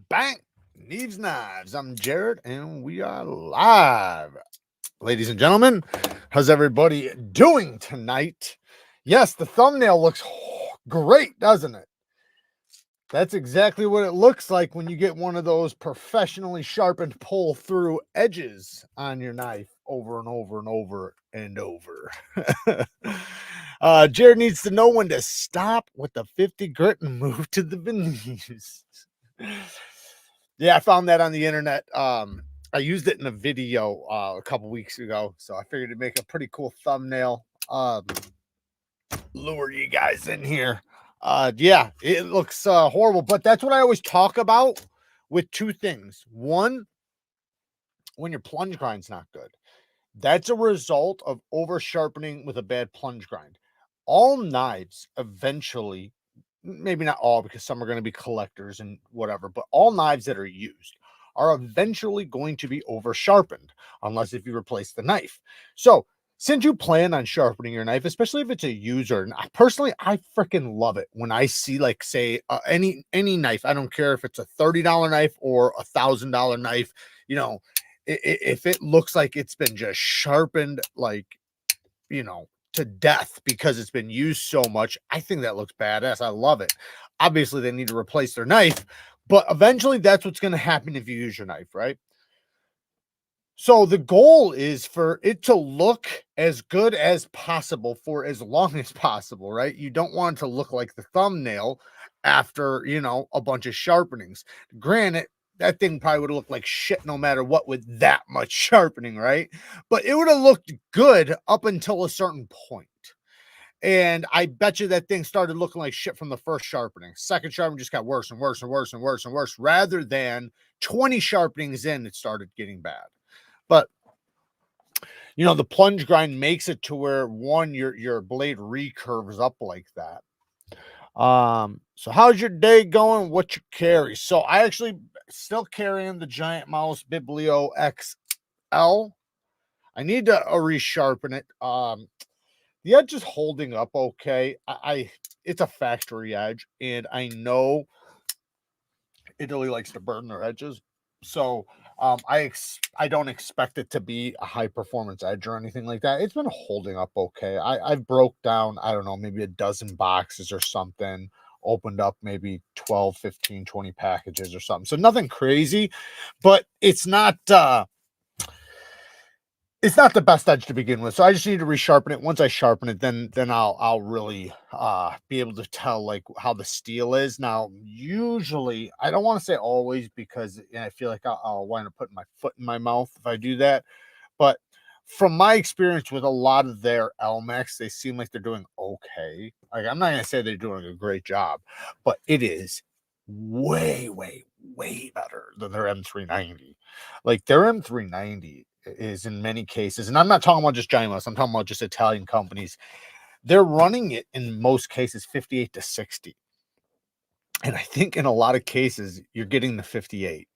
Bang! Neevesknives. I'm Jared, and we are live. Ladies and gentlemen, how's everybody doing tonight? Yes, the thumbnail looks great, doesn't it? That's exactly what it looks like when you get one of those professionally sharpened pull-through edges on your knife over and over and over and over. Jared needs to know when to stop with the 50 grit and move to the veneers. Yeah, I found that on the internet. I used it in a video a couple weeks ago, so I figured it'd make a pretty cool thumbnail. Lure you guys in here. Yeah, it looks horrible, but that's what I always talk about with two things. One, when your plunge grind's not good, that's a result of over sharpening with a bad plunge grind. All knives eventually, maybe not all, because some are going to be collectors and whatever, but all knives that are used are eventually going to be over sharpened unless if you replace the knife. So since you plan on sharpening your knife, especially if it's a user, and I freaking love it when I see, like, say, any knife. I don't care if it's a $30 knife or $1,000 knife. You know, if it looks like it's been just sharpened, like, to death because it's been used so much, I think that looks badass. I love it. Obviously, they need to replace their knife, but eventually that's what's going to happen if you use your knife, right? So the goal is for it to look as good as possible for as long as possible, right? You don't want it to look like the thumbnail after, a bunch of sharpenings. Granted, that thing probably would have looked like shit no matter what with that much sharpening, right? But it would have looked good up until a certain point. And I bet you that thing started looking like shit from the first sharpening. Second sharpening just got worse and worse and worse and worse and worse. Rather than 20 sharpenings in, it started getting bad. But the plunge grind makes it to where your blade recurves up like that. So how's your day going? What you carry? So I actually still carrying the Giant Mouse Biblio XL. I need to resharpen it. The edge is holding up okay. It's a factory edge, and I know Italy likes to burn their edges. So I don't expect it to be a high performance edge or anything like that. It's been holding up okay. I've broke down, I don't know, maybe a dozen boxes or something, opened up maybe 12, 15, 20 packages or something. So nothing crazy, but it's not the best edge to begin with. So I just need to resharpen it. Once I sharpen it, then I'll really be able to tell, like, how the steel is. Now, usually, I don't want to say always, because I feel like I'll wind up putting my foot in my mouth if I do that. But from my experience with a lot of their LMAX, they seem like they're doing okay. Like, I'm not gonna say they're doing a great job, but it is way, way, way better than their M390. Like, their M390 is, in many cases, and I'm not talking about just Giant Mouse, I'm talking about just Italian companies. They're running it in most cases 58 to 60. And I think in a lot of cases, you're getting the 58.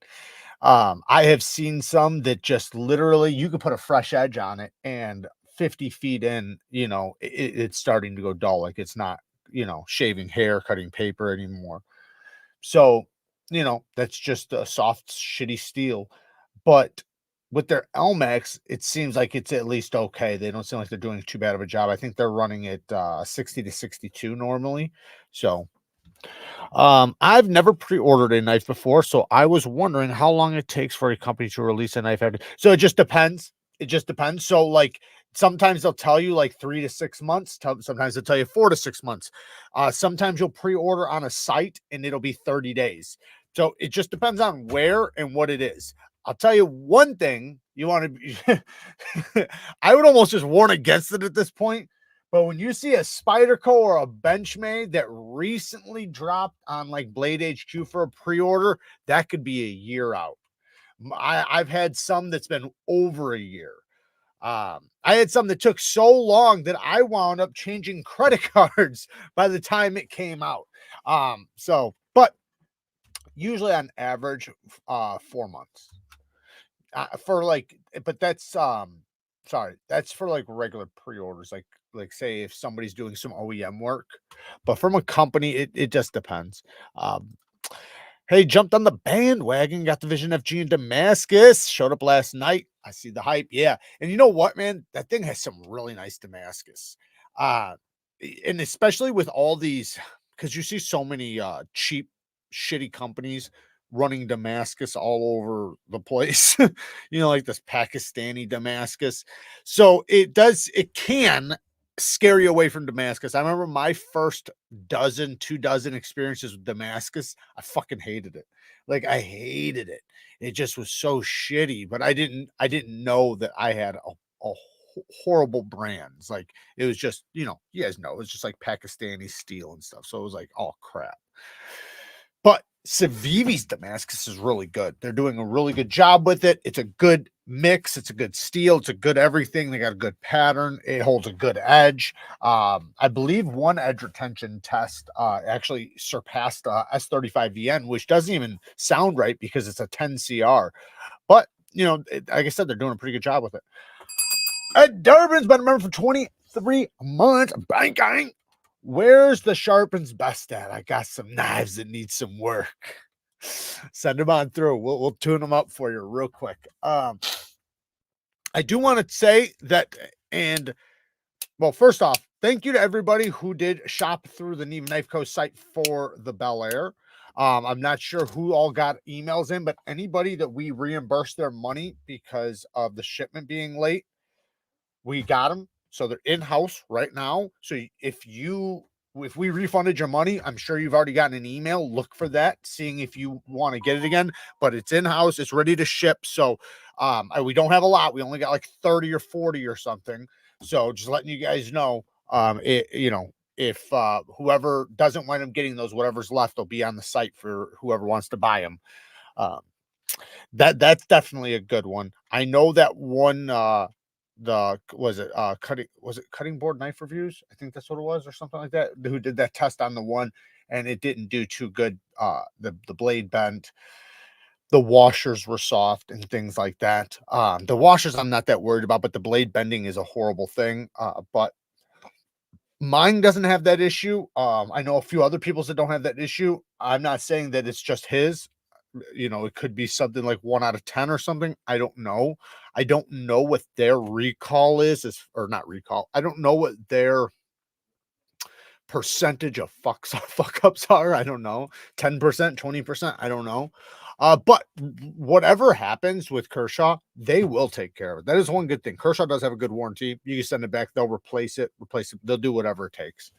I have seen some that just literally you could put a fresh edge on it, and 50 feet in, it's starting to go dull. Like, it's not, shaving hair, cutting paper anymore. So, that's just a soft, shitty steel. But with their LMAX, it seems like it's at least okay. They don't seem like they're doing too bad of a job. I think they're running it 60 to 62 normally. So I've never pre-ordered a knife before, so I was wondering how long it takes for a company to release a knife. So it just depends. It just depends. So, like, sometimes they'll tell you like 3 to 6 months. Sometimes they'll tell you 4 to 6 months. Sometimes you'll pre-order on a site and it'll be 30 days. So it just depends on where and what it is. I'll tell you one thing you want to I would almost just warn against it at this point. But when you see a Spyderco or a Benchmade that recently dropped on, like, Blade HQ for a pre-order, that could be a year out. I've had some that's been over a year. I had some that took so long that I wound up changing credit cards by the time it came out. But usually on average, 4 months. For, like, but that's sorry, that's for, like, regular pre-orders, like say if somebody's doing some OEM work. But from a company, it just depends. Hey, jumped on the bandwagon, got the Vision FG in Damascus, showed up last night. I see the hype. Yeah. And you know what, man? That thing has some really nice Damascus. Uh, and especially with all these, because you see so many cheap, shitty companies running Damascus all over the place, like this Pakistani Damascus. So it can scare you away from Damascus. I remember my first two dozen experiences with Damascus. I fucking hated it. Like I hated it. It just was so shitty, but I didn't know that I had a horrible brands. Like it was just, you guys know, it was just like Pakistani steel and stuff. So it was like, oh crap. But Civivi's Damascus is really good. They're doing a really good job with it. It's a good mix. It's a good steel. It's a good everything. They got a good pattern. It holds a good edge. I believe one edge retention test actually surpassed S35VN, which doesn't even sound right because it's a 10 CR. But, like I said, they're doing a pretty good job with it. Ed Durbin's been a member for 23 months. Bang, bang. Where's the Sharpens best at? I got some knives that need some work. Send them on through. We'll tune them up for you real quick. I do want to say that, and well, first off, thank you to everybody who did shop through the NEEVEKNIVECO site for the Bel Air. I'm not sure who all got emails in, but anybody that we reimbursed their money because of the shipment being late, we got them. So they're in-house right now. So if we refunded your money, I'm sure you've already gotten an email. Look for that, seeing if you want to get it again. But it's in-house. It's ready to ship. So we don't have a lot. We only got like 30 or 40 or something. So just letting you guys know, if whoever doesn't wind up getting those, whatever's left will be on the site for whoever wants to buy them. That's definitely a good one. I know that one cutting board knife reviews, I think that's what it was, or something like that, who did that test on the one, and it didn't do too good. The blade bent, the washers were soft and things like that. The washers I'm not that worried about, but the blade bending is a horrible thing. But mine doesn't have that issue. I know a few other people's that don't have that issue. I'm not saying that it's just his. It could be something like 1 out of 10 or something. I don't know. I don't know what their recall is, or not recall. I don't know what their percentage of fuck ups are. I don't know. 10%, 20%. I don't know. But whatever happens with Kershaw, they will take care of it. That is one good thing. Kershaw does have a good warranty. You can send it back. They'll replace it. They'll do whatever it takes.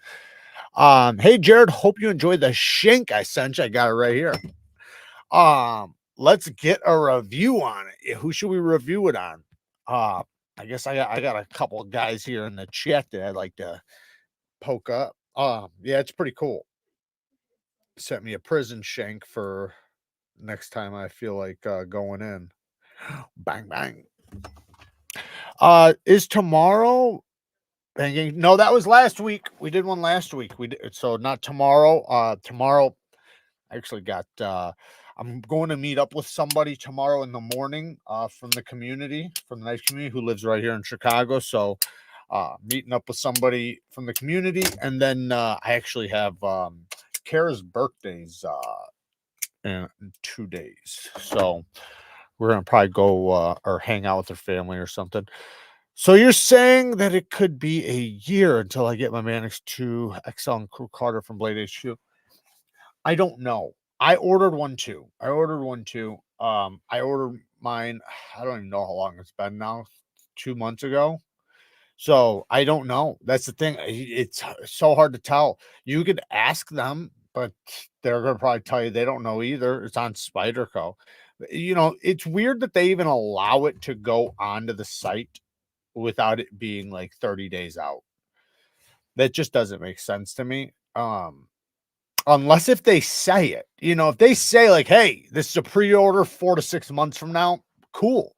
Hey Jared, hope you enjoyed the shank I sent you. I got it right here. Let's get a review on it. Who should we review it on? I guess I got a couple of guys here in the chat that I'd like to poke up. Yeah, it's pretty cool. Sent me a prison shank for next time I feel like going in. Bang bang. Is tomorrow banging? No, that was last week. We did one last week. We did, so not tomorrow. Tomorrow I actually got I'm going to meet up with somebody tomorrow in the morning from the knife community who lives right here in Chicago. So meeting up with somebody from the community, and then I actually have Kara's birthday's in 2 days. So we're gonna probably go or hang out with her family or something. So you're saying that it could be a year until I get my Manix 2 XL and Crew Carter from Blade HQ? I don't know. I ordered one too. I ordered mine. I don't even know how long it's been now. 2 months ago. So I don't know. That's the thing. It's so hard to tell. You could ask them, but they're gonna probably tell you they don't know either. It's on Spyderco. It's weird that they even allow it to go onto the site without it being like 30 days out. That just doesn't make sense to me. Unless if they say it, if they say like, hey, this is a pre-order 4 to 6 months from now, cool.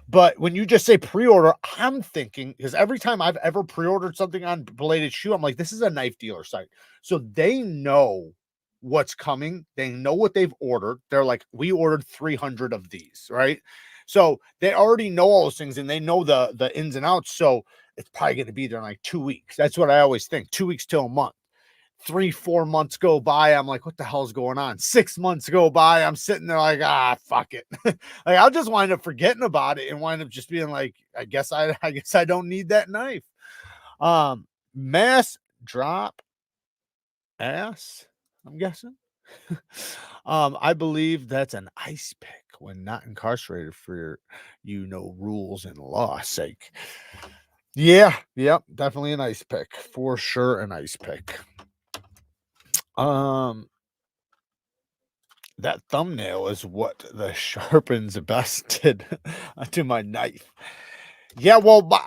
But when you just say pre-order, I'm thinking, because every time I've ever pre-ordered something on Bladed Shoe, I'm like, this is a knife dealer site. So they know what's coming. They know what they've ordered. They're like, we ordered 300 of these, right? So they already know all those things, and they know the ins and outs. So it's probably going to be there in like 2 weeks. That's what I always think, 2 weeks till a month. 3-4 months go by, I'm like, what the hell's going on? 6 months go by, I'm sitting there like, fuck it. Like, I'll just wind up forgetting about it and wind up just being like, I guess I don't need that knife. Mass drop ass, I'm guessing. I believe that's an ice pick when not incarcerated for rules and law sake. Yeah, yep, definitely an ice pick. For sure an ice pick. That thumbnail is what the sharpens best did to my knife. Yeah, well, but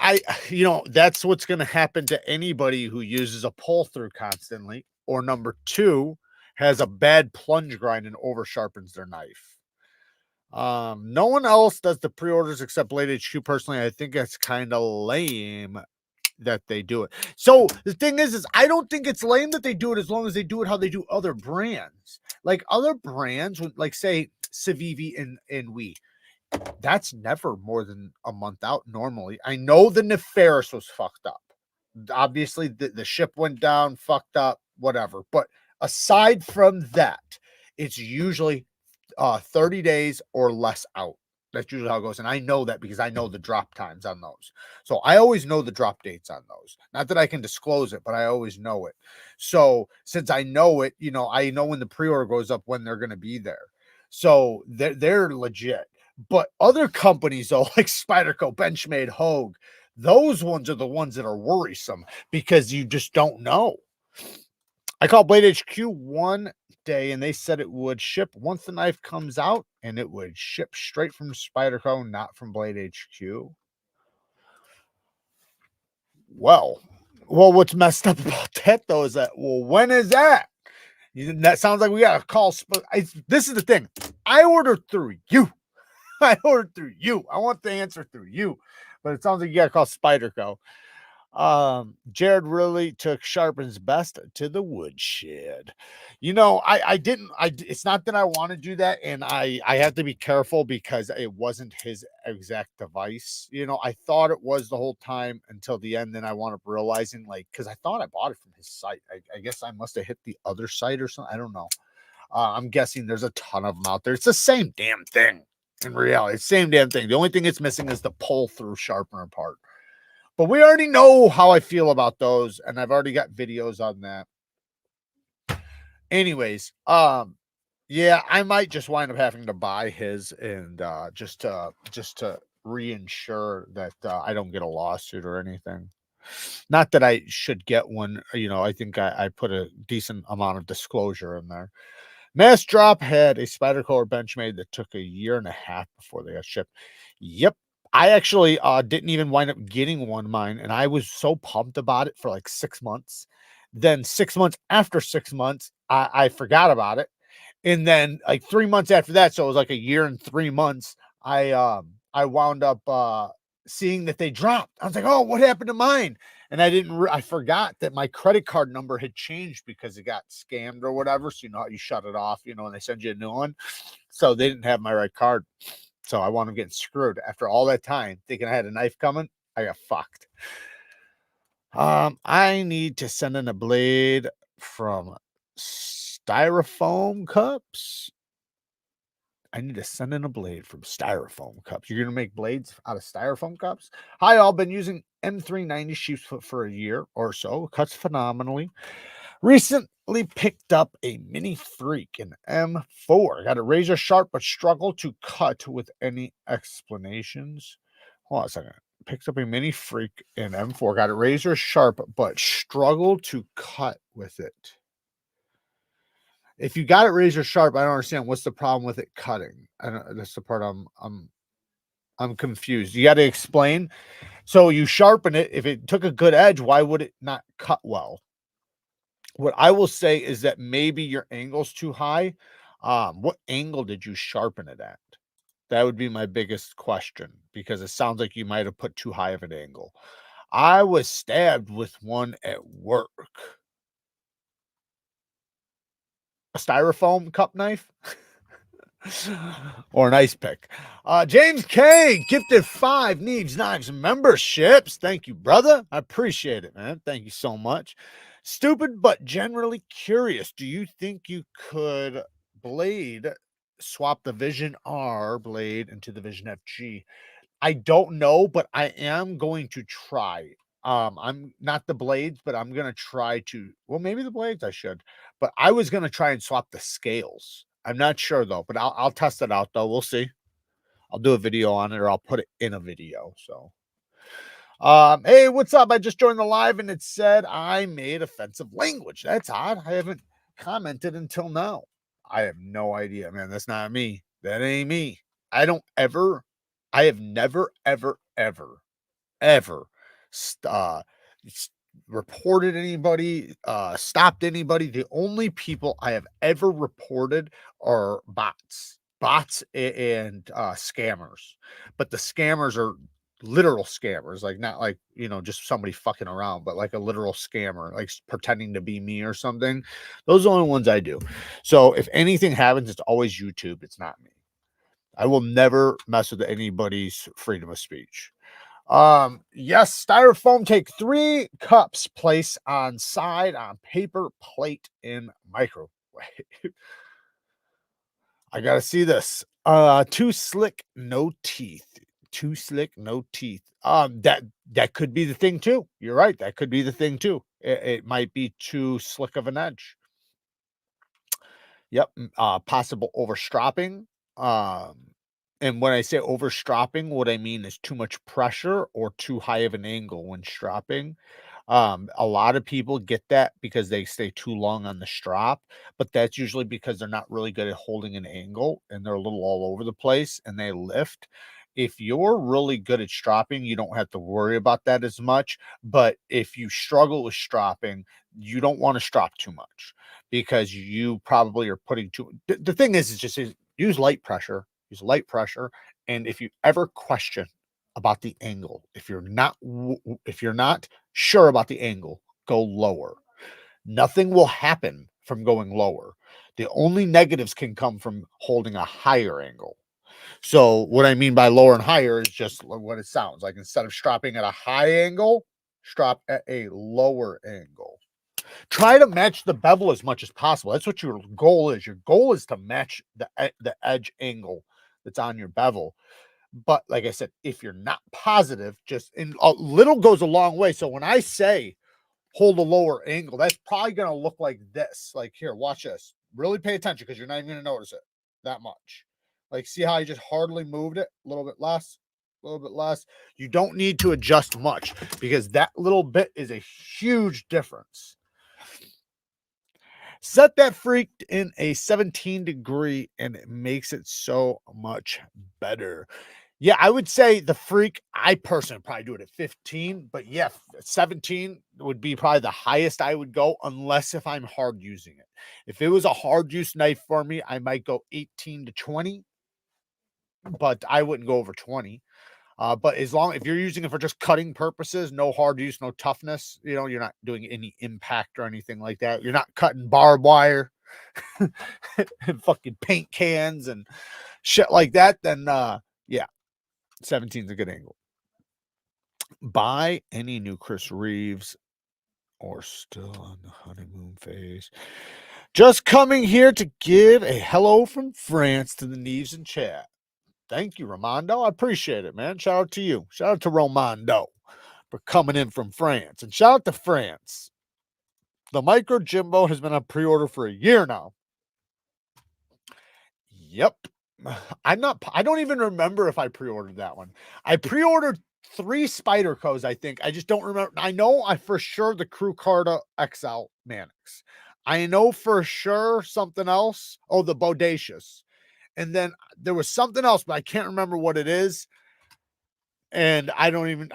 that's what's going to happen to anybody who uses a pull through constantly, or number 2, has a bad plunge grind and over sharpens their knife. No one else does the pre-orders except Blade HQ. Personally, I think that's kind of lame that they do it. So the thing is I don't think it's lame that they do it as long as they do it how they do other brands. Like other brands, like say Civivi and We, that's never more than a month out normally. I know the Neferis was fucked up. Obviously, the ship went down, fucked up, whatever. But aside from that, it's usually 30 days or less out. That's usually how it goes. And I know that because I know the drop times on those. So I always know the drop dates on those. Not that I can disclose it, but I always know it. So since I know it, I know when the pre-order goes up, when they're going to be there. So they're legit. But other companies, though, like Spyderco, Benchmade, Hogue, those ones are the ones that are worrisome because you just don't know. I called Blade HQ one day and they said it would ship once the knife comes out, and it would ship straight from Spyderco, not from Blade HQ. Well, what's messed up about that though is that, when is that? That sounds like we got to call. This is the thing. I ordered through you. I ordered through you. I want the answer through you, but it sounds like you got to call Spyderco. Jared really took Sharpen's best to the woodshed. It's not that I want to do that, and I have to be careful because it wasn't his exact device. I thought it was the whole time until the end. Then I wound up realizing, because I thought I bought it from his site. I guess I must have hit the other site or something. I don't know. I'm guessing there's a ton of them out there. It's the same damn thing in reality. It's the same damn thing. The only thing it's missing is the pull through sharpener part. But we already know how I feel about those, and I've already got videos on that. Anyways, yeah, I might just wind up having to buy his and just to reinsure that I don't get a lawsuit or anything. Not that I should get one, I think I put a decent amount of disclosure in there. Mass Drop had a Spyderco or Benchmade that took 1.5 years before they got shipped. Yep. I actually didn't even wind up getting one mine, and I was so pumped about it for like 6 months. Then 6 months after 6 months, I forgot about it. And then like 3 months after that, so it was like 1 year and 3 months, I wound up seeing that they dropped. I was like, oh, what happened to mine? And I forgot that my credit card number had changed because it got scammed or whatever. So how you shut it off, and they send you a new one. So they didn't have my right card. So I wound up getting screwed after all that time, thinking I had a knife coming. I got fucked. I need to send in a blade from styrofoam cups. I need to send in a blade from styrofoam cups. You're going to make blades out of styrofoam cups? Hi, all. Been using M390 sheepsfoot for 1 year or so. Cuts phenomenally. Recently picked up a mini freak in M4. Got a razor sharp, but struggle to cut with any explanations. Hold on a second. Picked up a mini freak in M4. Got a razor sharp, but struggle to cut with it. If you got it razor sharp, I don't understand what's the problem with it cutting. That's the part I'm confused. You got to explain. So you sharpen it. If it took a good edge, why would it not cut well? What I will say is that maybe your angle's too high. What angle did you sharpen it at? That would be my biggest question, because it sounds like you might have put too high of an angle. I was stabbed with one at work. A styrofoam cup knife? Or an ice pick. James K gifted 5 Neevesknives memberships. Thank you, brother. I appreciate it, man. Thank you so much. Stupid, but generally curious. Do you think you could blade swap the Vision R blade into the Vision FG? I don't know, but I am going to try. I'm not the blades, but I'm gonna try to. Well, maybe the blades I should, but I was gonna try and swap the scales. I'm not sure though, but I'll test it out though. We'll see. I'll do a video on it, or I'll put it in a video. So, hey, what's up? I just joined the live, and it said I made offensive language. That's odd. I haven't commented until now. I have no idea, man. That's not me. That ain't me. I don't ever. I have never, ever, ever reported anybody, stopped anybody. The only people I have ever reported are bots and scammers. But the scammers are literal scammers, like not like, just somebody fucking around, but like a literal scammer, like pretending to be me or something. Those are the only ones I do. So if anything happens, it's always YouTube. It's not me. I will never mess with anybody's freedom of speech. Yes, styrofoam, take 3 cups, place on side on paper plate in microwave. I gotta see this. Too slick, no teeth. Too slick, no teeth. That could be the thing too. You're right. That could be the thing too. It might be too slick of an edge. Yep. Possible overstropping. And when I say overstropping, what I mean is too much pressure or too high of an angle when stropping. A lot of people get that because they stay too long on the strop, but that's usually because they're not really good at holding an angle and they're a little all over the place and they lift. If you're really good at stropping, you don't have to worry about that as much. But if you struggle with stropping, you don't want to strop too much because you probably are putting too. The thing is just use light pressure. Use light pressure, and if you ever question about the angle, if you're not sure about the angle, go lower. Nothing will happen from going lower. The only negatives can come from holding a higher angle. So what I mean by lower and higher is just what it sounds like. Instead of stropping at a high angle, strop at a lower angle. Try to match the bevel as much as possible. That's what your goal is. Your goal is to match the edge angle that's on your bevel. But like I said, if you're not positive, just in a little goes a long way. So when I say hold a lower angle, that's probably going to look like this. Like here, watch this. Really pay attention because you're not even going to notice it that much. Like, see how I just hardly moved it? A little bit less, a little bit less. You don't need to adjust much because that little bit is a huge difference. Set that freak in a 17 degree and it makes it so much better. Yeah, I would say the freak, I personally probably do it at 15, but yeah, 17 would be probably the highest I would go unless if I'm hard using it. If it was a hard use knife for me, I might go 18 to 20, but I wouldn't go over 20. But as long if you're using it for just cutting purposes, no hard use, no toughness, you're not doing any impact or anything like that. You're not cutting barbed wire and fucking paint cans and shit like that, then yeah, 17 is a good angle. Buy any new Chris Reeves or still on the honeymoon phase. Just coming here to give a hello from France to the Neeves in chat. Thank you, Ramondo. I appreciate it, man. Shout out to you. Shout out to Ramondo for coming in from France. And shout out to France. The Micro Jimbo has been on pre-order for a year now. Yep. I don't even remember if I pre-ordered that one. I pre-ordered 3 Spydercos, I think. I just don't remember. I know for sure the Crew Carta XL Mannix. I know for sure something else. Oh, the Bodacious. And then there was something else, but I can't remember what it is. And I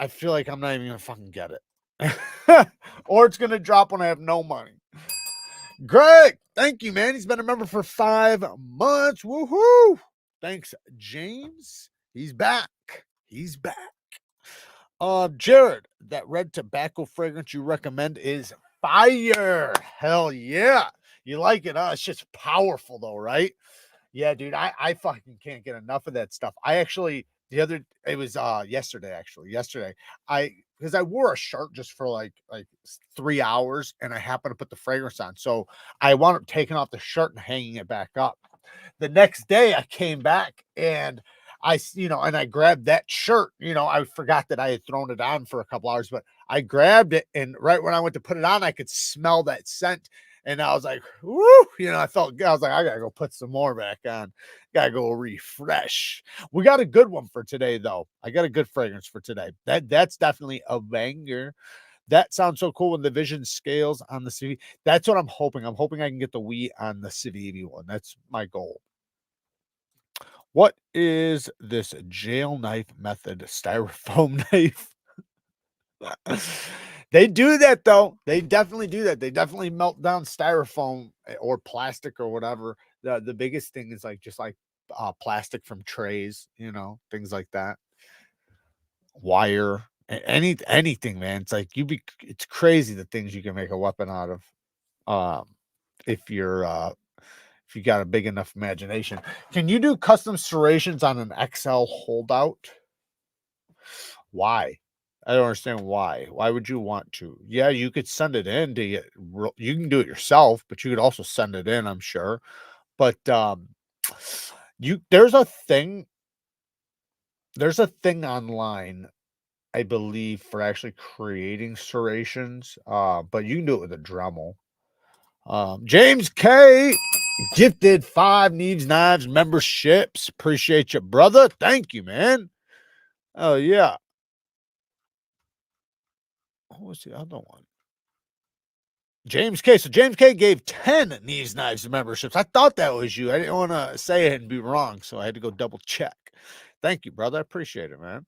feel like I'm not even going to fucking get it. Or it's going to drop when I have no money. Greg, thank you, man. He's been a member for 5 months. Woohoo! Thanks, James. He's back. He's back. Jared, that red tobacco fragrance you recommend is fire. Hell yeah. You like it, huh? It's just powerful though, right? Yeah, dude, I fucking can't get enough of that stuff. I actually it was yesterday actually. Yesterday, because I wore a shirt just for like 3 hours, and I happened to put the fragrance on, so I wound up taking off the shirt and hanging it back up. The next day I came back and and I grabbed that shirt. I forgot that I had thrown it on for a couple hours, but I grabbed it, and right when I went to put it on, I could smell that scent. And I was like, woo, I was like, I gotta go put some more back on. Gotta go refresh. We got a good one for today, though. I got a good fragrance for today. That's definitely a banger. That sounds so cool when the vision scales on the CV. That's what I'm hoping. I'm hoping I can get the Wii on the Civivi one. That's my goal. What is this jail knife method styrofoam knife? They do that though. They definitely do that. They definitely melt down styrofoam or plastic or whatever. The biggest thing is just like plastic from trays, things like that. Wire, anything, man. It's like it's crazy the things you can make a weapon out of. Um, if you're if you got a big enough imagination. Can you do custom serrations on an XL holdout? Why? I don't understand why. Why would you want to? Yeah, you could send it in to get, you can do it yourself, but you could also send it in, I'm sure. But you there's a thing online, I believe, for actually creating serrations. But you can do it with a Dremel. James K gifted 5 Neevesknives memberships. Appreciate you, brother. Thank you, man. Oh yeah. What was the other one? James K. So James K gave 10 Neevesknives memberships. I thought that was you. I didn't want to say it and be wrong, so I had to go double check. Thank you, brother. I appreciate it, man.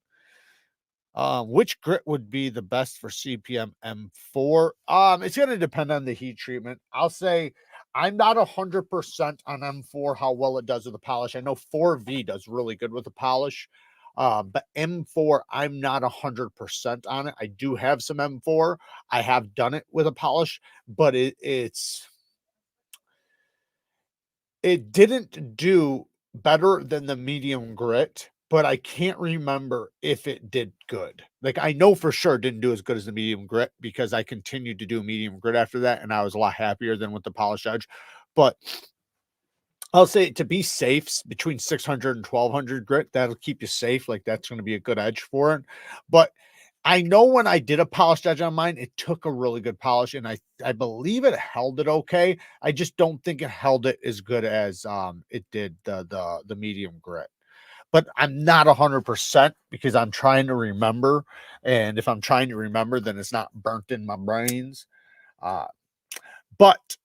Which grit would be the best for CPM M4? It's gonna depend on the heat treatment. I'll say I'm not 100% on M4 how well it does with the polish. I know 4V does really good with the polish. But M4, I'm not 100% on it. I do have some M4. I have done it with a polish, but it didn't do better than the medium grit, but I can't remember if it did good. Like, I know for sure it didn't do as good as the medium grit because I continued to do medium grit after that, and I was a lot happier than with the Polish Edge. But I'll say to be safe between 600 and 1200 grit, that'll keep you safe. Like, that's going to be a good edge for it. But I know when I did a polished edge on mine, it took a really good polish, and I believe it held it okay. I just don't think it held it as good as it did the medium grit. But I'm not 100% because I'm trying to remember, and if I'm trying to remember, then it's not burnt in my brains. Uh, but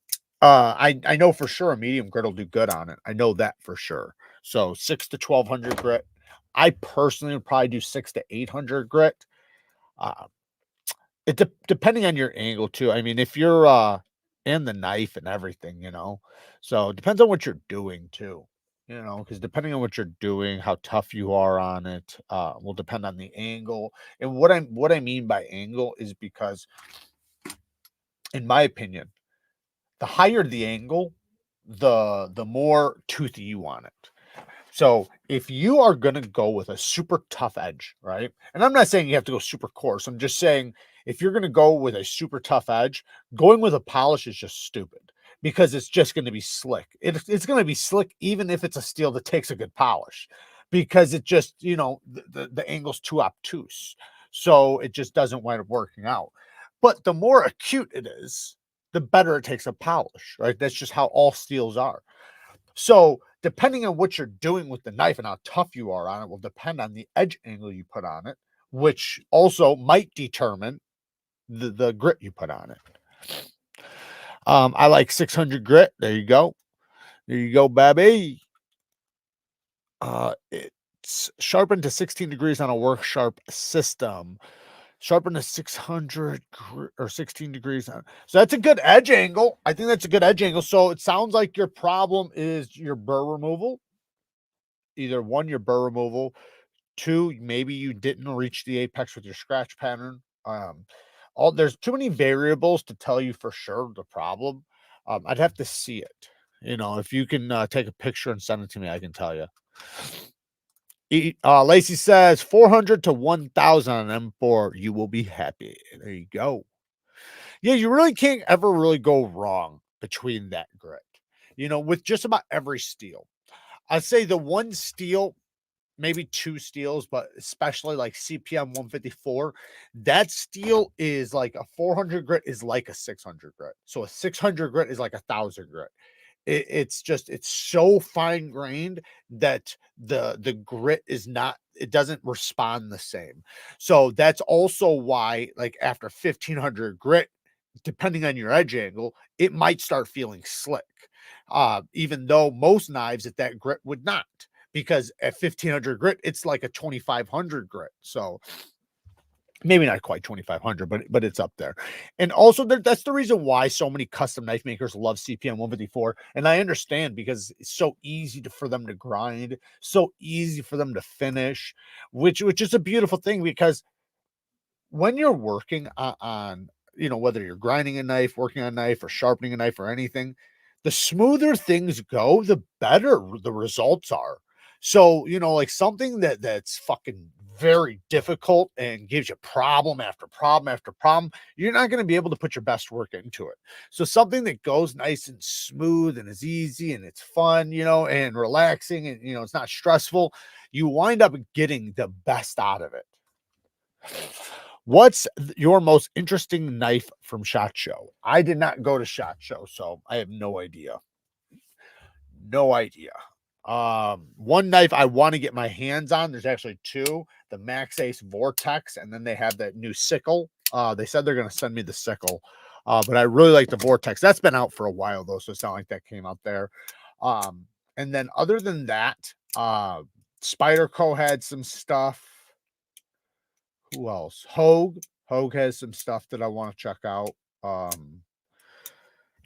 I know for sure a medium grit will do good on it. I know that for sure. So 6 to 1200 grit. I personally would probably do 6 to 800 grit. Uh, depending on your angle too. I mean, if you're and the knife and everything, so it depends on what you're doing too, because depending on what you're doing, how tough you are on it, will depend on the angle. And what I mean by angle is because, in my opinion, the higher the angle, the more toothy you want it. So if you are going to go with a super tough edge, right? And I'm not saying you have to go super coarse. I'm just saying if you're going to go with a super tough edge, going with a polish is just stupid because it's just going to be slick. It's going to be slick even if it's a steel that takes a good polish because it just, the angle's too obtuse. So it just doesn't wind up working out. But the more acute it is, the better it takes a polish, right? That's just how all steels are. So, depending on what you're doing with the knife and how tough you are on it will depend on the edge angle you put on it, which also might determine the grit you put on it. I like 600 grit. There you go. There you go, baby. It's sharpened to 16 degrees on a work sharp system. Sharpened to 600 or 16 degrees. So that's a good edge angle. I think that's a good edge angle. So it sounds like your problem is your burr removal. Either one, your burr removal. Two, maybe you didn't reach the apex with your scratch pattern. There's too many variables to tell you for sure the problem. I'd have to see it. If you can take a picture and send it to me, I can tell you. Lacey says 400 to 1,000 on M4. You will be happy. There you go. Yeah, you really can't ever really go wrong between that grit. You know, with just about every steel. I'd say the one steel, maybe two steels, but especially like CPM 154, that steel is like a 400 grit is like a 600 grit. So a 600 grit is like a 1,000 grit. It's just it's so fine grained that the grit is not, it doesn't respond the same. So that's also why like after 1,500 grit, depending on your edge angle, it might start feeling slick. Even though most knives at that grit would not, because at 1,500 grit, it's like a 2,500 grit. So maybe not quite 2,500, but it's up there. And also that's the reason why so many custom knife makers love CPM 154. And I understand, because it's so easy for them to grind, so easy for them to finish, which is a beautiful thing, because when you're working on, you know, whether you're grinding a knife, working on a knife, or sharpening a knife or anything, the smoother things go, the better the results are. So, you know, like something that's fucking very difficult and gives you problem after problem after problem, you're not going to be able to put your best work into it. So something that goes nice and smooth and is easy and it's fun, you know, and relaxing, and, you know, it's not stressful, you wind up getting the best out of it. What's your most interesting knife from SHOT Show? I did not go to SHOT Show, so I have no idea. No idea. One knife I want to get my hands on, there's actually two, the Max Ace Vortex, and then they have that new sickle. They said they're going to send me the sickle, but I really like the Vortex. That's been out for a while though, so it's not like that came out there. And then other than that, Spyderco had some stuff. Who else? Hogue has some stuff that I want to check out.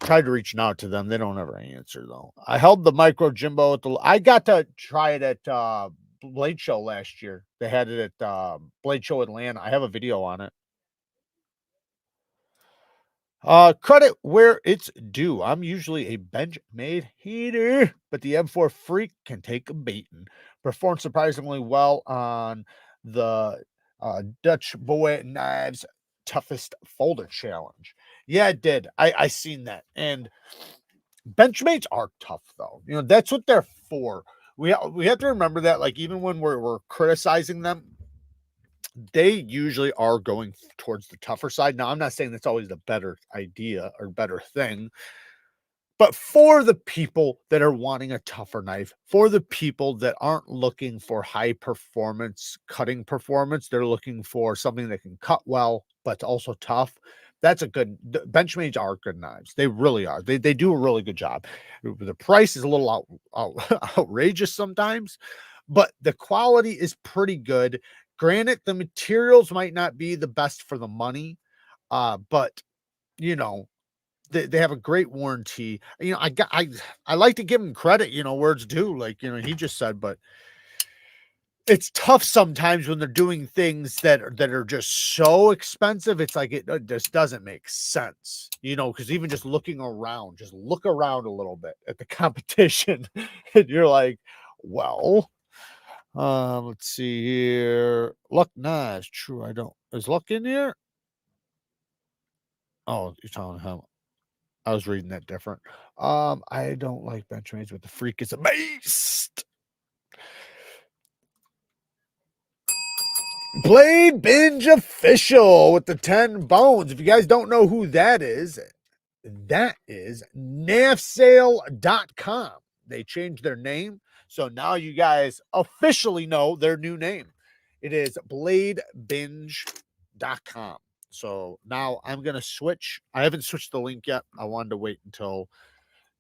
Tried to reach out to them. They don't ever answer though. I held the micro Jimbo at the, I got to try it at Blade Show last year. They had it at Blade Show Atlanta. I have a video on it. Credit where it's due. I'm usually a bench made hater, but the M4 Freak can take a beating. Performed surprisingly well on the Dutch Boy Knives toughest folder challenge. Yeah, it did. I seen that. And benchmates are tough though. You know, that's what they're for. We have to remember that, like, even when we're criticizing them, they usually are going towards the tougher side. Now, I'm not saying that's always the better idea or better thing, but for the people that are wanting a tougher knife, for the people that aren't looking for high performance cutting performance, they're looking for something that can cut well, but also tough. That's a good, Benchmates are good knives. They really are. They do a really good job. The price is a little outrageous sometimes, but the quality is pretty good. Granted, the materials might not be the best for the money, but you know, they have a great warranty. You know, I like to give them credit, you know, where it's due, like, you know, he just said, but it's tough sometimes when they're doing things that are just so expensive. It's like it just doesn't make sense, you know, because even just looking around, just look around a little bit at the competition, and you're like, well, let's see here. Luck Knives, true. I don't, is Luck in here? Oh, you're telling him. I was reading that different. I don't like Benchmates, but the Freak is a beast. Blade Binge Official with the 10 bones. If you guys don't know who that is NAFSALE.com. They changed their name, so now you guys officially know their new name. It is bladebinge.com. So now I'm going to switch. I haven't switched the link yet. I wanted to wait until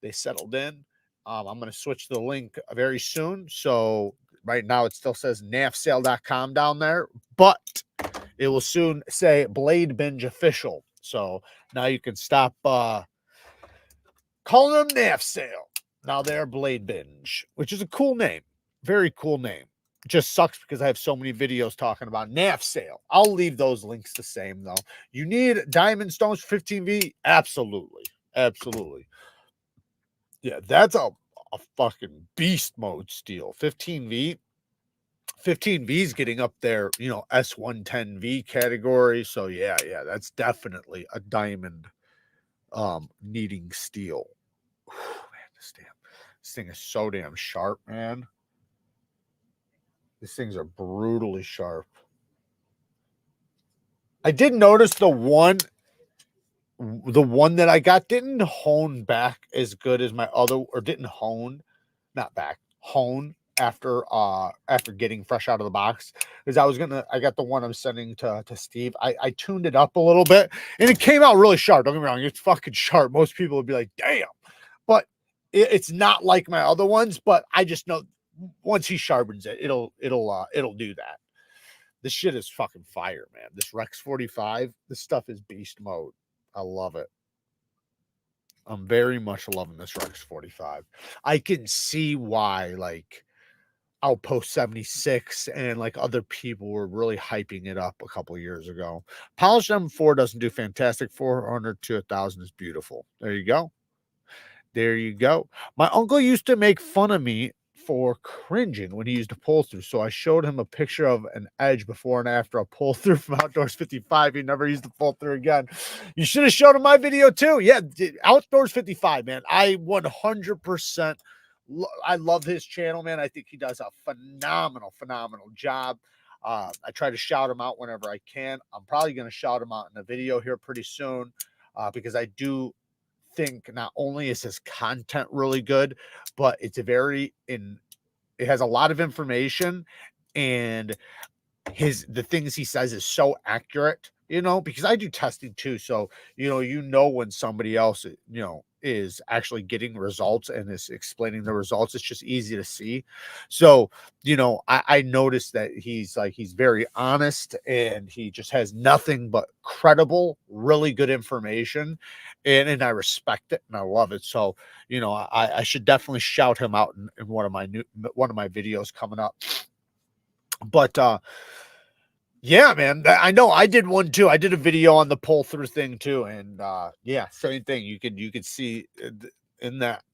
they settled in. I'm going to switch the link very soon. So right now it still says nafsale.com down there, but it will soon say Blade Binge Official. So now you can stop calling them Nafsale. Now they're Blade Binge, which is a cool name. Very cool name. It just sucks because I have so many videos talking about Nafsale. I'll leave those links the same though. You need diamond stones for 15V? Absolutely. Absolutely. Yeah, that's a fucking beast mode steel. 15V. 15V's getting up there, you know, S110V category. So yeah, that's definitely a diamond needing steel. Whew, man, this thing is so damn sharp, man. These things are brutally sharp. I did notice the one that I got didn't hone back as good as my other, or didn't hone, not back, hone after getting fresh out of the box. Because I got the one I'm sending to Steve. I tuned it up a little bit and it came out really sharp. Don't get me wrong, it's fucking sharp. Most people would be like, damn, but it's not like my other ones. But I just know once he sharpens it, it'll do that. This shit is fucking fire, man. This Rex 45, this stuff is beast mode. I love it. I'm very much loving this Rex 45. I can see why, like, Outpost 76 and like other people were really hyping it up a couple years ago. Polished M4 doesn't do fantastic. 400 to 1,000 is beautiful. There you go. There you go. My uncle used to make fun of me for cringing when he used to pull through. So I showed him a picture of an edge before and after a pull through from Outdoors 55. He never used to pull through again. You should have showed him my video too. Yeah, Outdoors 55, man. I 100%. I love his channel, man. I think he does a phenomenal job. I try to shout him out whenever I can. I'm probably going to shout him out in a video here pretty soon because I do think not only is his content really good, but it has a lot of information, and the things he says is so accurate, you know, because I do testing too. So, you know, when somebody else, is actually getting results and is explaining the results, it's just easy to see. So, I noticed that he's very honest and he just has nothing but credible, really good information. And I respect it and I love it. So, I should definitely shout him out in one of my videos coming up. But yeah, man, I know I did one too. I did a video on the pull through thing too, and yeah, same thing. You could see in that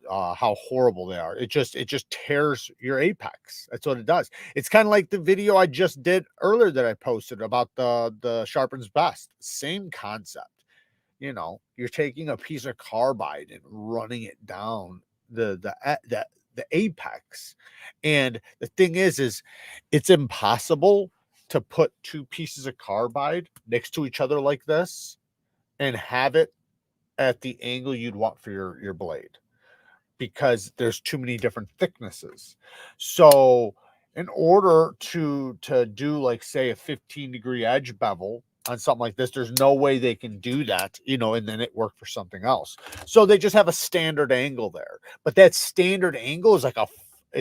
how horrible they are. It just tears your apex. That's what it does. It's kind of like the video I just did earlier that I posted about the Sharpens Best. Same concept. You're taking a piece of carbide and running it down the apex, and the thing is it's impossible to put two pieces of carbide next to each other like this and have it at the angle you'd want for your blade, because there's too many different thicknesses. So in order to do, like, say, a 15-degree edge bevel on something like this, there's no way they can do that, and then it work for something else. So they just have a standard angle there, but that standard angle is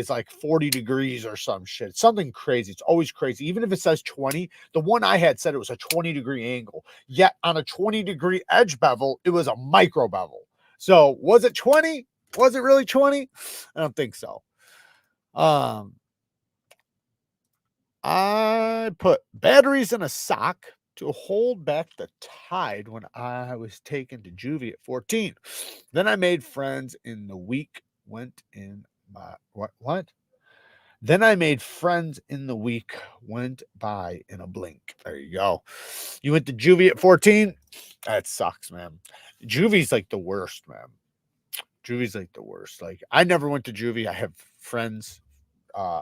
like 40 degrees or some shit, something crazy. It's always crazy. Even if it says 20, the one I had said it was a 20-degree angle, yet on a 20-degree edge bevel, it was a micro bevel. So was it 20? Was it really 20? I don't think so. I put batteries in a sock to hold back the tide when I was taken to juvie at 14. Then I made friends in the week, went in my what? Then I made friends in the week, went by in a blink. There you go. You went to juvie at 14? That sucks, man. Juvie's like the worst, man. Juvie's like the worst. Like, I never went to juvie. I have friends,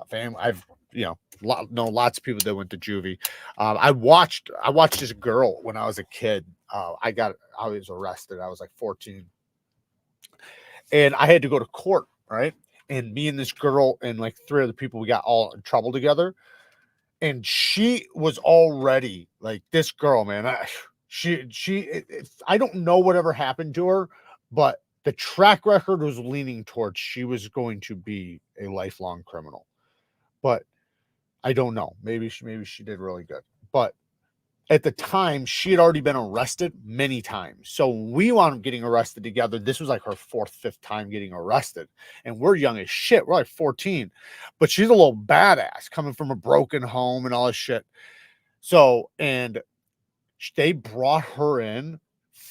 family. I've know lots of people that went to juvie. I watched this girl when I was a kid. I was arrested. I was like 14, and I had to go to court, right? And me and this girl and like three other people, we got all in trouble together. And she was already like, this girl, man. I don't know whatever happened to her, but the track record was leaning towards she was going to be a lifelong criminal. But I don't know. Maybe she did really good. But at the time, she had already been arrested many times. So we wound up getting arrested together. This was like her fourth, fifth time getting arrested. And we're young as shit. We're like 14. But she's a little badass coming from a broken home and all this shit. So, and they brought her in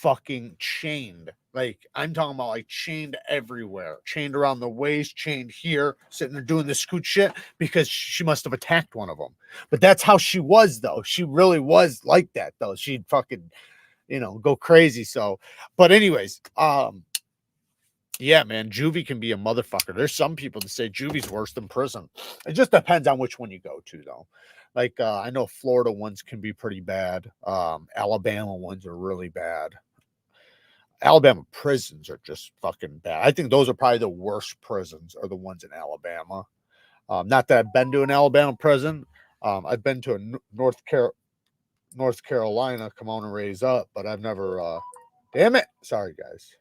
fucking chained. Like, I'm talking about like chained everywhere, chained around the waist, chained here, sitting there doing the scoot shit because she must have attacked one of them. But that's how she was, though. She really was like that, though. She'd fucking, go crazy. So, but anyways, yeah, man, juvie can be a motherfucker. There's some people that say juvie's worse than prison. It just depends on which one you go to, though. Like, I know Florida ones can be pretty bad. Alabama ones are really bad. Alabama prisons are just fucking bad. I think those are probably the worst prisons are the ones in Alabama. Not that I've been to an Alabama prison. I've been to a North Carolina, come on and raise up, but I've never, damn it. Sorry, guys.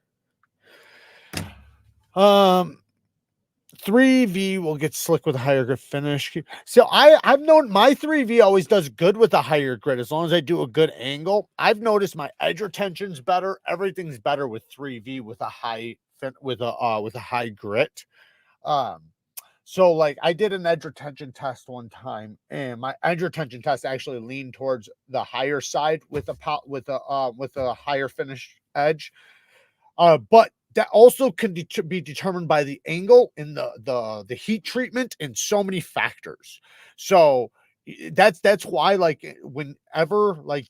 3V will get slick with a higher grit finish. So I've known my 3V always does good with a higher grit as long as I do a good angle. I've noticed my edge retention's better. Everything's better with 3V with a high high grit. So like I did an edge retention test one time, and my edge retention test actually leaned towards the higher side with a higher finish edge. But that also can be determined by the angle and the heat treatment and so many factors. So that's why, like, whenever, like,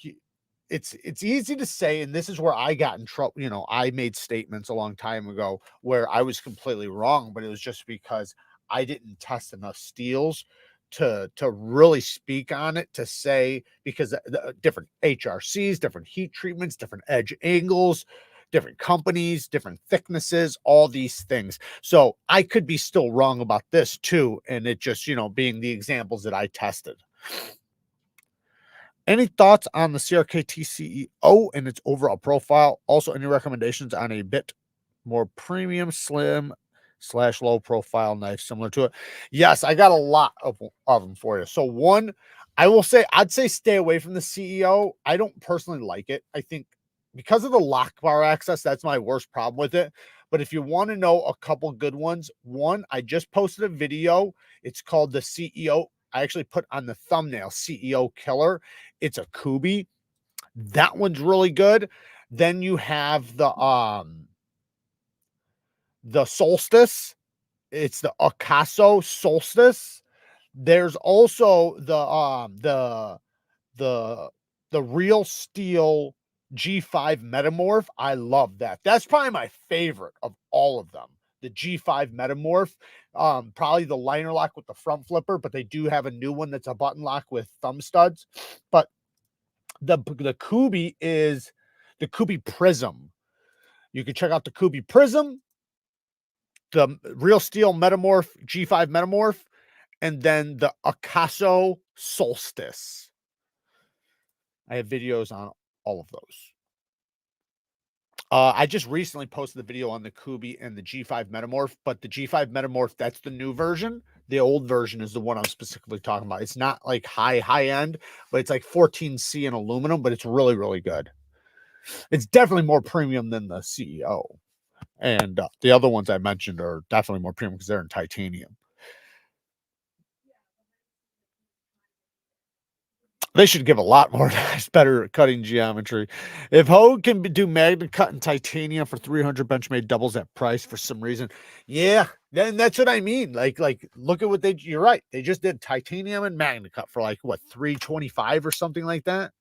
it's easy to say, and this is where I got in trouble. I made statements a long time ago where I was completely wrong, but it was just because I didn't test enough steels to really speak on it, to say, because the different HRCs, different heat treatments, different edge angles, different companies, different thicknesses, all these things. So I could be still wrong about this too. And it just, being the examples that I tested. Any thoughts on the CRKT CEO and its overall profile? Also, any recommendations on a bit more premium, slim / low profile knife similar to it? Yes, I got a lot of them for you. So one, I'd say stay away from the CEO. I don't personally like it. I think because of the lock bar access, that's my worst problem with it. But if you want to know a couple good ones, one, I just posted a video. It's called the CEO. I actually put on the thumbnail CEO Killer. It's a Kubi. That one's really good. Then you have the Solstice. It's the Akaso Solstice. There's also the Real Steel G5 Metamorph. I love that. That's probably my favorite of all of them. The G5 Metamorph, probably the liner lock with the front flipper, but they do have a new one that's a button lock with thumb studs. But the Kubi is the Kubi Prism. You can check out the Kubi Prism, the Real Steel Metamorph, G5 Metamorph, and then the Akaso Solstice. I have videos on all of those. I just recently posted the video on the Kubi and the G5 Metamorph, but the G5 Metamorph, that's the new version. The old version is the one I'm specifically talking about. It's not like high end, but it's like 14C in aluminum, but it's really, really good. It's definitely more premium than the CEO. And the other ones I mentioned are definitely more premium because they're in titanium. They should give a lot more better cutting geometry. If Hogue can do magnet cut in titanium for 300 Benchmade doubles that price for some reason. Yeah, then that's what I mean. Like look at what you're right. They just did titanium and magnet cut for like what, 325 or something like that.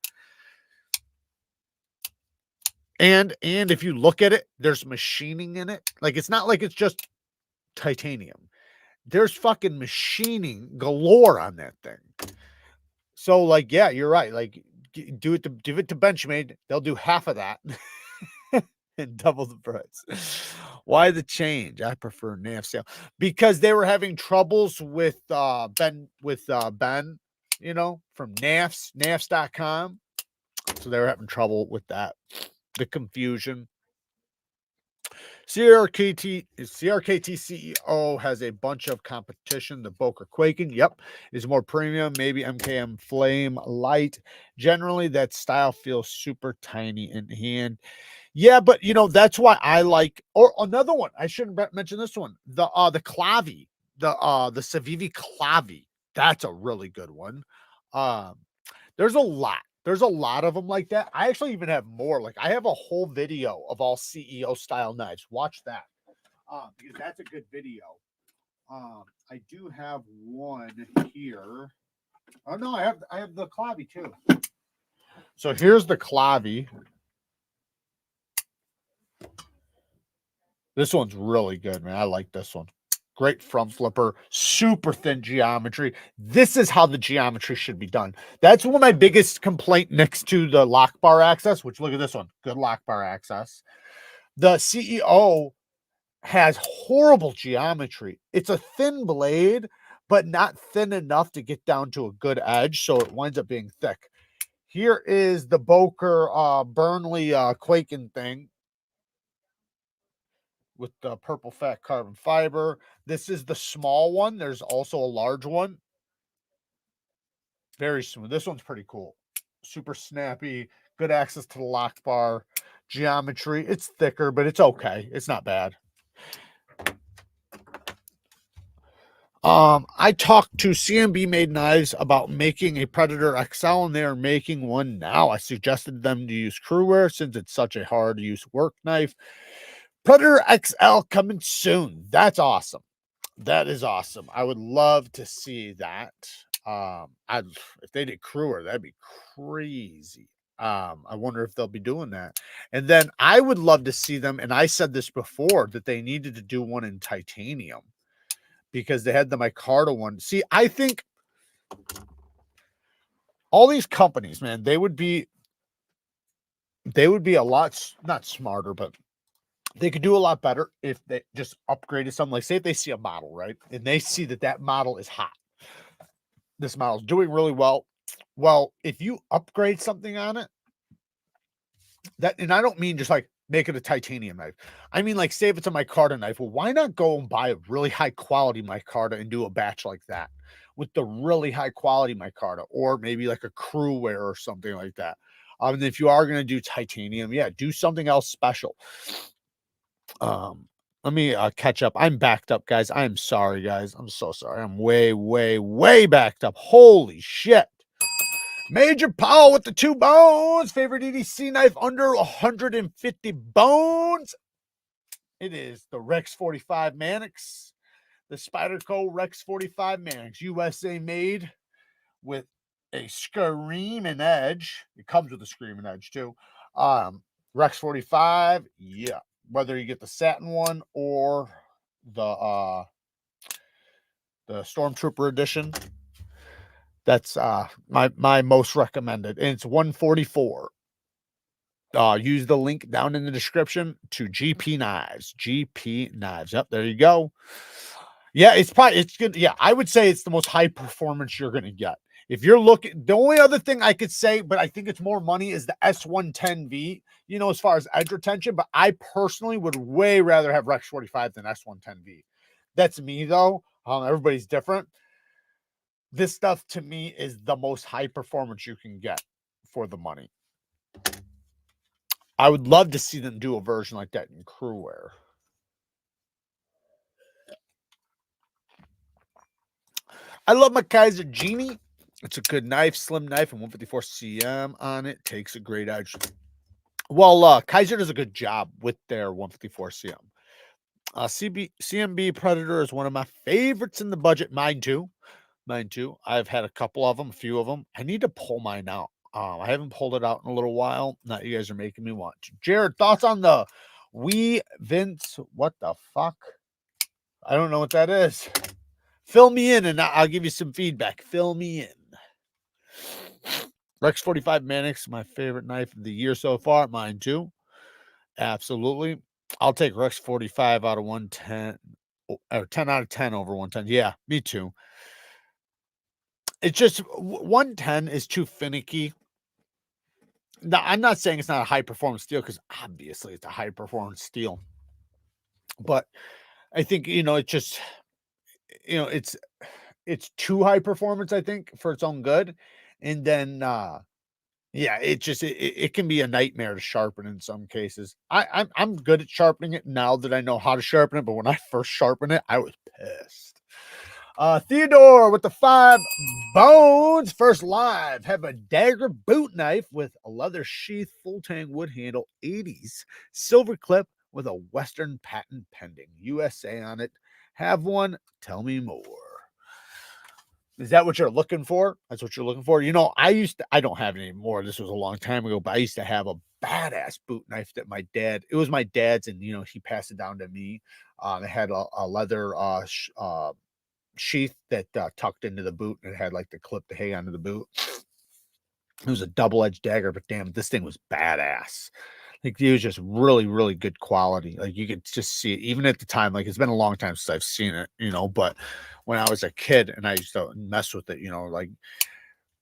And if you look at it, there's machining in it. Like, it's not like it's just titanium. There's fucking machining galore on that thing. So, like, yeah, you're right. Like, give it to Benchmade. They'll do half of that and double the price. Why the change? I prefer NAFSALE because they were having troubles with Ben, from nafs.com. So they were having trouble with that. The confusion. CRKT CEO has a bunch of competition. The Boker Quaking, yep, is more premium. Maybe MKM Flame Light. Generally, that style feels super tiny in hand. Yeah, but that's why I like. Or another one, I shouldn't mention this one. The Clavi, the Civivi Clavi. That's a really good one. There's a lot. There's a lot of them like that. I actually even have more. Like I have a whole video of all CEO style knives. Watch that. Because that's a good video. I do have one here. Oh no, I have the clavy too. So here's the clavy. This one's really good, man. I like this one. Great front flipper, super thin geometry. This is how the geometry should be done. That's one of my biggest complaint next to the lock bar access, which look at this one. Good lock bar access. The CEO has horrible geometry. It's a thin blade, but not thin enough to get down to a good edge, so it winds up being thick. Here is the Boker Burnley Quaking thing with the purple fat carbon fiber. This is the small one. There's also a large one. Very smooth. This one's pretty cool. Super snappy, good access to the lock bar. Geometry, it's thicker, but it's okay. It's not bad. I talked to CMB Made Knives about making a Predator XL, and they are making one now. I suggested them to use Crewwear since it's such a hard to use work knife. Predator XL coming soon. That's awesome. That is awesome. I would love to see that. If they did Crewwear, that'd be crazy. I wonder if they'll be doing that. And then I would love to see them, and I said this before, that they needed to do one in titanium, because they had the micarta one. See, I think all these companies, man, they would be a lot, not smarter, but they could do a lot better if they just upgraded something. Like, say if they see a model, right, and they see that that model is hot. This model's doing really well. Well, if you upgrade something on it, that, and I don't mean just like make it a titanium knife. I mean, like, say if it's a micarta knife, well, why not go and buy a really high quality micarta and do a batch like that with the really high quality micarta, or maybe like a Crewwear or something like that. And if you are going to do titanium, yeah, do something else special. Let me catch up. I'm backed up, guys. I'm sorry, guys. I'm so sorry. I'm way backed up. Holy shit. Major Paul with the 2 bones. Favorite EDC knife under 150 bones. It is the Rex 45 Manix. The Spyderco Rex 45 Manix. USA made with a screaming edge. It comes with a screaming edge too. Rex 45. Yeah. Whether you get the satin one or the Stormtrooper edition. That's my most recommended, and it's 144. Use the link down in the description to GP Knives. GP Knives. Yep, there you go. Yeah, it's good. Yeah, I would say it's the most high performance you're gonna get. If you're looking, the only other thing I could say, but I think it's more money, is the S110V, you know, as far as edge retention. But I personally would way rather have Rex 45 than S110V. That's me though. Everybody's different. This stuff to me is the most high performance you can get for the money. I would love to see them do a version like that in Crewwear. I love my KIZER Genie. It's a good knife, slim knife, and 154 cm on it. Takes a great edge. Well, KIZER does a good job with their 154 cm. CMB Predator is one of my favorites in the budget. Mine too. I've had a couple of them, a few of them. I need to pull mine out. I haven't pulled it out in a little while. Now you guys are making me want to. Jared, thoughts on the Vince? What the fuck? I don't know what that is. Fill me in, and I'll give you some feedback. Fill me in. Rex 45 Manix, my favorite knife of the year so far. Mine too. Absolutely. I'll take Rex 45 out of 110, or 10 out of 10 over 110. Yeah, me too. It's just 110 is too finicky. Now, I'm not saying it's not a high performance steel, because obviously it's a high performance steel. But I think, you know, it's just, you know, it's too high performance, I think, for its own good. And then yeah, it can be a nightmare to sharpen in some cases. I'm good at sharpening it now that I know how to sharpen it, but when I first sharpened it, I was pissed. Theodore with the 5 bones. First live. Have a dagger boot knife with a leather sheath, full tang wood handle, 80s silver clip with a Western patent pending. USA on it. Have one. Tell me more. Is that what you're looking for? That's what you're looking for? You know, I don't have it anymore. This was a long time ago, but I used to have a badass boot knife that it was my dad's, and, you know, he passed it down to me. It had a leather sheath that tucked into the boot, and it had like the clip to hang onto the boot. It was a double-edged dagger, but damn, this thing was badass. Like, it was just really, really good quality. Like, you could just see it even at the time. Like, it's been a long time since I've seen it, you know, but when I was a kid and I used to mess with it, you know, like,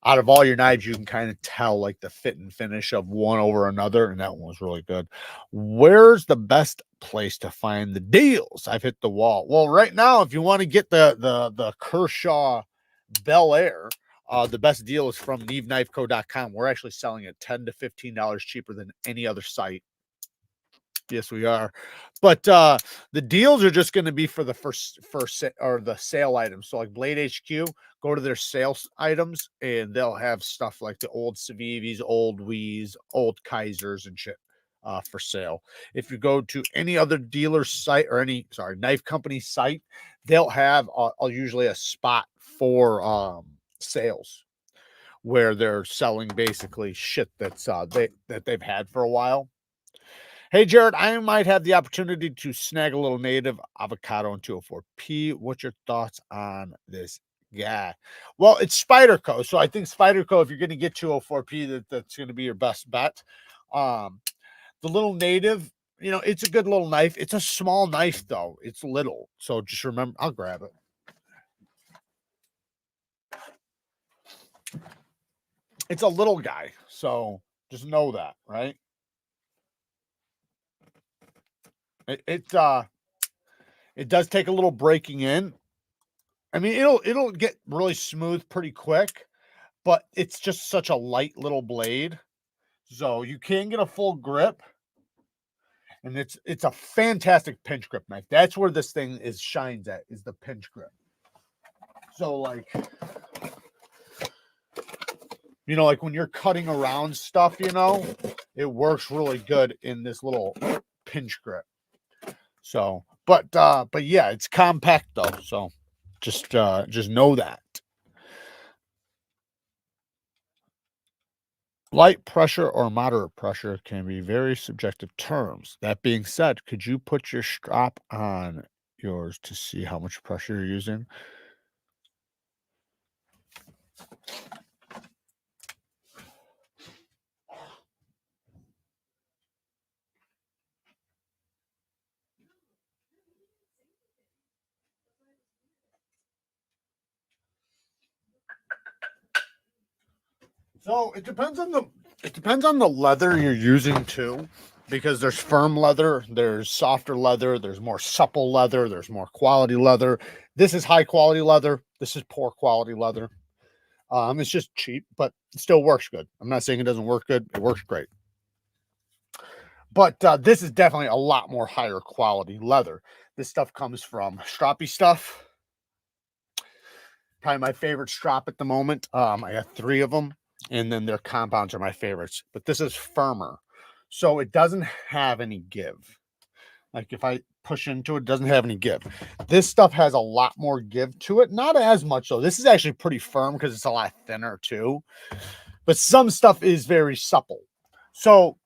out of all your knives, you can kind of tell like the fit and finish of one over another, and that one was really good. Where's the best place to find the deals? I've hit the wall. Well, right now, if you want to get the Kershaw Bel Air, the best deal is from NEEVEKNIVECO.com. We're actually selling it $10 to $15 cheaper than any other site. Yes, we are. But the deals are just going to be for the first or the sale items. So like Blade HQ, go to their sales items, and they'll have stuff like the old Civivis, old Wies, old Kizers and shit for sale. If you go to any other dealer site or knife company site, they'll have usually a spot for sales where they're selling basically shit that's that they've had for a while. Hey, Jared, I might have the opportunity to snag a little native avocado in 204P. What's your thoughts on this guy? Well, it's Spyderco. So I think Spyderco, if you're going to get 204P, that's going to be your best bet. The little native, you know, it's a good little knife. It's a small knife, though. It's little. So just remember, I'll grab it. It's a little guy. So just know that, right? It does take a little breaking in. I mean, it'll get really smooth pretty quick, but it's just such a light little blade, so you can get a full grip, and it's a fantastic pinch grip knife. That's where this thing shines at, is the pinch grip. So like, you know, like when you're cutting around stuff, you know, it works really good in this little pinch grip. So, but yeah, it's compact though, so just know that. Light pressure or moderate pressure can be very subjective terms. That being said, could you put your strap on yours to see how much pressure you're using? So it depends on the leather you're using too, because there's firm leather, there's softer leather, there's more supple leather, there's more quality leather. This is high quality leather. This is poor quality leather. It's just cheap, but it still works good. I'm not saying it doesn't work good. It works great. But this is definitely a lot more higher quality leather. This stuff comes from Stroppy Stuff. Probably my favorite strop at the moment. I got 3 of them, and then their compounds are my favorites. But this is firmer, so it doesn't have any give. Like if I push into it, it doesn't have any give. This stuff has a lot more give to it. Not as much though. This is actually pretty firm because it's a lot thinner too. But some stuff is very supple. So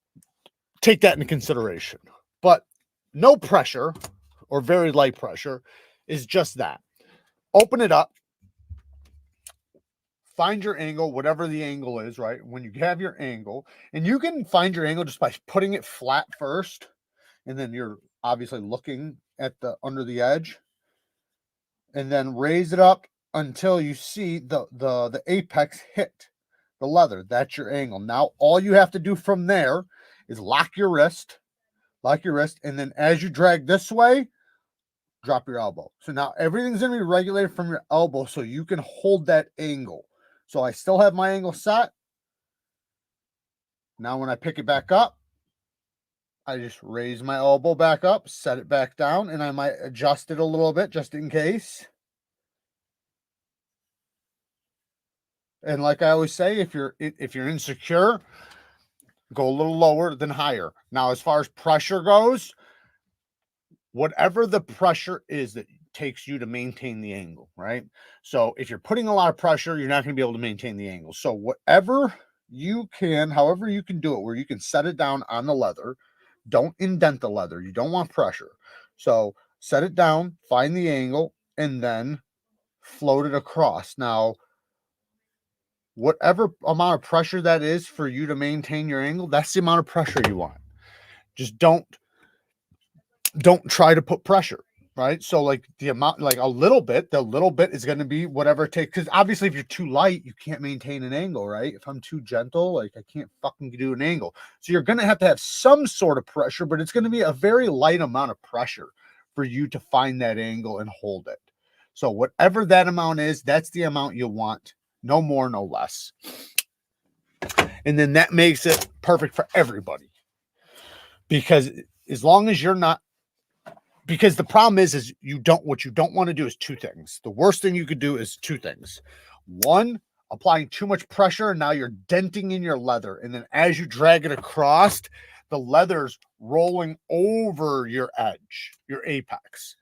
take that into consideration. But no pressure or very light pressure is just that. Open it up. Find your angle, whatever the angle is, right? When you have your angle, and you can find your angle just by putting it flat first, and then you're obviously looking at the under the edge, and then raise it up until you see the apex hit the leather. That's your angle. Now all you have to do from there is lock your wrist, and then as you drag this way, drop your elbow. So now everything's going to be regulated from your elbow so you can hold that angle. So I still have my angle set. Now when I pick it back up, I just raise my elbow back up, set it back down, and I might adjust it a little bit just in case. And like I always say, if you're insecure, go a little lower than higher. Now, as far as pressure goes, whatever the pressure is that takes you to maintain the angle, right? So if you're putting a lot of pressure, you're not going to be able to maintain the angle. So whatever you can, however you can do it, where you can set it down on the leather, don't indent the leather. You don't want pressure. So set it down, find the angle, and then float it across. Now, whatever amount of pressure that is for you to maintain your angle, that's the amount of pressure you want. Just don't try to put pressure, right? So like the amount, like the little bit is going to be whatever it takes. Because obviously if you're too light, you can't maintain an angle, right? If I'm too gentle, like I can't fucking do an angle. So you're going to have some sort of pressure, but it's going to be a very light amount of pressure for you to find that angle and hold it. So whatever that amount is, that's the amount you want. No more, no less. And then that makes it perfect for everybody. Because as long as you're not, because the problem is what you don't want to do is two things. The worst thing you could do is two things. One, applying too much pressure, and now you're denting in your leather. And then as you drag it across, the leather's rolling over your edge, your apex.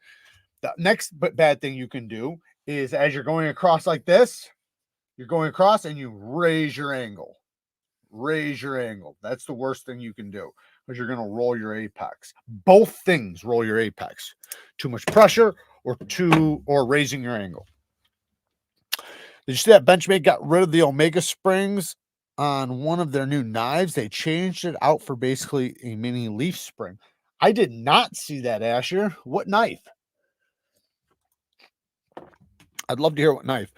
The next bad thing you can do is as you're going across like this, you're going across and you raise your angle. Raise your angle. That's the worst thing you can do, because you're going to roll your apex. Both things roll your apex. Too much pressure or raising your angle. Did you see that Benchmade got rid of the Omega springs on one of their new knives? They changed it out for basically a mini leaf spring. I did not see that, Asher. What knife? I'd love to hear what knife.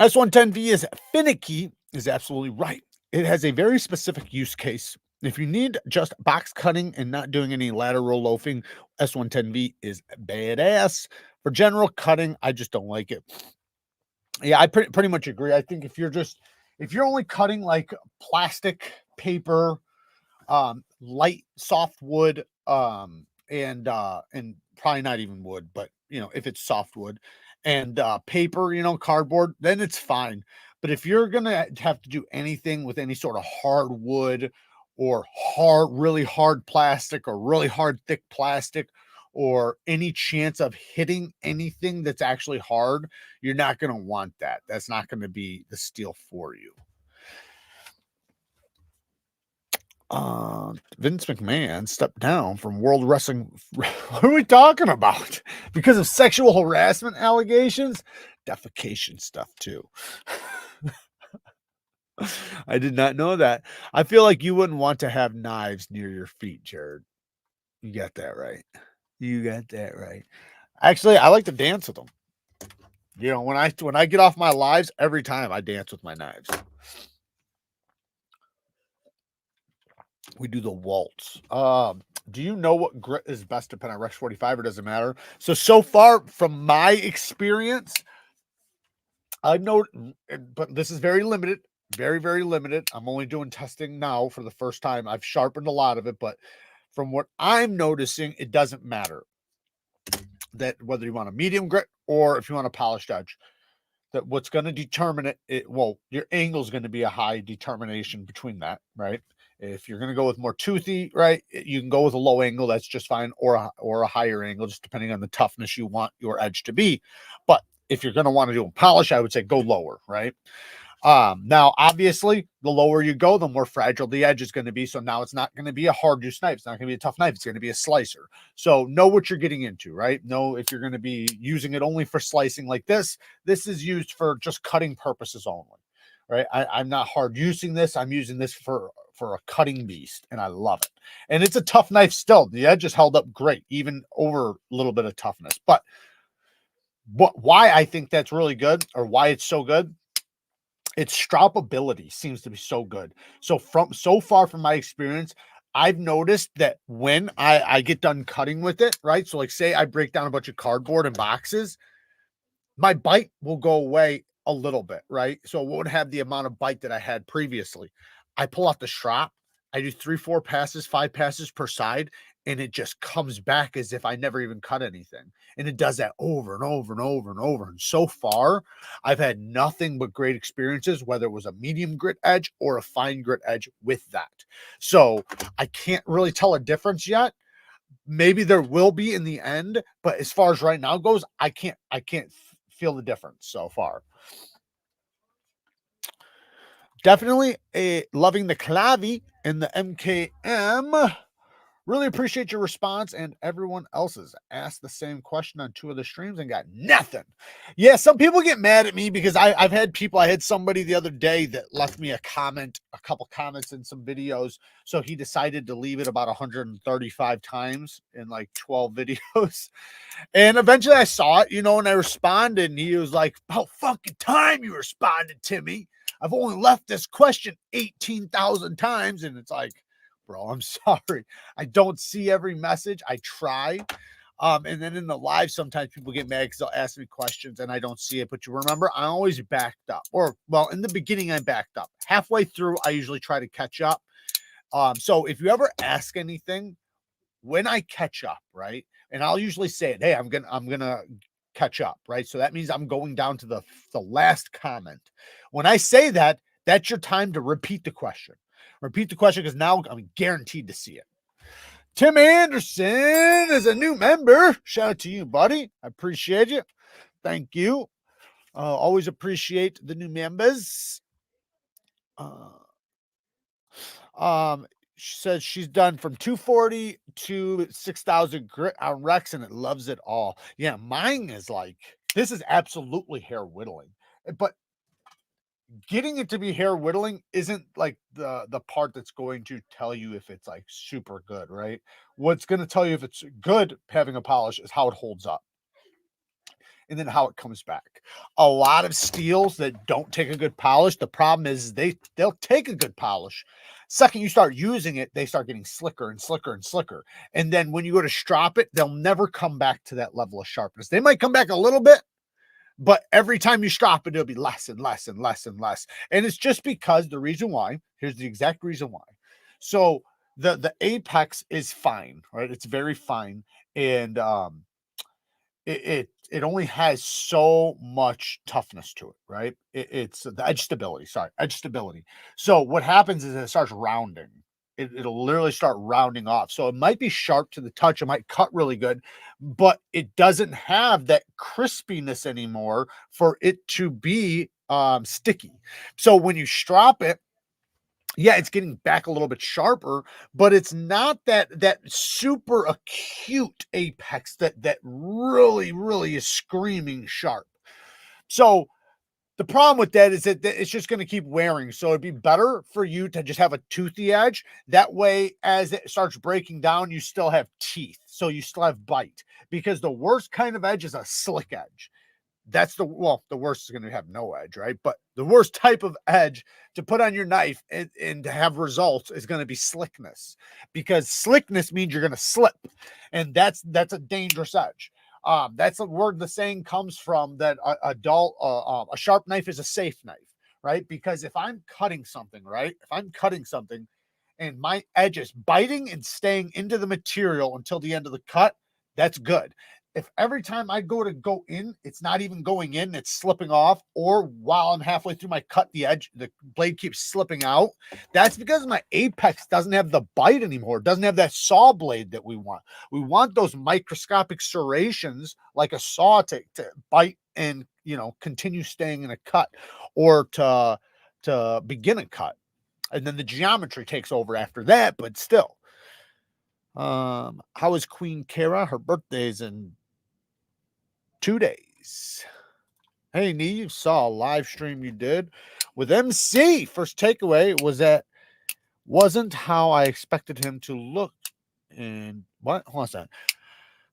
S110V is finicky, is absolutely right. It has a very specific use case. If you need just box cutting and not doing any lateral loafing, S110V is badass. For general cutting, I just don't like it. Yeah, I pretty much agree. I think if you're only cutting like plastic, paper, light soft wood, and probably not even wood, but if it's soft wood and paper, cardboard, then it's fine. But if you're gonna have to do anything with any sort of hard wood or really hard plastic or really hard thick plastic, or any chance of hitting anything that's actually hard, you're not going to want that. That's not going to be the steel for you. Vince McMahon stepped down from World Wrestling. What are we talking about? Because of sexual harassment allegations? Defecation stuff too. I did not know that. I feel like you wouldn't want to have knives near your feet, Jared. You got that right. You got that right. Actually, I like to dance with them. When I get off my lives, every time I dance with my knives. We do the waltz. Do you know what grit is best to pen on Rex 45, or does it matter? So far from my experience, I've known, but this is very limited, very, very limited. I'm only doing testing now for the first time. I've sharpened a lot of it, but from what I'm noticing, it doesn't matter that whether you want a medium grit or if you want a polished edge. That what's going to determine your angle is going to be a high determination between that, right? If you're going to go with more toothy, right, you can go with a low angle. That's just fine, or a higher angle, just depending on the toughness you want your edge to be. But if you're going to want to do a polish, I would say go lower, right? Now, obviously, the lower you go, the more fragile the edge is going to be. So now it's not going to be a hard use knife. It's not going to be a tough knife. It's going to be a slicer. So know what you're getting into, right? Know if you're going to be using it only for slicing like this. This is used for just cutting purposes only, right? I'm not hard using this. I'm using this for a cutting beast, and I love it. And it's a tough knife still. The edge is held up great, even over a little bit of toughness. But why I think that's really good, or why it's so good, its stroppability seems to be so good. So far from my experience, I've noticed that when I get done cutting with it, right? So like say I break down a bunch of cardboard and boxes, my bite will go away a little bit, right? So it won't have the amount of bite that I had previously. I pull out the strop, I do 3, 4 passes, 5 passes per side, and it just comes back as if I never even cut anything. And it does that over and over and over and over. And so far, I've had nothing but great experiences, whether it was a medium grit edge or a fine grit edge with that. So I can't really tell a difference yet. Maybe there will be in the end, but as far as right now goes, I can't feel the difference so far. Definitely loving the Clavi and the MKM. Really appreciate your response, and everyone else's. Asked the same question on 2 of the streams and got nothing. Yeah, some people get mad at me because I've had people. I had somebody the other day that left me a couple comments in some videos. So he decided to leave it about 135 times in like 12 videos. And eventually I saw it, and I responded, and he was like, "About fucking time you responded to me. I've only left this question 18,000 times." And it's like, bro, I'm sorry. I don't see every message. I try. And then in the live, sometimes people get mad because they'll ask me questions and I don't see it. But you remember, I always backed up. Or, well, in the beginning, I backed up. Halfway through, I usually try to catch up. So if you ever ask anything, when I catch up, right? And I'll usually say it, hey, I'm gonna catch up, right? So that means I'm going down to the last comment. When I say that, that's your time to repeat the question. Repeat the question because now I'm guaranteed to see it. Tim Anderson is a new member. Shout out to you, buddy. I appreciate you. Thank you. Always appreciate the new members. She says she's done from 240 to 6,000 grit on Rex and it loves it all. Yeah, mine is like, this is absolutely hair whittling. But getting it to be hair whittling isn't like the part that's going to tell you if it's like super good, right? What's going to tell you if it's good having a polish is how it holds up and then how it comes back. A lot of steels that don't take a good polish, the problem is they'll take a good polish. Second you start using it, they start getting slicker and slicker and slicker. And then when you go to strop it, they'll never come back to that level of sharpness. They might come back a little bit, but every time you strop it, it'll be less and less and less and less. And it's just because the reason why, here's the exact reason why. So the apex is fine, right? It's very fine. And it only has so much toughness to it, right? It's the edge stability. Sorry, edge stability. So what happens is it starts rounding. It'll literally start rounding off. So it might be sharp to the touch. It might cut really good, but it doesn't have that crispiness anymore for it to be sticky. So when you strop it, yeah, it's getting back a little bit sharper, but it's not that super acute apex that really is screaming sharp. So the problem with that is that it's just going to keep wearing. So it'd be better for you to just have a toothy edge. That way, as it starts breaking down, you still have teeth. So you still have bite, because the worst kind of edge is a slick edge. That's the worst is going to have no edge, right? But the worst type of edge to put on your knife and to have results is going to be slickness, because slickness means you're going to slip, and that's a dangerous edge. That's where the saying comes from, that a sharp knife is a safe knife, right? Because if I'm cutting something, right? If I'm cutting something and my edge is biting and staying into the material until the end of the cut, that's good. If every time I go in, it's not even going in, it's slipping off, or while I'm halfway through my cut, the blade keeps slipping out, that's because my apex doesn't have the bite anymore. It doesn't have that saw blade that we want. We want those microscopic serrations like a saw to bite and, continue staying in a cut, or to begin a cut. And then the geometry takes over after that, but still. How is Queen Kara? Her birthday's in 2 days. Hey, Nee, you saw a live stream you did with MC. First takeaway was that wasn't how I expected him to look. And what? Hold on a second.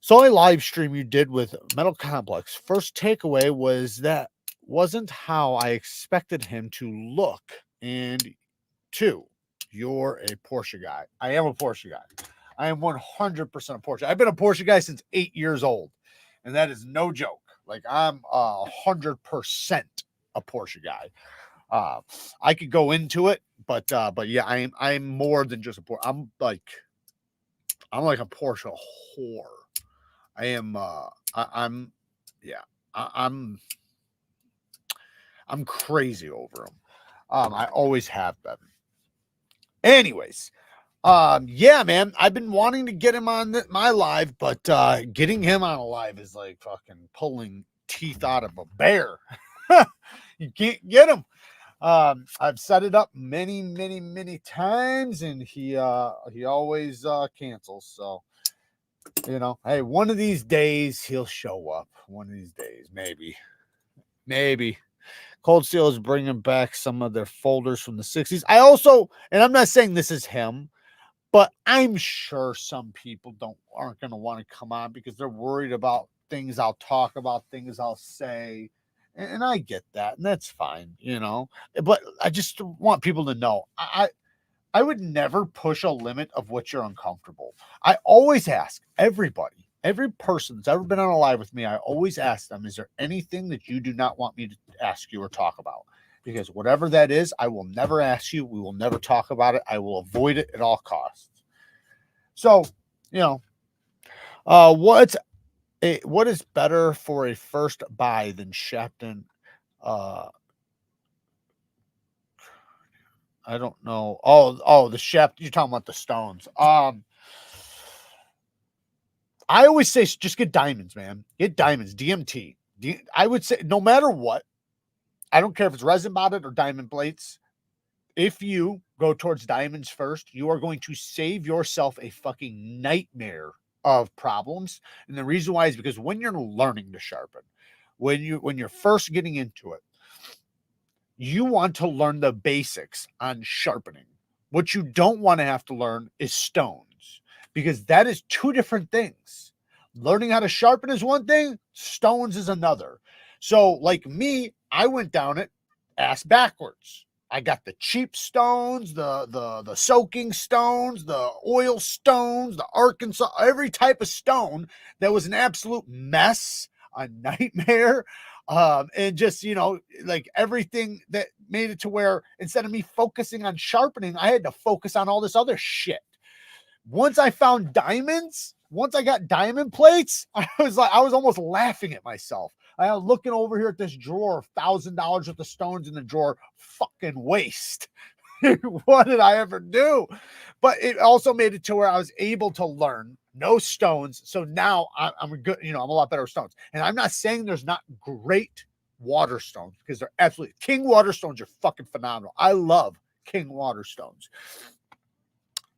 Saw a live stream you did with Metal Complex. First takeaway was that wasn't how I expected him to look. And 2, you're a Porsche guy. I am a Porsche guy. I am 100% a Porsche. I've been a Porsche guy since 8 years old, and that is no joke. Like, I'm 100% a Porsche guy. I could go into it, but yeah, I'm more than just a Porsche. I'm like a Porsche whore. I am. I'm. Yeah. I'm crazy over them. I always have been. Anyways, yeah, man, I've been wanting to get him on my live, but getting him on a live is like fucking pulling teeth out of a bear. You can't get him. I've set it up many times, and he always cancels. So, you know, hey, one of these days he'll show up. One of these days, maybe. Cold Steel is bringing back some of their folders from the 60s. I also, and I'm not saying this is him, but I'm sure some people aren't going to want to come on because they're worried about things I'll talk about, things I'll say. And I get that, and that's fine, you know. But I just want people to know I would never push a limit of what you're uncomfortable. I always ask everybody, every person that's ever been on a live with me, I always ask them, is there anything that you do not want me to ask you or talk about? Because whatever that is, I will never ask you. We will never talk about it. I will avoid it at all costs. So, you know, what is better for a first buy than Shapton? I don't know. Oh, the Shep. You're talking about the stones. I always say just get diamonds, man. Get diamonds, DMT. I would say no matter what, I don't care if it's resin bonded or diamond plates. If you go towards diamonds first, you are going to save yourself a fucking nightmare of problems. And the reason why is because when you're learning to sharpen, when you're first getting into it, you want to learn the basics on sharpening. What you don't want to have to learn is stones, because that is two different things. Learning how to sharpen is one thing, stones is another. So like me, I went down it ass backwards. I got the cheap stones, the soaking stones, the oil stones, the Arkansas, every type of stone that was an absolute mess, a nightmare. And just, you know, like everything that made it to where instead of me focusing on sharpening, I had to focus on all this other shit. Once I found diamonds, once I got diamond plates, I was almost laughing at myself. I was looking over here at this drawer, $1,000 worth of stones in the drawer, fucking waste. What did I ever do? But it also made it to where I was able to learn no stones. So now I'm good, you know, I'm a lot better with stones. And I'm not saying there's not great water stones, because they're absolutely king water stones are fucking phenomenal. I love king water stones.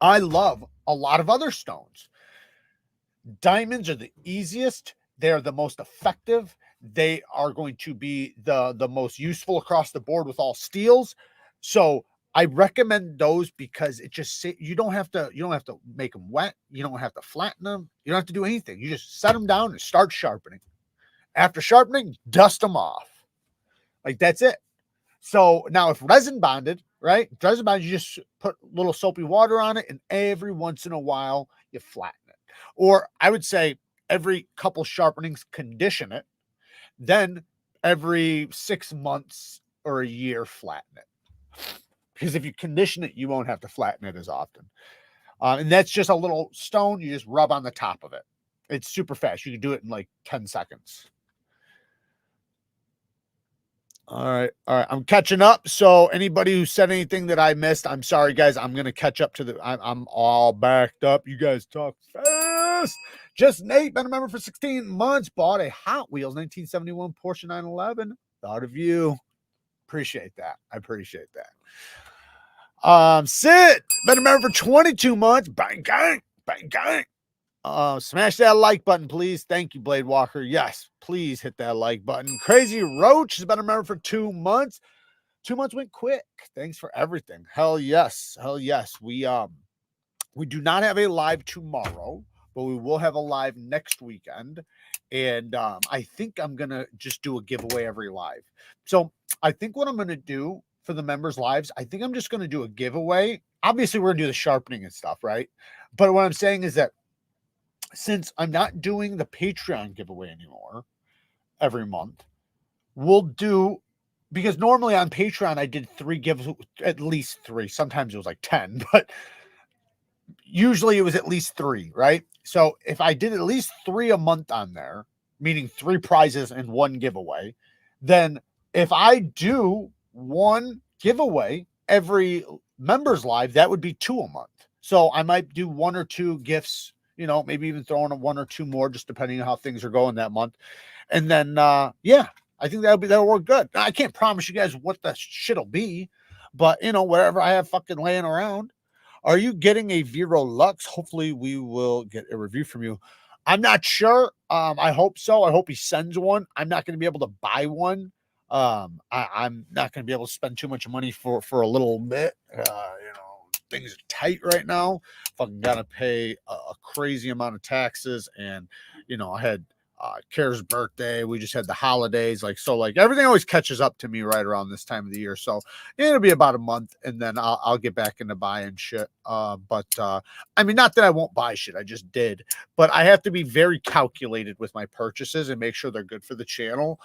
I love a lot of other stones. Diamonds are the easiest. They're the most effective. They are going to be the most useful across the board with all steels. So I recommend those because it just you don't have to make them wet. You don't have to flatten them. You don't have to do anything. You just set them down and start sharpening. After sharpening, dust them off. Like that's it. So now if resin bonded, right? Resin bonded, you just put a little soapy water on it, and every once in a while you flatten it. Or I would say every couple sharpenings, condition it. Then every 6 months or a year, flatten it. Because if you condition it, you won't have to flatten it as often. And that's just a little stone. You just rub on the top of it. It's super fast. You can do it in like 10 seconds. All right. I'm catching up. So anybody who said anything that I missed, I'm sorry, guys. I'm going to catch up to I'm all backed up. You guys talk fast. Just Nate, been a member for 16 months, bought a Hot Wheels 1971 Porsche 911. Thought of you. Appreciate that. I appreciate that. Sid, been a member for 22 months. Bang, gang, bang, gang. Smash that like button, please. Thank you, Blade Walker. Yes, please hit that like button. Crazy Roach has been a member for 2 months. 2 months went quick. Thanks for everything. Hell yes. Hell yes. We do not have a live tomorrow, but we will have a live next weekend. And I think I'm gonna just do a giveaway every live. So I think what I'm gonna do for the members' lives, I think I'm just gonna do a giveaway. Obviously, we're gonna do the sharpening and stuff, right? But what I'm saying is that since I'm not doing the Patreon giveaway anymore every month, we'll do, because normally on Patreon I did 3 gives, at least 3. Sometimes it was like 10, but usually it was at least 3, right? So if I did at least 3 a month on there, meaning 3 prizes and 1 giveaway, then if I do 1 giveaway every members live, that would be 2 a month. So I might do 1 or 2 gifts, you know, maybe even throw in 1 or 2 more, just depending on how things are going that month. And then, yeah, I think that'll work good. Now, I can't promise you guys what the shit'll be, but you know, whatever I have fucking laying around. Are you getting a Vero Lux? Hopefully, we will get a review from you. I'm not sure. I hope so. I hope he sends one. I'm not going to be able to buy one. I'm not going to be able to spend too much money for a little bit. You know, things are tight right now. Fucking got to pay a crazy amount of taxes, and you know, I had Kara's birthday. We just had the holidays, like everything always catches up to me right around this time of the year. So it'll be about a month, and then I'll get back into buying shit. But I mean, not that I won't buy shit, I just did, but I have to be very calculated with my purchases and make sure they're good for the channel.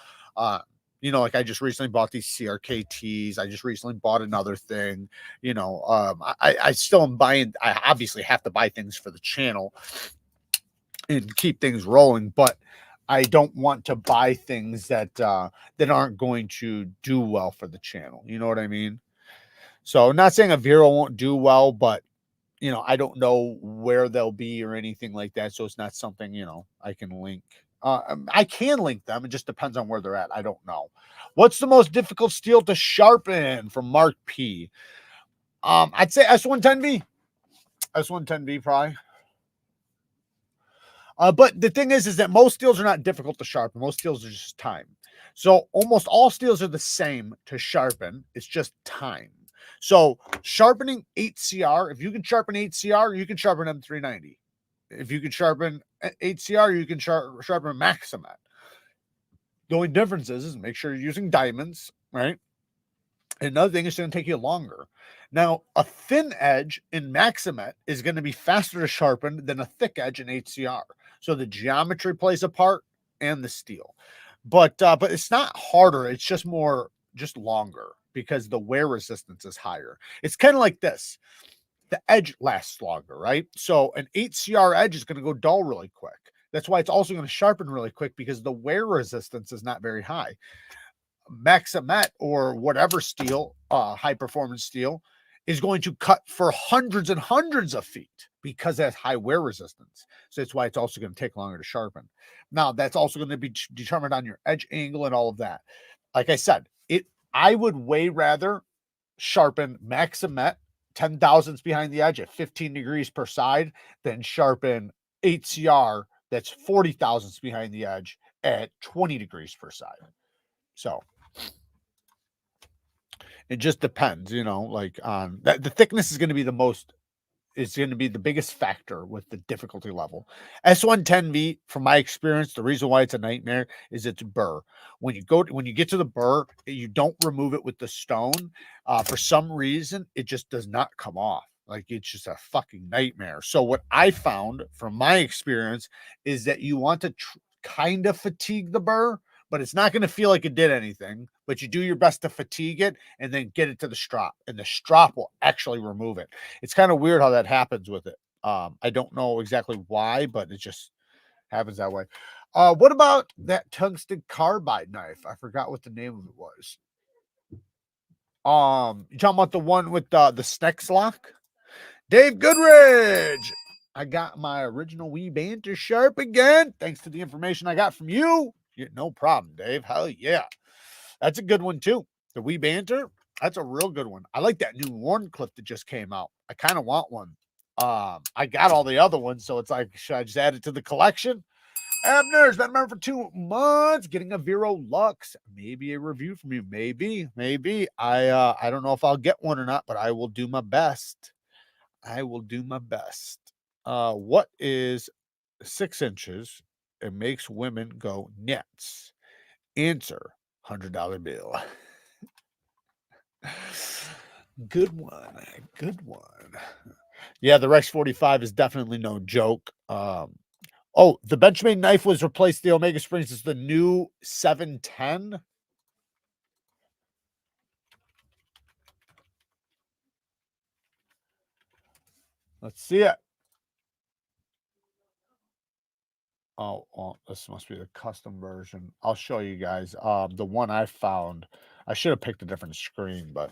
You know, like I just recently bought these CRKTs. I just recently bought another thing. You know, I still am buying. I obviously have to buy things for the channel and keep things rolling, but I don't want to buy things that aren't going to do well for the channel. You know what I mean? So I'm not saying a Vero won't do well, but you know, I don't know where they'll be or anything like that. So it's not something, you know, I can link. I can link them. It just depends on where they're at. I don't know. What's the most difficult steel to sharpen? From Mark P. I'd say S110V. S110V probably. But the thing is that most steels are not difficult to sharpen. Most steels are just time. So almost all steels are the same to sharpen. It's just time. So sharpening 8CR, if you can sharpen 8CR, you can sharpen M390. If you can sharpen 8CR, you can sharpen Maximet. The only difference is make sure you're using diamonds, right? Another thing is going to take you longer. Now, a thin edge in Maximet is going to be faster to sharpen than a thick edge in HCR. So the geometry plays a part and the steel. But it's not harder. It's just longer because the wear resistance is higher. It's kind of like this. The edge lasts longer, right? So an 8CR edge is going to go dull really quick. That's why it's also going to sharpen really quick because the wear resistance is not very high. Maximet or whatever steel, high performance steel, is going to cut for hundreds and hundreds of feet because it has high wear resistance. So that's why it's also going to take longer to sharpen. Now, that's also going to be determined on your edge angle and all of that. Like I said, I would way rather sharpen Maximet 10 thousandths behind the edge at 15 degrees per side than sharpen 8CR that's 40 thousandths behind the edge at 20 degrees per side. So it just depends, you know, like on that. The thickness is going to be the biggest factor with the difficulty level. S110V, from my experience, the reason why it's a nightmare is it's burr. When you get to the burr, you don't remove it with the stone. For some reason, it just does not come off. Like it's just a fucking nightmare. So what I found from my experience is that you want to kind of fatigue the burr, but it's not going to feel like it did anything. But you do your best to fatigue it and then get it to the strop, and the strop will actually remove it. It's kind of weird how that happens with it. I don't know exactly why, but it just happens that way. What about that tungsten carbide knife? I forgot what the name of it was. You talking about the one with the Snex lock? Dave Goodridge. I got my original wee banter sharp again. Thanks to the information I got from you. Yeah, no problem, Dave. Hell yeah. That's a good one too. The wee banter. That's a real good one. I like that new Warren clip that just came out. I kind of want one. I got all the other ones, so it's like, should I just add it to the collection? Abner's been a member for 2 months, getting a Vero Lux. Maybe a review from you. Maybe. I don't know if I'll get one or not, but I will do my best. What is 6 inches? It makes women go nuts. Answer: $100 bill. Good one. Yeah, the Rex 45 is definitely no joke. The Benchmade knife was replaced. The Omega Springs is the new 710. Let's see it. Oh, well, this must be the custom version. I'll show you guys. The one I found, I should have picked a different screen, but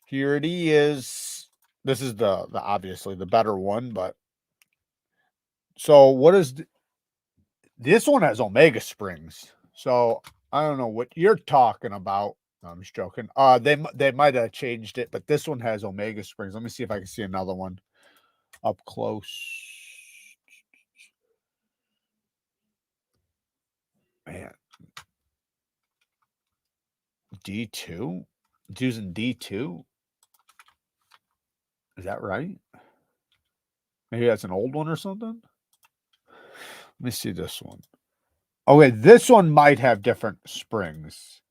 here it is. This is the obviously the better one, but so what is this one has Omega springs. So I don't know what you're talking about. No, I'm just joking. They might have changed it, but this one has Omega springs. Let me see if I can see another one up close. Man, D2. It's using D2. Is that right? Maybe that's an old one or something. Let me see this one. Okay, this one might have different springs.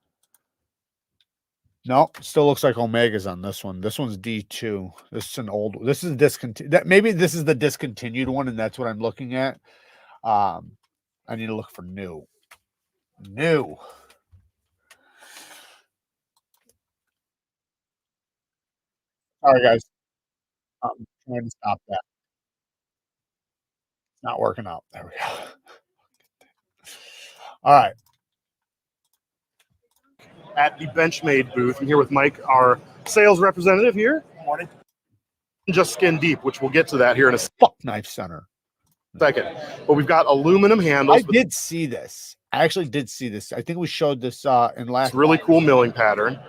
No, still looks like Omega's on this one. This one's D2. This is an old. This is discontinued. Maybe this is the discontinued one, and that's what I'm looking at. I need to look for new. New. Sorry, guys. I'm trying to stop that. It's not working out. There we go. All right. At the Benchmade booth, I'm here with Mike, our sales representative here. Good morning. Just skin deep, which we'll get to that here in a Fuck Knife Center. second. But we've got aluminum handles. I did see this. I actually did see this. I think we showed this in last. It's really cool milling pattern.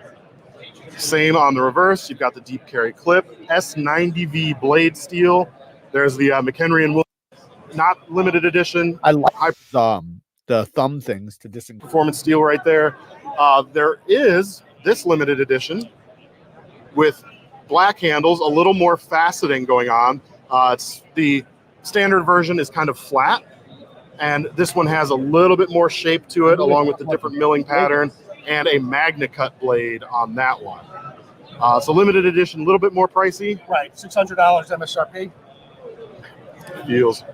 Same on the reverse. You've got the deep carry clip, S90V blade steel. There's the McHenry and Williams, not limited edition. I like the thumb things to disengage. Performance steel right there. There is this limited edition with black handles, a little more faceting going on. It's the standard version is kind of flat, and this one has a little bit more shape to it, along with the different milling pattern and a Magna Cut blade on that one. So limited edition, a little bit more pricey. Right, $600 MSRP. Feels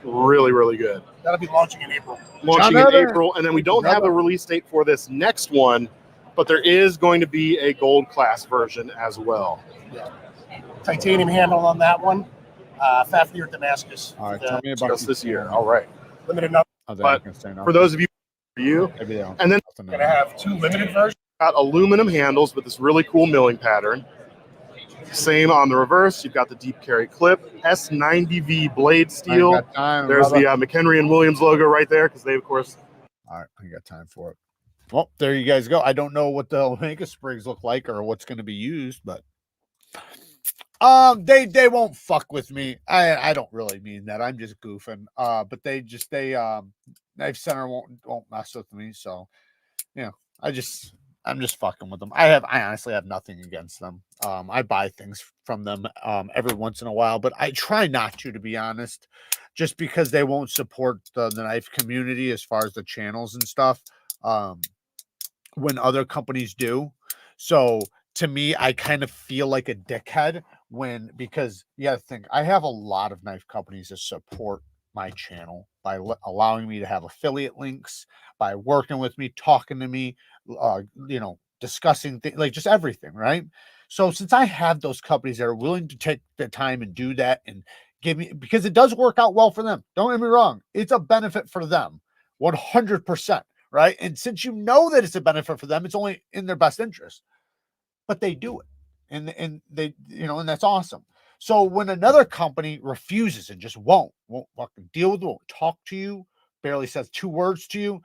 really, really good. That'll be launching in April. Launching in April, and then we don't have a release date for this next one, but there is going to be a gold class version as well. Yeah. Titanium handle on that one. Fafnir Damascus. All right, tell me about Just this year. All right. Limited number. But for those of you, and then We're gonna have two limited versions. got aluminum handles with this really cool milling pattern. Same on the reverse. You've got the deep carry clip, S90V blade steel. There's the McHenry and Williams logo right there because they, of course. All right, I got time for it. Well, there you guys go. I don't know what the Omega springs look like or what's going to be used, but they won't fuck with me. I don't really mean that. I'm just goofing. But they Knife Center won't mess with me. So, yeah, I'm just fucking with them. I honestly have nothing against them. I buy things from them every once in a while, but I try not to be honest, just because they won't support the knife community as far as the channels and stuff. When other companies do. So to me, I kind of feel like a dickhead because you got to think, I have a lot of knife companies that support my channel by allowing me to have affiliate links, by working with me, talking to me, discussing things, like just everything, right? So since I have those companies that are willing to take the time and do that and give me, because it does work out well for them. Don't get me wrong. It's a benefit for them, 100%, right? And since you know that it's a benefit for them, it's only in their best interest, but they do it. And they, and that's awesome. So when another company refuses and just won't fucking deal with it, won't talk to you, barely says 2 words to you,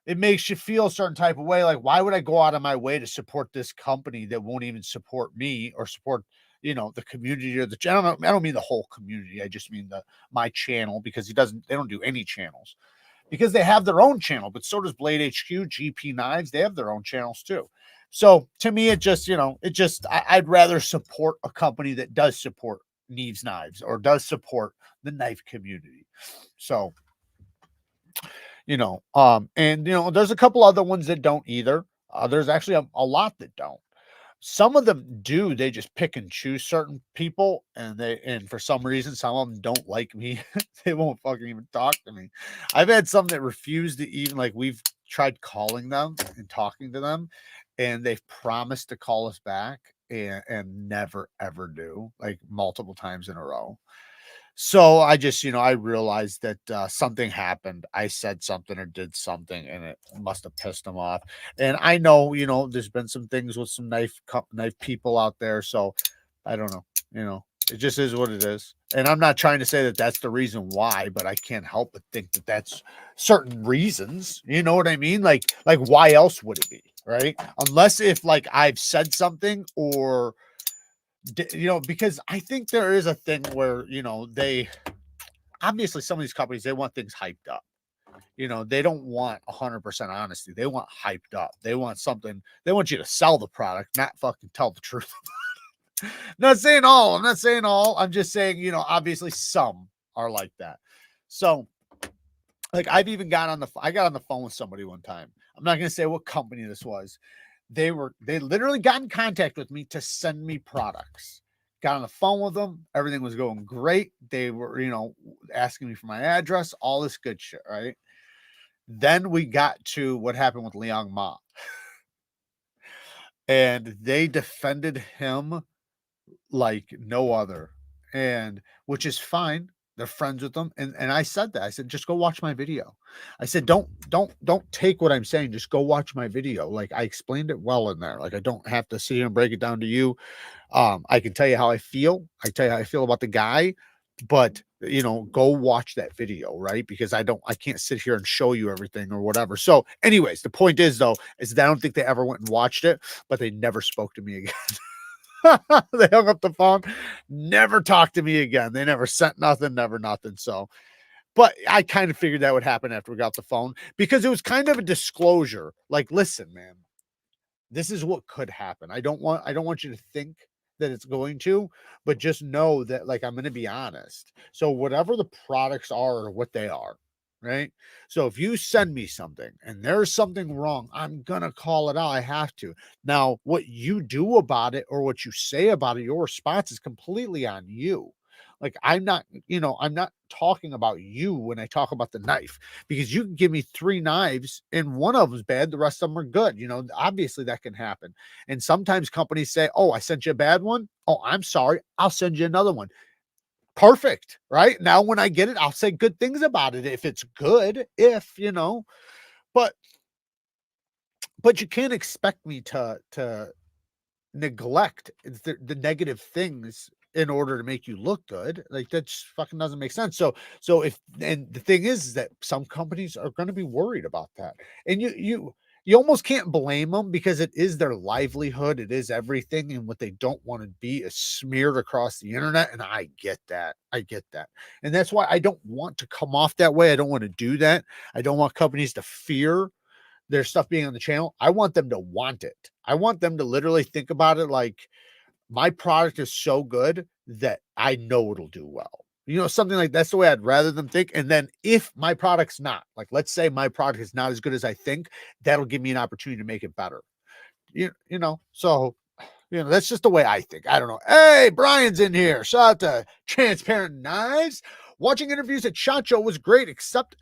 it makes you feel a certain type of way. Like, why would I go out of my way to support this company that won't even support me or support, the community or the channel? I don't mean the whole community. I just mean my channel, because they don't do any channels, because they have their own channel, but so does Blade HQ, GP Knives. They have their own channels too. So to me, I'd rather support a company that does support Neevesknives or does support the knife community. So, there's a couple other ones that don't either. There's actually a lot that don't. Some of them do. They just pick and choose certain people, and for some reason, some of them don't like me. They won't fucking even talk to me. I've had some that refuse to even, like, we've tried calling them and talking to them, and they've promised to call us back and never ever do, like multiple times in a row. So I just, I realized that something happened. I said something or did something, and it must have pissed him off. And I know, there's been some things with some knife people out there. So I don't know. It just is what it is. And I'm not trying to say that that's the reason why, but I can't help but think that that's certain reasons. You know what I mean? Like why else would it be, right? Unless if like I've said something or because I think there is a thing where, they obviously some of these companies, they want things hyped up. They don't want 100% honesty. They want hyped up. They want something. They want you to sell the product, not fucking tell the truth. Not saying all. I'm not saying all. I'm just saying, obviously some are like that. So, like, I've even got I got on the phone with somebody one time. I'm not going to say what company this was. They literally got in contact with me to send me products. Got on the phone with them. Everything was going great. They were, asking me for my address, all this good shit, right? Then we got to what happened with Liang Ma. And they defended him like no other. And which is fine. They're friends with them. And I said that. I said, just go watch my video. I said, don't take what I'm saying. Just go watch my video. Like I explained it well in there. Like I don't have to sit here and break it down to you. I can tell you how I feel. I tell you how I feel about the guy, but go watch that video, right? Because I can't sit here and show you everything or whatever. So anyways, the point is though, is that I don't think they ever went and watched it, but they never spoke to me again. They hung up the phone, never talked to me again. They never sent nothing, never nothing. So, but I kind of figured that would happen after we got the phone because it was kind of a disclosure. Like, listen, man, this is what could happen. I don't want you to think that it's going to, but just know that like I'm going to be honest. So whatever the products are or what they are, right? So if you send me something and there's something wrong, I'm going to call it out. I have to. Now, what you do about it or what you say about it, your response is completely on you. Like I'm not talking about you when I talk about the knife because you can give me 3 knives and one of them's bad, the rest of them are good. Obviously that can happen. And sometimes companies say, "Oh, I sent you a bad one. Oh, I'm sorry. I'll send you another one." Perfect, right? Now when I get it, I'll say good things about it if it's good, but you can't expect me to neglect the negative things in order to make you look good. Like that just fucking doesn't make sense. So if and the thing is that some companies are going to be worried about that, and you almost can't blame them because it is their livelihood, it is everything, and what they don't want to be is smeared across the internet. And I get that, and that's why I don't want to come off that way. I don't want to do that. I don't want companies to fear their stuff being on the channel. I want them to want it. I want them to literally think about it like my product is so good that I know it'll do well. Something like that's the way I'd rather them think. And then if my product's not, like, let's say my product is not as good as I think, that'll give me an opportunity to make it better. So, that's just the way I think. I don't know. Hey, Brian's in here. Shout out to Transparent Knives. Watching interviews at SHOT Show was great, except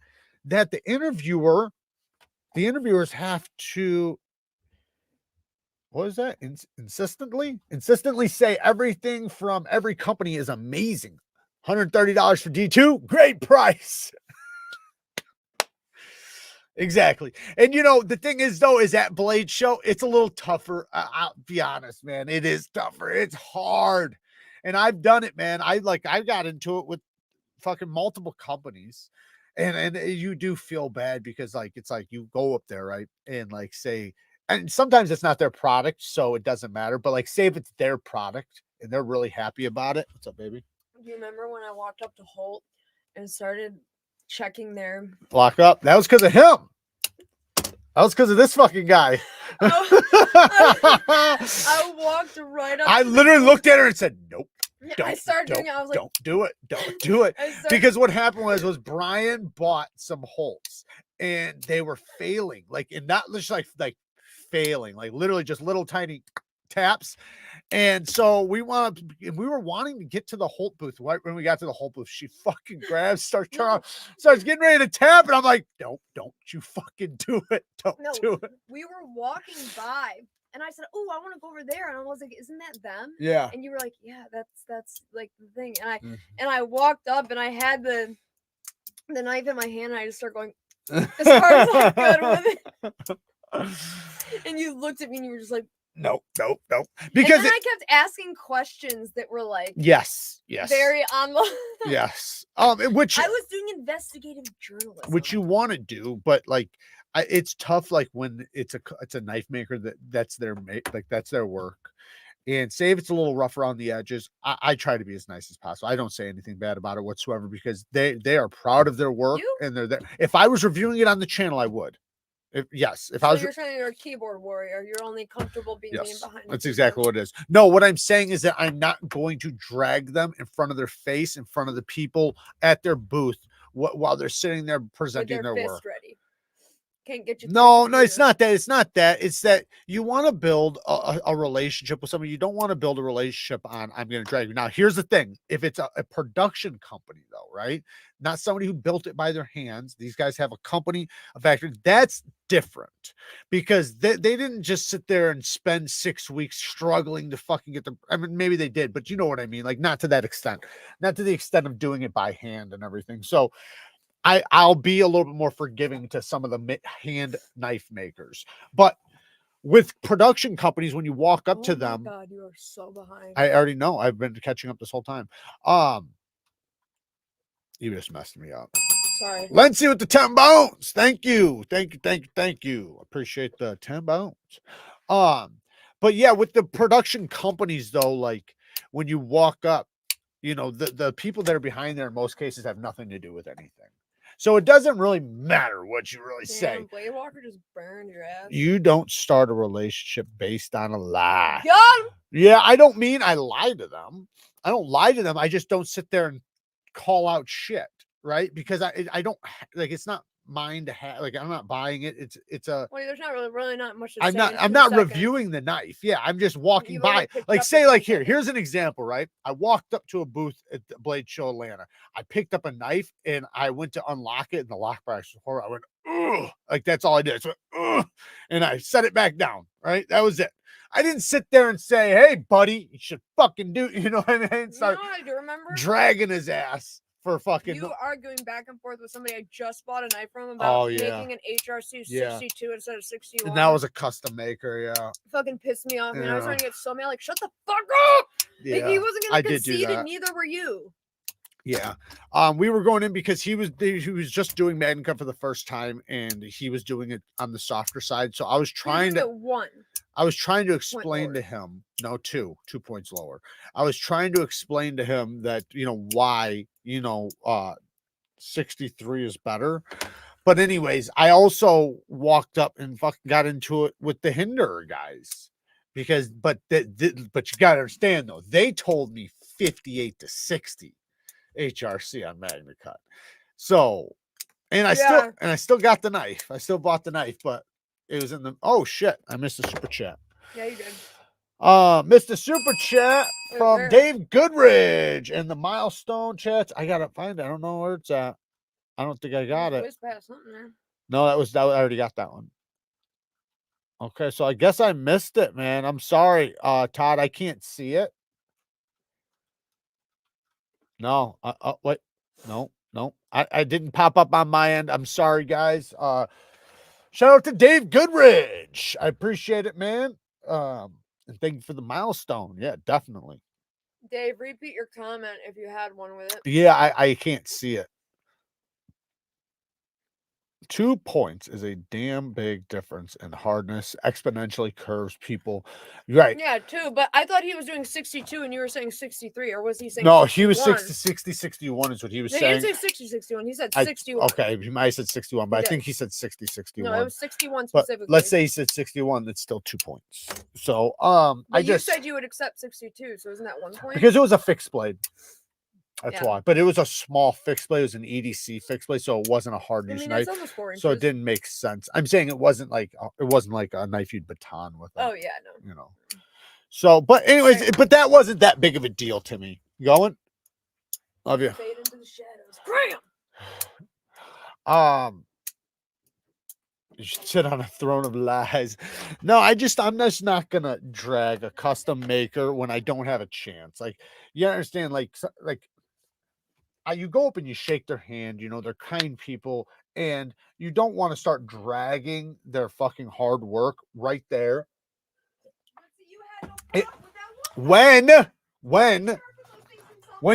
that the interviewers have to, what is that? Insistently say everything from every company is amazing. $130 for D2, great price. Exactly. And the thing is though, is at Blade Show, it's a little tougher. I'll be honest, man. It is tougher. It's hard. And I've done it, man. I got into it with fucking multiple companies. And you do feel bad because it's like you go up there, right? And like say, and sometimes it's not their product, so it doesn't matter. But like say if it's their product and they're really happy about it. What's up, baby? Do you remember when I walked up to Holt and started checking their Lock up? That was because of him. That was because of this fucking guy. I walked right up. I literally looked at her and said, "Nope." I started doing it. I was like, "Don't do it. Don't do it." Because what happened was Brian bought some Holts and they were failing, like, and not just like failing, like literally just little tiny taps. And so we were wanting to get to the Holt booth. Right when we got to the Holt booth, she fucking grabs, starts getting ready to tap, and I'm like, "Don't you fucking do it. Don't do it." We were walking by and I said, "Oh, I want to go over there," and I was like, "Isn't that them?" Yeah. And you were like, "Yeah, that's like the thing." And Mhm. I walked up and I had the knife in my hand, and I just started going as hard as I could with it. And you looked at me and you were just like, Nope. and Because then I kept asking questions that were like, yes. very on the. Yes. Which I was doing investigative journalism. which you want to do, but like, it's tough. Like when it's a knife maker that's their like that's their work. And say if it's a little rough around the edges, I try to be as nice as possible. I don't say anything bad about it whatsoever because they are proud of their work and they're there. If I was reviewing it on the channel, I would. If I was, you're saying you're a keyboard warrior. You're only comfortable being yes, behind. that's exactly what it is. No, what I'm saying is that I'm not going to drag them in front of their face, in front of the people at their booth while they're sitting there presenting their work. Ready. Can't get you. No, it's not that. It's not that. It's that you want to build a relationship with somebody. You don't want to build a relationship on, I'm going to drag you. Now, here's the thing. If it's a production company, though, right? Not somebody who built it by their hands. These guys have a company, a factory. That's different because they didn't just sit there and spend 6 weeks struggling to fucking get the, I mean, maybe they did, but you know what I mean? Like, not to that extent. Not to the extent of doing it by hand and everything. So, I'll be a little bit more forgiving to some of the hand knife makers, but with production companies, when you walk up to them, God, you are so behind. I already know. I've been catching up this whole time. You just messed me up. Sorry. Lindsay with the 10 bones. Thank you. Appreciate the 10 bones. But yeah, with the production companies though, like when you walk up, you know, the people that are behind there in most cases have nothing to do with anything. So it doesn't really matter what you really say. Blade Walker just burned your ass. You don't start a relationship based on a lie. God! Yeah, I don't mean I lie to them. I don't lie to them. I just don't sit there and call out shit, right? Because I don't like, it's not mine to have. Like, I'm not buying it. It's a. Well, there's not really not much. To I'm not reviewing the knife. Yeah, I'm just walking by. Like, say, like here's an example, right? I walked up to a booth at the Blade Show Atlanta. I picked up a knife and I went to unlock it, and the lock box was horrible. I went, ugh, like that's all I did. So, ugh, and I set it back down. Right, that was it. I didn't sit there and say, "Hey, buddy, you should fucking do." You know what I mean? Start I do remember dragging his ass. For fucking you arguing back and forth with somebody I just bought a knife from about making an HRC 62 instead of 61. And that was a custom maker, yeah. Fucking pissed me off, man. Yeah. I was trying to get so mad, like, shut the fuck up! Yeah. Like, he wasn't gonna concede, and neither were you. Yeah. We were going in because he was just doing Magnum Cut for the first time, and he was doing it on the softer side. So I was trying to explain to him, no, 2 points lower. I was trying to explain to him that, you know, why, you know, 63 is better. But anyways, I also walked up and fucking got into it with the Hinderer guys because, but you got to understand though, they told me 58 to 60 HRC on Magna Cut. So, and I still got the knife. I still bought the knife, but it was in the, oh shit, I missed the super chat. Yeah, you did. Mr. Super Chat from Dave Goodridge and the milestone chats. I gotta find it. I don't know where it's at. I don't think I got it. No, I already got that one. Okay, so I guess I missed it, man. I'm sorry, Todd. I can't see it. No, wait, no. I didn't pop up on my end. I'm sorry, guys. Shout out to Dave Goodridge. I appreciate it, man. And thank you for the milestone. Yeah, definitely. Dave, repeat your comment if you had one with it. Yeah, I can't see it. 2 points is a damn big difference in hardness. Exponentially curves people. Right. Yeah, 2. But I thought he was doing 62 and you were saying 63. Or was he saying no, 61? He was 60, 61 is what he was saying. He didn't say 60, 61. He said 61. Okay, he might have said 61, but I think he said 60, 61. No, it was 61 specifically. But let's say he said 61. That's still 2 points. So, but you said you would accept 62. So isn't that 1 point? Because it was a fixed blade. That's why. But it was a small fixed blade. It was an EDC fixed blade, so it wasn't a hard use knife. So it didn't make sense. I'm saying it wasn't like a knife you'd baton with. Oh yeah, no. You know. So, but anyways, but that wasn't that big of a deal to me. Going? Love you. Fade into the shadows. Bam! You should sit on a throne of lies. No, I'm just not gonna drag a custom maker when I don't have a chance. Like, you understand, like you go up and you shake their hand, you know, they're kind people, and you don't want to start dragging their fucking hard work right there. It, when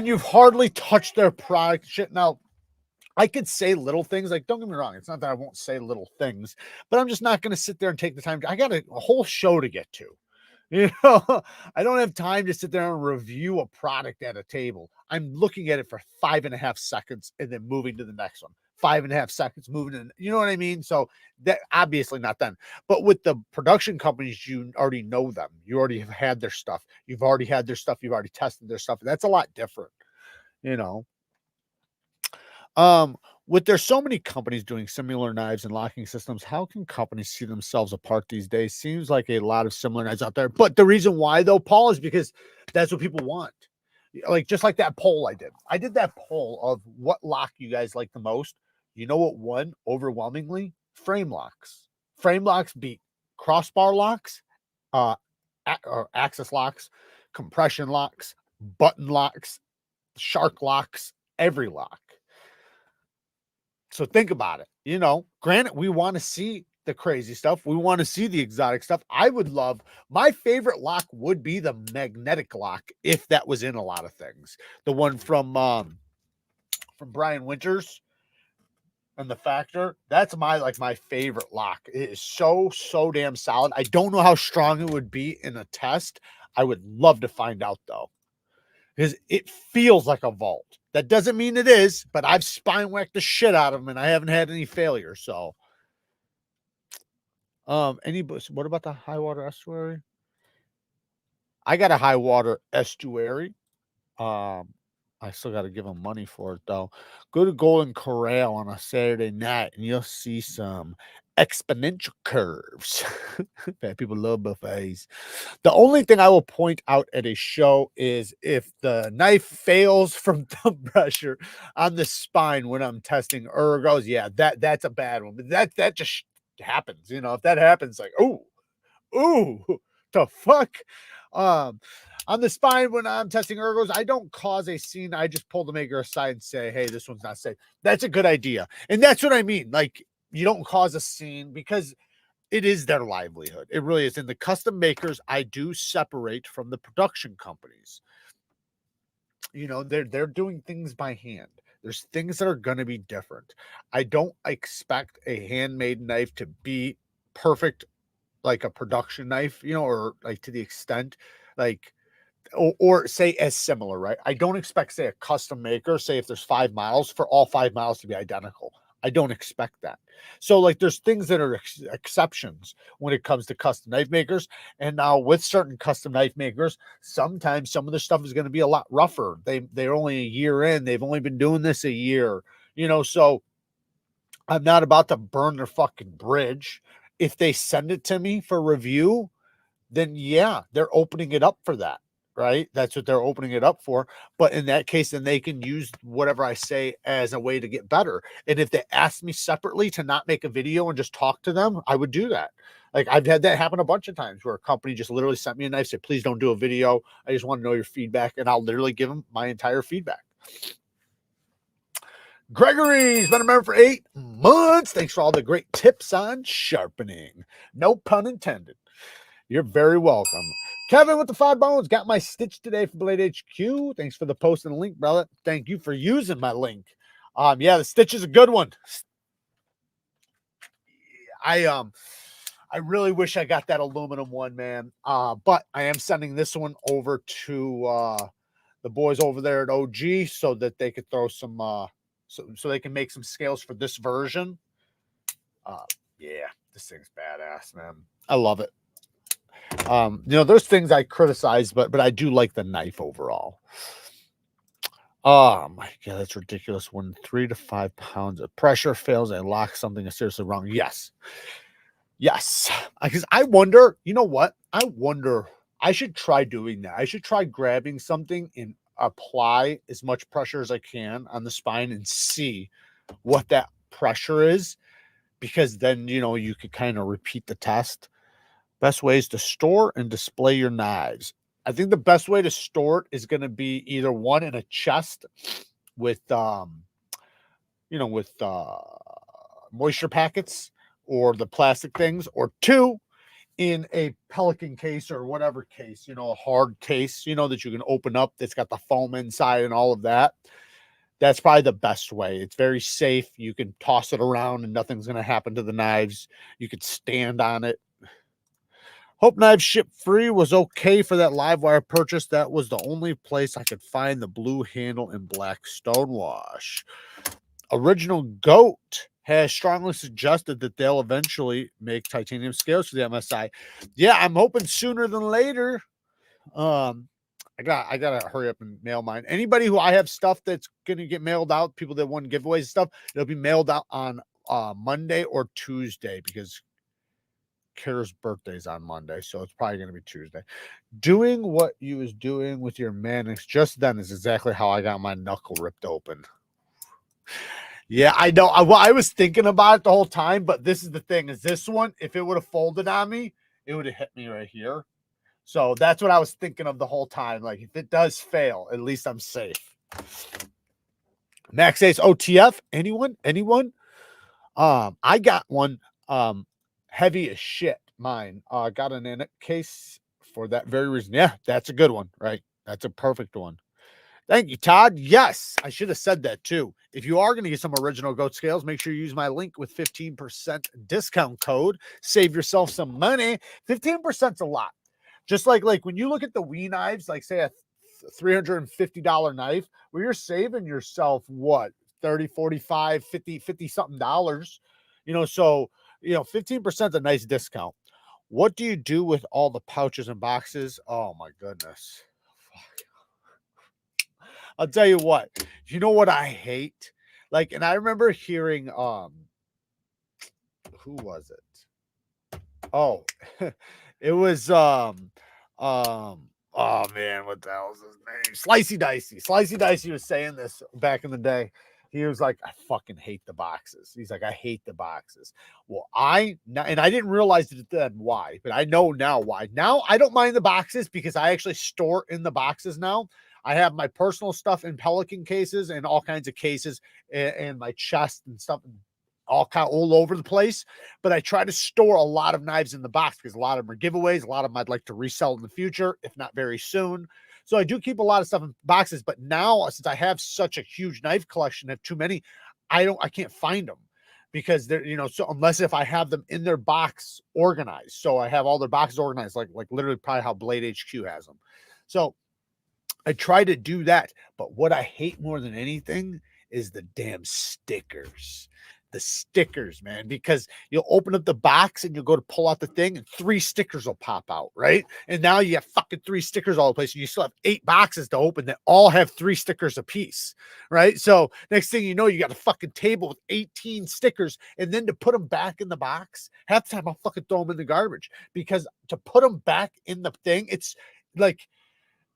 you've hardly touched their product shit. Now, I could say little things, like, don't get me wrong, it's not that I won't say little things, but I'm just not going to sit there and take the time. I got a whole show to get to. You know, I don't have time to sit there and review a product at a table. I'm looking at it for 5.5 seconds and then moving to the next one. 5.5 seconds moving in, you know what I mean? So that obviously not them. But with the production companies, you already know them. You already have had their stuff. You've already had their stuff. You've already tested their stuff. That's a lot different, you know. With there's so many companies doing similar knives and locking systems, how can companies see themselves apart these days? Seems like a lot of similar knives out there. But the reason why, though, Paul, is because that's what people want. Like, just like that poll I did. I did that poll of what lock you guys like the most. You know what won overwhelmingly? Frame locks. Frame locks beat crossbar locks, or axis locks, compression locks, button locks, shark locks, every lock. So think about it. You know, granted, we want to see the crazy stuff. We want to see the exotic stuff. I would love, my favorite lock would be the magnetic lock if that was in a lot of things. The one from Brian Winters and the Factor. That's my favorite lock. It is so damn solid. I don't know how strong it would be in a test. I would love to find out though, because it feels like a vault. That doesn't mean it is, but I've spine whacked the shit out of them and I haven't had any failure. So, what about the high water estuary? I got a high water estuary. I still got to give them money for it though. Go to Golden Corral on a Saturday night and you'll see some exponential curves. Fat people love buffets. The only thing I will point out at a show is if the knife fails from thumb pressure on the spine when I'm testing ergos. Yeah, that's a bad one. But that just happens. You know, if that happens, like, ooh, the fuck. On the spine when I'm testing ergos, I don't cause a scene. I just pull the maker aside and say, hey, this one's not safe. That's a good idea. And that's what I mean. Like, you don't cause a scene because it is their livelihood. It really is. And the custom makers, I do separate from the production companies. You know, they're doing things by hand. There's things that are going to be different. I don't expect a handmade knife to be perfect like a production knife, you know, or like to the extent like or say as similar, right? I don't expect, say, a custom maker, say if there's 5 models, for all 5 models to be identical. I don't expect that. So like there's things that are exceptions when it comes to custom knife makers. And now with certain custom knife makers, sometimes some of the stuff is going to be a lot rougher. They're only a year in, they've only been doing this a year, you know, so I'm not about to burn their fucking bridge. If they send it to me for review, then yeah, they're opening it up for that, right? That's what they're opening it up for. But in that case, then they can use whatever I say as a way to get better. And if they ask me separately to not make a video and just talk to them, I would do that. Like I've had that happen a bunch of times where a company just literally sent me a knife, said, please don't do a video. I just want to know your feedback. And I'll literally give them my entire feedback. Gregory's been a member for 8 months. Thanks for all the great tips on sharpening. No pun intended. You're very welcome. Kevin with the 5 bones got my stitch today from Blade HQ. Thanks for the post and the link, brother. Thank you for using my link. Yeah, the stitch is a good one. I really wish I got that aluminum one, man. But I am sending this one over to the boys over there at OG so that they could throw some so they can make some scales for this version. Yeah, this thing's badass, man. I love it. You know, there's things I criticize, but I do like the knife overall. Oh my god, that's ridiculous. When 3 to 5 pounds of pressure fails, I lock something is seriously wrong. Yes. Because I wonder, you know what? I wonder, I should try doing that. I should try grabbing something and apply as much pressure as I can on the spine and see what that pressure is. because then, you know, you could kind of repeat the test. Best ways to store and display your knives. I think the best way to store it is going to be either one in a chest with, you know, with moisture packets or the plastic things, or two in a Pelican case or whatever case, you know, a hard case, you know, that you can open up that's got the foam inside and all of that. That's probably the best way. It's very safe. You can toss it around and nothing's going to happen to the knives. You could stand on it. Hope Knives Ship Free was okay for that live wire purchase. That was the only place I could find the blue handle and black stonewash. Original Goat has strongly suggested that they'll eventually make titanium scales for the MSI. Yeah, I'm hoping sooner than later. I gotta hurry up and mail mine. Anybody who I have stuff that's gonna get mailed out, people that won giveaways and stuff, it'll be mailed out on Monday or Tuesday, because Kara's birthday's on Monday, so it's probably gonna be Tuesday. Doing what you was doing with your Mannix just then is exactly how I got my knuckle ripped open. Yeah, I know. I was thinking about it the whole time, but this is the thing: is this one, if it would have folded on me, it would have hit me right here. So that's what I was thinking of the whole time. Like, if it does fail, at least I'm safe. Max Ace OTF. Anyone? I got one heavy as shit. Mine. Got an in it case for that very reason. Yeah, that's a good one, right? That's a perfect one. Thank you, Todd. Yes, I should have said that too. If you are going to get some original goat scales, make sure you use my link with 15% discount code. Save yourself some money. 15%'s a lot. Just like when you look at the Wee knives, like say a $350 knife, where you're saving yourself what, 30, 45, 50 something dollars, you know, so, you know, 15% is a nice discount. What do you do with all the pouches and boxes? Oh my goodness. I'll tell you what, you know what I hate? Like, and I remember hearing, who was it? Oh, it was, oh man, what the hell is his name? Slicey Dicey. Slicey Dicey was saying this back in the day. He was like, I fucking hate the boxes. He's like, I hate the boxes. Well, and I didn't realize it then why, but I know now why. Now I don't mind the boxes because I actually store in the boxes now. I have my personal stuff in Pelican cases and all kinds of cases, and my chest and stuff all over the place. But I try to store a lot of knives in the box because a lot of them are giveaways. A lot of them I'd like to resell in the future, if not very soon. So I do keep a lot of stuff in boxes. But now, since I have such a huge knife collection, have too many, I can't find them because they're, you know, so unless if I have them in their box organized. So I have all their boxes organized, like literally probably how Blade HQ has them. So I try to do that, but what I hate more than anything is the damn stickers. The stickers, man, because you'll open up the box and you'll go to pull out the thing and 3 stickers will pop out, right? And now you have fucking 3 stickers all over the place and you still have 8 boxes to open that all have 3 stickers a piece, right? So next thing you know, you got a fucking table with 18 stickers, and then to put them back in the box, half the time I'll fucking throw them in the garbage, because to put them back in the thing, it's like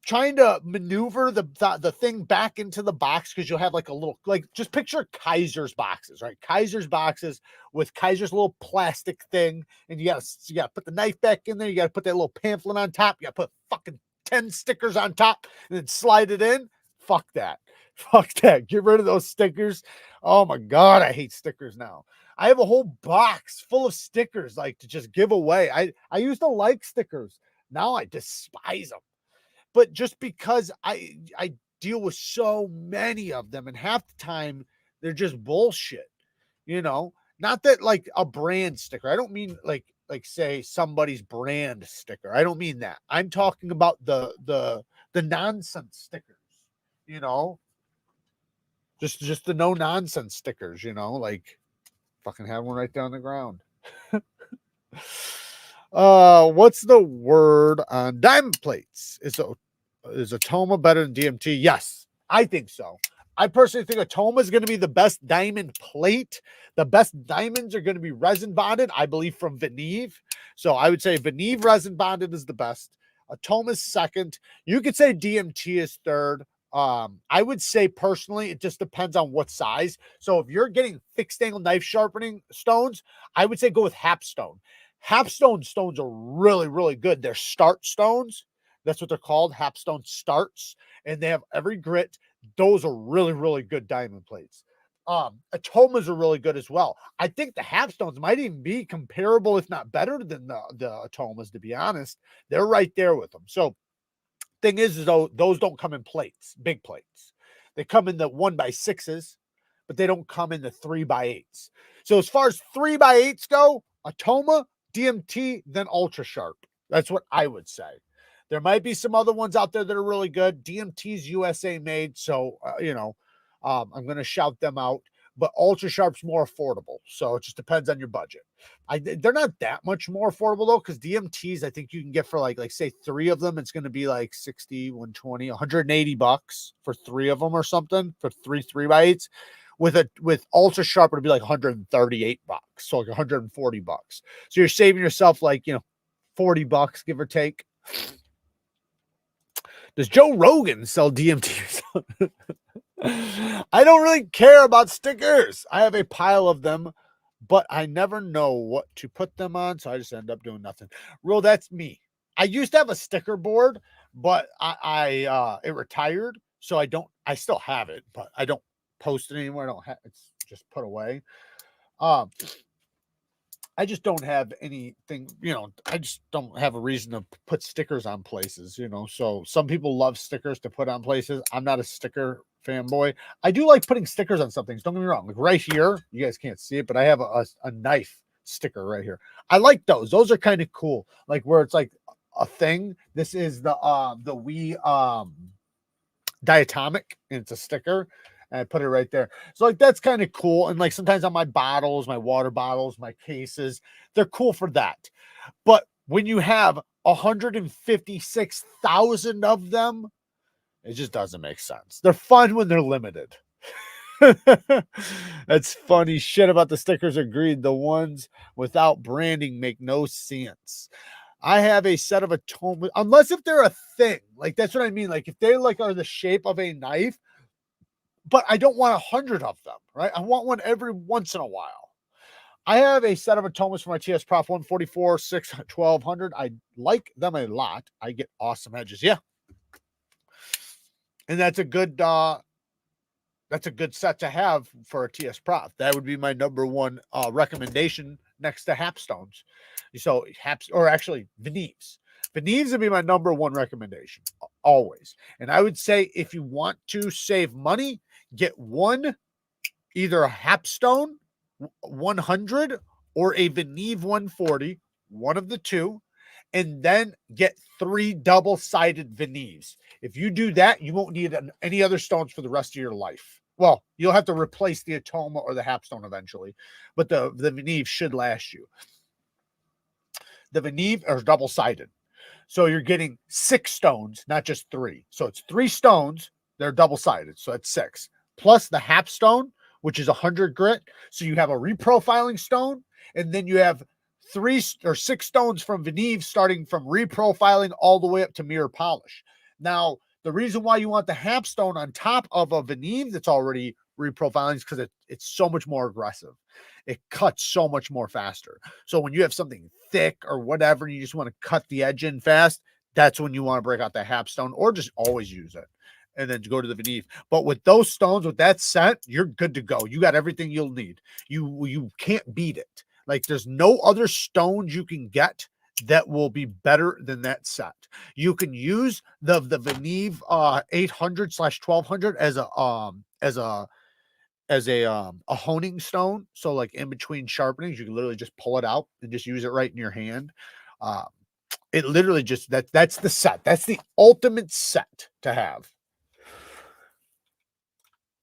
trying to maneuver the thing back into the box, because you'll have like a little, like, just picture Kizer's boxes, right? Kizer's boxes with Kizer's little plastic thing, and you gotta put the knife back in there. You gotta put that little pamphlet on top. You gotta put fucking 10 stickers on top and then slide it in. Fuck that. Fuck that. Get rid of those stickers. Oh my God, I hate stickers now. I have a whole box full of stickers, like, to just give away. I used to like stickers. Now I despise them. But just because I deal with so many of them, and half the time they're just bullshit, you know. Not that like a brand sticker. I don't mean like say somebody's brand sticker. I don't mean that. I'm talking about the nonsense stickers, you know. Just the no nonsense stickers, you know, like fucking have one right down the ground. What's the word on diamond plates? Is Atoma better than DMT? Yes, I think so. I personally think Atoma is going to be the best diamond plate. The best diamonds are going to be resin bonded, I believe, from Venive. So I would say Venive resin bonded is the best. Atoma is second. You could say DMT is third. I would say personally, it just depends on what size. So if you're getting fixed angle knife sharpening stones, I would say go with HAPSTONE. HAPSTONE stones are really, really good. They're start stones. That's what they're called, HAPSTONE starts. And they have every grit. Those are really, really good diamond plates. Atomas are really good as well. I think the HAPSTONEs might even be comparable, if not better than the Atomas, to be honest. They're right there with them. So thing is though, those don't come in plates, big plates. They come in the 1x6s, but they don't come in the 3x8s. So as far as 3x8s go, Atoma, DMT, then Ultra Sharp. That's what I would say. There might be some other ones out there that are really good. DMT's USA made, so I'm going to shout them out. But Ultra Sharp's more affordable, so it just depends on your budget. They're not that much more affordable though, because DMTs I think you can get for like say 3 of them. It's going to be like 60, 120, 180 bucks for 3 of them or something for 3x8s. With Ultra Sharp it'll be like 138 bucks, so like 140 bucks. So you're saving yourself like 40 bucks give or take. Does Joe Rogan sell DMT? I don't really care about stickers. I have a pile of them, but I never know what to put them on, so I just end up doing nothing. Real, that's me. I used to have a sticker board, but it retired, so I still have it, but I don't post it anymore. I don't have it's just put away. I just don't have anything, I just don't have a reason to put stickers on places, so some people love stickers to put on places. I'm not a sticker fanboy. I do like putting stickers on some things. Don't get me wrong. Like right here, you guys can't see it, but I have a knife sticker right here. I like those. Those are kind of cool. Like where it's like a thing. This is the Wii diatomic, and it's a sticker. And I put it right there. So like that's kind of cool. And like sometimes on my bottles, my water bottles, my cases, they're cool for that. But when you have 156,000 of them, it just doesn't make sense. They're fun when they're limited. That's funny shit about the stickers. Agreed. The ones without branding make no sense. I have a set of atonement, unless if they're a thing. Like that's what I mean. Like if they like are the shape of a knife, but I don't want 100 of them, right? I want one every once in a while. I have a set of atomas for my TS Prof 144, 6, 1200. I like them a lot. I get awesome edges. Yeah. And that's a good set to have for a TS Prof. That would be my number one recommendation next to HAPSTONEs. So VNIVES. VNIVES would be my number one recommendation always. And I would say if you want to save money, get one, either a HAPSTONE 100 or a VNIVE 140, one of the two, and then get 3 double-sided VNIVES. If you do that, you won't need any other stones for the rest of your life. Well, you'll have to replace the Atoma or the HAPSTONE eventually, but the VNIVE should last you. The VNIVE are double-sided. So you're getting 6 stones, not just 3. So it's 3 stones. They're double-sided. So that's 6. Plus the HAPSTONE, which is 100 grit. So you have a reprofiling stone, and then you have 3 or 6 stones from VNIVE, starting from reprofiling all the way up to mirror polish. Now, the reason why you want the HAPSTONE on top of a VNIVE that's already reprofiling is because it's so much more aggressive. It cuts so much more faster. So when you have something thick or whatever, and you just want to cut the edge in fast, that's when you want to break out the HAPSTONE, or just always use it and then go to the VNIVE. But with those stones, with that set, you're good to go. You got everything you'll need. You can't beat it. Like there's no other stones you can get that will be better than that set. You can use the VNIVE 800/1200 as a honing stone. So like in between sharpenings, you can literally just pull it out and just use it right in your hand. It literally just that's the set. That's the ultimate set to have.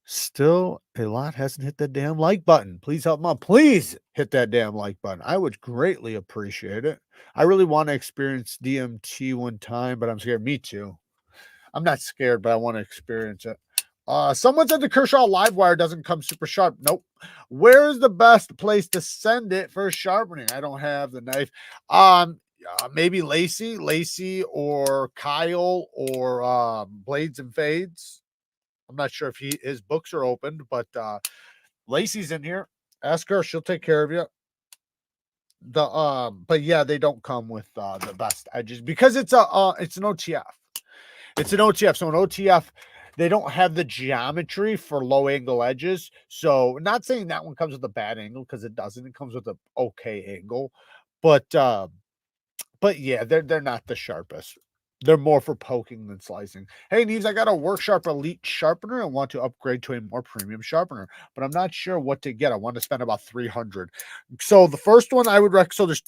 Still, a lot hasn't hit that damn like button. Please help mom. Please hit that damn like button. I would greatly appreciate it. I really want to experience DMT one time, but I'm scared. Me too. I'm not scared, but I want to experience it. Someone said the Kershaw live wire doesn't come super sharp. Nope. Where's the best place to send it for sharpening? I don't have the knife. Maybe Lacey or Kyle or Blades and Fades. I'm not sure if his books are opened, but Lacey's in here. Ask her, she'll take care of you. But yeah, they don't come with the best edges because it's an OTF. It's an OTF. So an OTF, they don't have the geometry for low angle edges. So not saying that one comes with a bad angle because it doesn't. It comes with an okay angle, but yeah, they're not the sharpest. They're more for poking than slicing. Hey, Neeves, I got a Worksharp Elite sharpener and want to upgrade to a more premium sharpener, but I'm not sure what to get. I want to spend about $300. So the first one I would recommend. So there's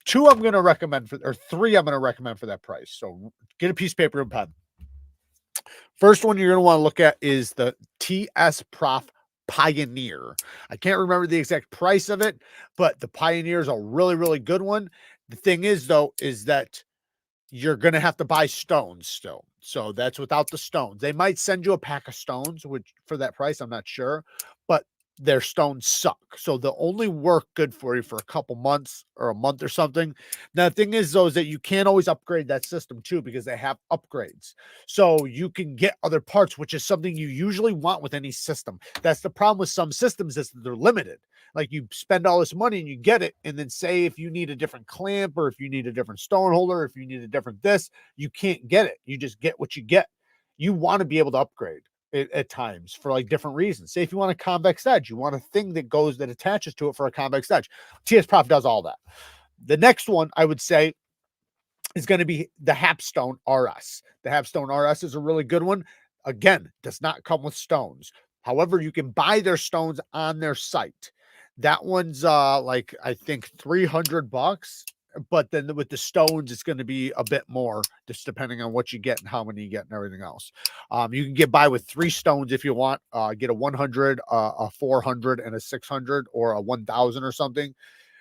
two I'm going to recommend for, or three I'm going to recommend for that price. So get a piece of paper and pen. First one you're going to want to look at is the TS Prof Pioneer. I can't remember the exact price of it, but the Pioneer is a really, really good one. The thing is, though, is that you're going to have to buy stones still. So that's without the stones. They might send you a pack of stones, which for that price, I'm not sure, but their stones suck. So they'll only work good for you for a couple months or a month or something. Now, the thing is, though, is that you can't always upgrade that system too, because they have upgrades. So you can get other parts, which is something you usually want with any system. That's the problem with some systems, is that they're limited. Like, you spend all this money and you get it, and then say if you need a different clamp, or if you need a different stone holder, if you need a different this, you can't get it. You just get what you get. You want to be able to upgrade at times for like different reasons. Say if you want a convex edge, you want a thing that attaches to it for a convex edge. TS Prof does all that. The next one I would say is going to be the HAPSTONE RS. The HAPSTONE RS is a really good one. Again, does not come with stones. However, you can buy their stones on their site. That one's like, I think $300, but then with the stones, it's going to be a bit more, just depending on what you get and how many you get and everything else. You can get by with 3 stones if you want. Get a 100, a 400, and a 600, or a 1000 or something.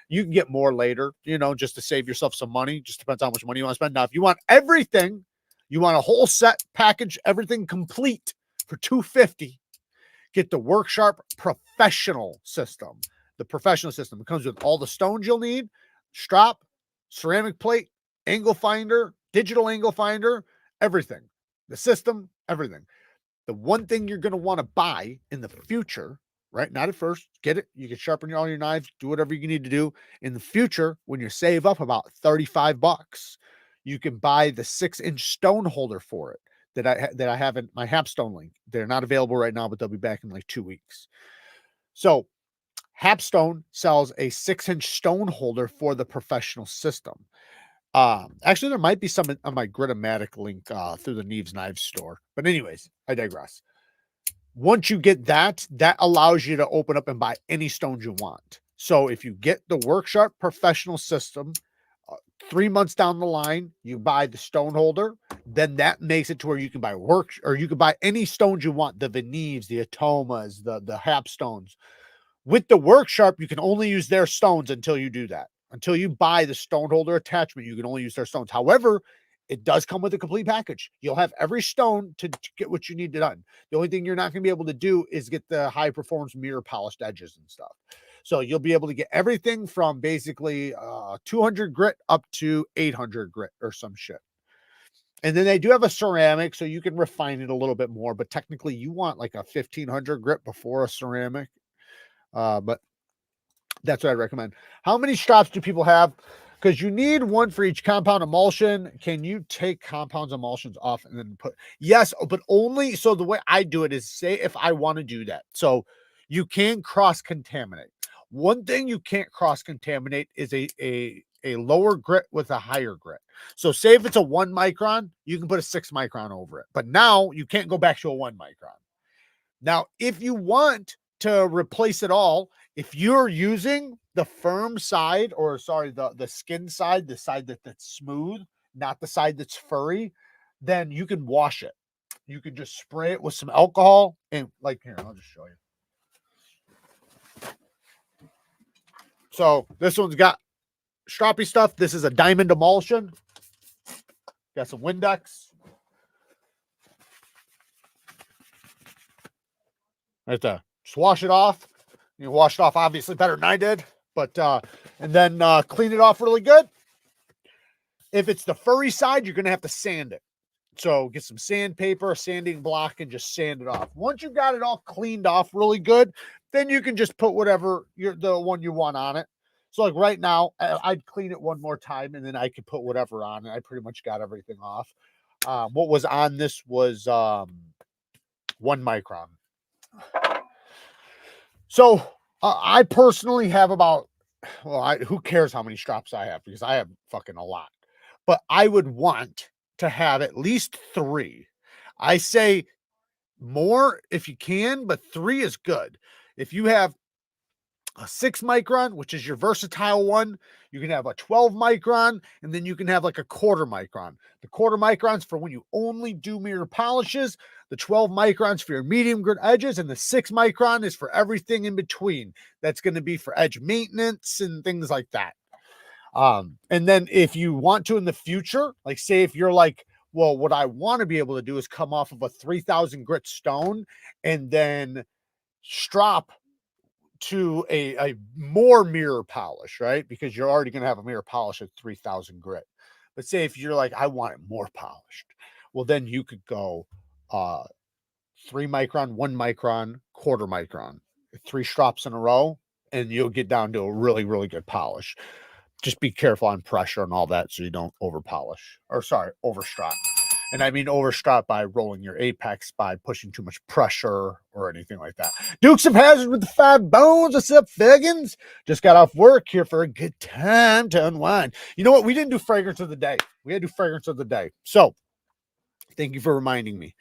You can get more later, you know, just to save yourself some money. Just depends how much money you want to spend. Now, if you want everything, you want a whole set package, everything complete for $250, get the Worksharp Professional System. The Professional System, it comes with all the stones you'll need, strap, ceramic plate, angle finder, digital angle finder, everything. The system, everything. The one thing you're going to want to buy in the future, right? Not at first, get it. You can sharpen all your knives, do whatever you need to do. In the future, when you save up about $35, you can buy the 6-inch stone holder for it that I have in my HAPSTONE link. They're not available right now, but they'll be back in like 2 weeks. So HAPSTONE sells a 6-inch stone holder for the Professional System. Actually, there might be some on my Gritomatic link through the Neevesknives store. But anyways, I digress. Once you get that, that allows you to open up and buy any stones you want. So if you get the Worksharp Professional System, 3 months down the line, you buy the stone holder, then that makes it to where you can buy you can buy any stones you want, the Veneves, the Atomas, the HAPSTONEs. With the Worksharp, you can only use their stones until you do that. Until you buy the stone holder attachment, you can only use their stones. However, it does come with a complete package. You'll have every stone to get what you need done. The only thing you're not going to be able to do is get the high performance mirror polished edges and stuff. So you'll be able to get everything from basically 200 grit up to 800 grit or some shit. And then they do have a ceramic, so you can refine it a little bit more. But technically, you want like a 1500 grit before a ceramic. But that's what I recommend. How many straps do people have? Because you need one for each compound emulsion. Can you take compounds emulsions off and then put? Yes, but only. So the way I do it is, say if I want to do that. So you can cross contaminate. One thing you can't cross contaminate is a lower grit with a higher grit. So say if it's a 1 micron, you can put a 6 micron over it. But now you can't go back to a 1 micron. Now, if you want to replace it all, if you're using the firm side, or sorry, the skin side, the side that's smooth, not the side that's furry, then you can wash it. You can just spray it with some alcohol, and like here, I'll just show you. So this one's got stroppy stuff. This is a diamond emulsion. Got some Windex. Right there. Just wash it off. You wash it off obviously better than I did, but and then clean it off really good. If it's the furry side, you're gonna have to sand it. So get some sandpaper, a sanding block, and just sand it off. Once you got it all cleaned off really good, then you can just put whatever the one you want on it. So like right now, I'd clean it one more time, and then I could put whatever on it. I pretty much got everything off. What was on this was 1 micron. So I personally have about, well, who cares how many straps I have, because I have fucking a lot. But I would want to have at least 3. I say more if you can, but 3 is good. If you have a 6 micron, which is your versatile one, you can have a 12 micron, and then you can have like a 1/4 micron. The 1/4 microns for when you only do mirror polishes, the 12 microns for your medium grit edges, and the 6 micron is for everything in between. That's going to be for edge maintenance and things like that. And then if you want to in the future, like say if you're like, well, what I want to be able to do is come off of a 3000 grit stone and then strop to a more mirror polish, right? Because you're already going to have a mirror polish at 3000 grit. But say if you're like, I want it more polished, well, then you could go 3 micron, 1 micron, 1/4 micron, 3 strops in a row, and you'll get down to a really, really good polish. Just be careful on pressure and all that so you don't over polish, or sorry, overstrop. And I mean overstrop by rolling your apex, by pushing too much pressure or anything like that. Dukes of Hazzard with the 5 bones. What's up, Figgins? Just got off work here for a good time to unwind. You know what? We didn't do fragrance of the day. We had to do fragrance of the day. So thank you for reminding me.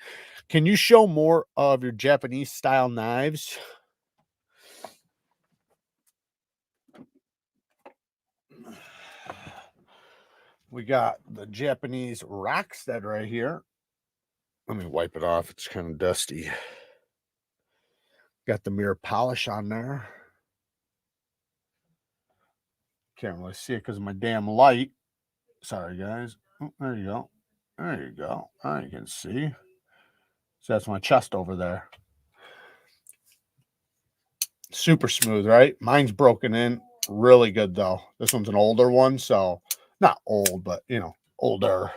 Can you show more of your Japanese style knives? We got the Japanese Rockstead right here. Let me wipe it off. It's kind of dusty. Got the mirror polish on there. Can't really see it because of my damn light. Sorry, guys. Oh, there you go. There you go. Now you can see. So that's my chest over there. Super smooth, right? Mine's broken in. Really good, though. This one's an older one, so not old, but, you know, older.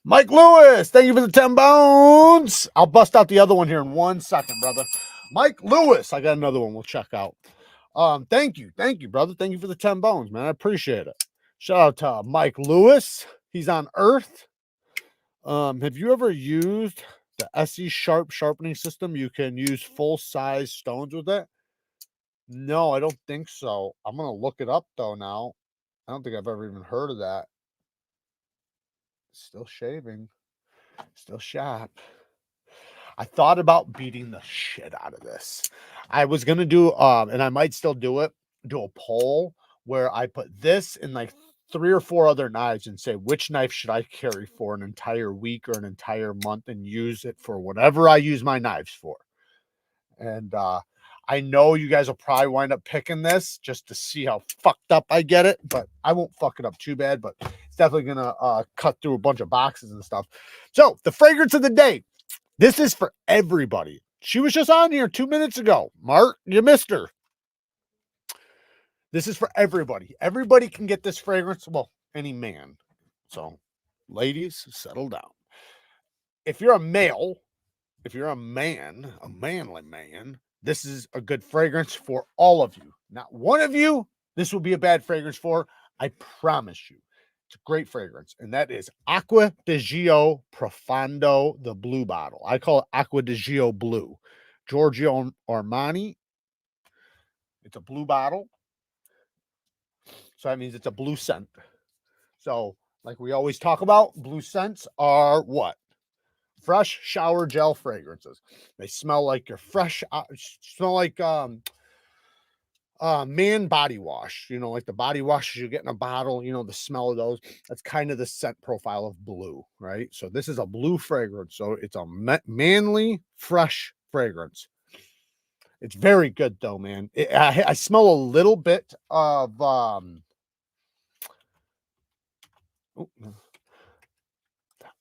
Mike Lewis, thank you for the 10 bones. I'll bust out the other one here in 1 second, brother. Mike Lewis, I got another one we'll check out. Thank you, brother. Thank you for the 10 bones, man. I appreciate it. Shout out to Mike Lewis. He's on Earth. Have you ever used the SE Sharp sharpening system? You can use full-size stones with it. No, I don't think so. I'm gonna look it up though now. I don't think I've ever even heard of that. Still shaving, still sharp. I thought about beating the shit out of this. I was gonna do and I might still do it, do a poll where I put this in like 3 or 4 other knives and say which knife should I carry for an entire week or an entire month and use it for whatever I use my knives for. And I know you guys will probably wind up picking this just to see how fucked up I get it, but I won't fuck it up too bad, but it's definitely gonna cut through a bunch of boxes and stuff. So the fragrance of the day. This is for everybody. She was just on here 2 minutes ago. Mark, you missed her. This is for everybody. Everybody can get this fragrance. Well, any man. So, ladies, settle down. If you're a male, if you're a man, a manly man, this is a good fragrance for all of you. Not one of you, this will be a bad fragrance for. I promise you. It's a great fragrance, and that is Acqua di Gio Profondo, the blue bottle. I call it Acqua di Gio Blue. Giorgio Armani. It's a blue bottle. So that means it's a blue scent. So, like we always talk about, blue scents are what? Fresh shower gel fragrances. They smell like your fresh, smell like man body wash, you know, like the body washes you get in a bottle, you know, the smell of those. That's kind of the scent profile of blue, right? So this is a blue fragrance. So it's a manly, fresh fragrance. It's very good though, man. I smell a little bit of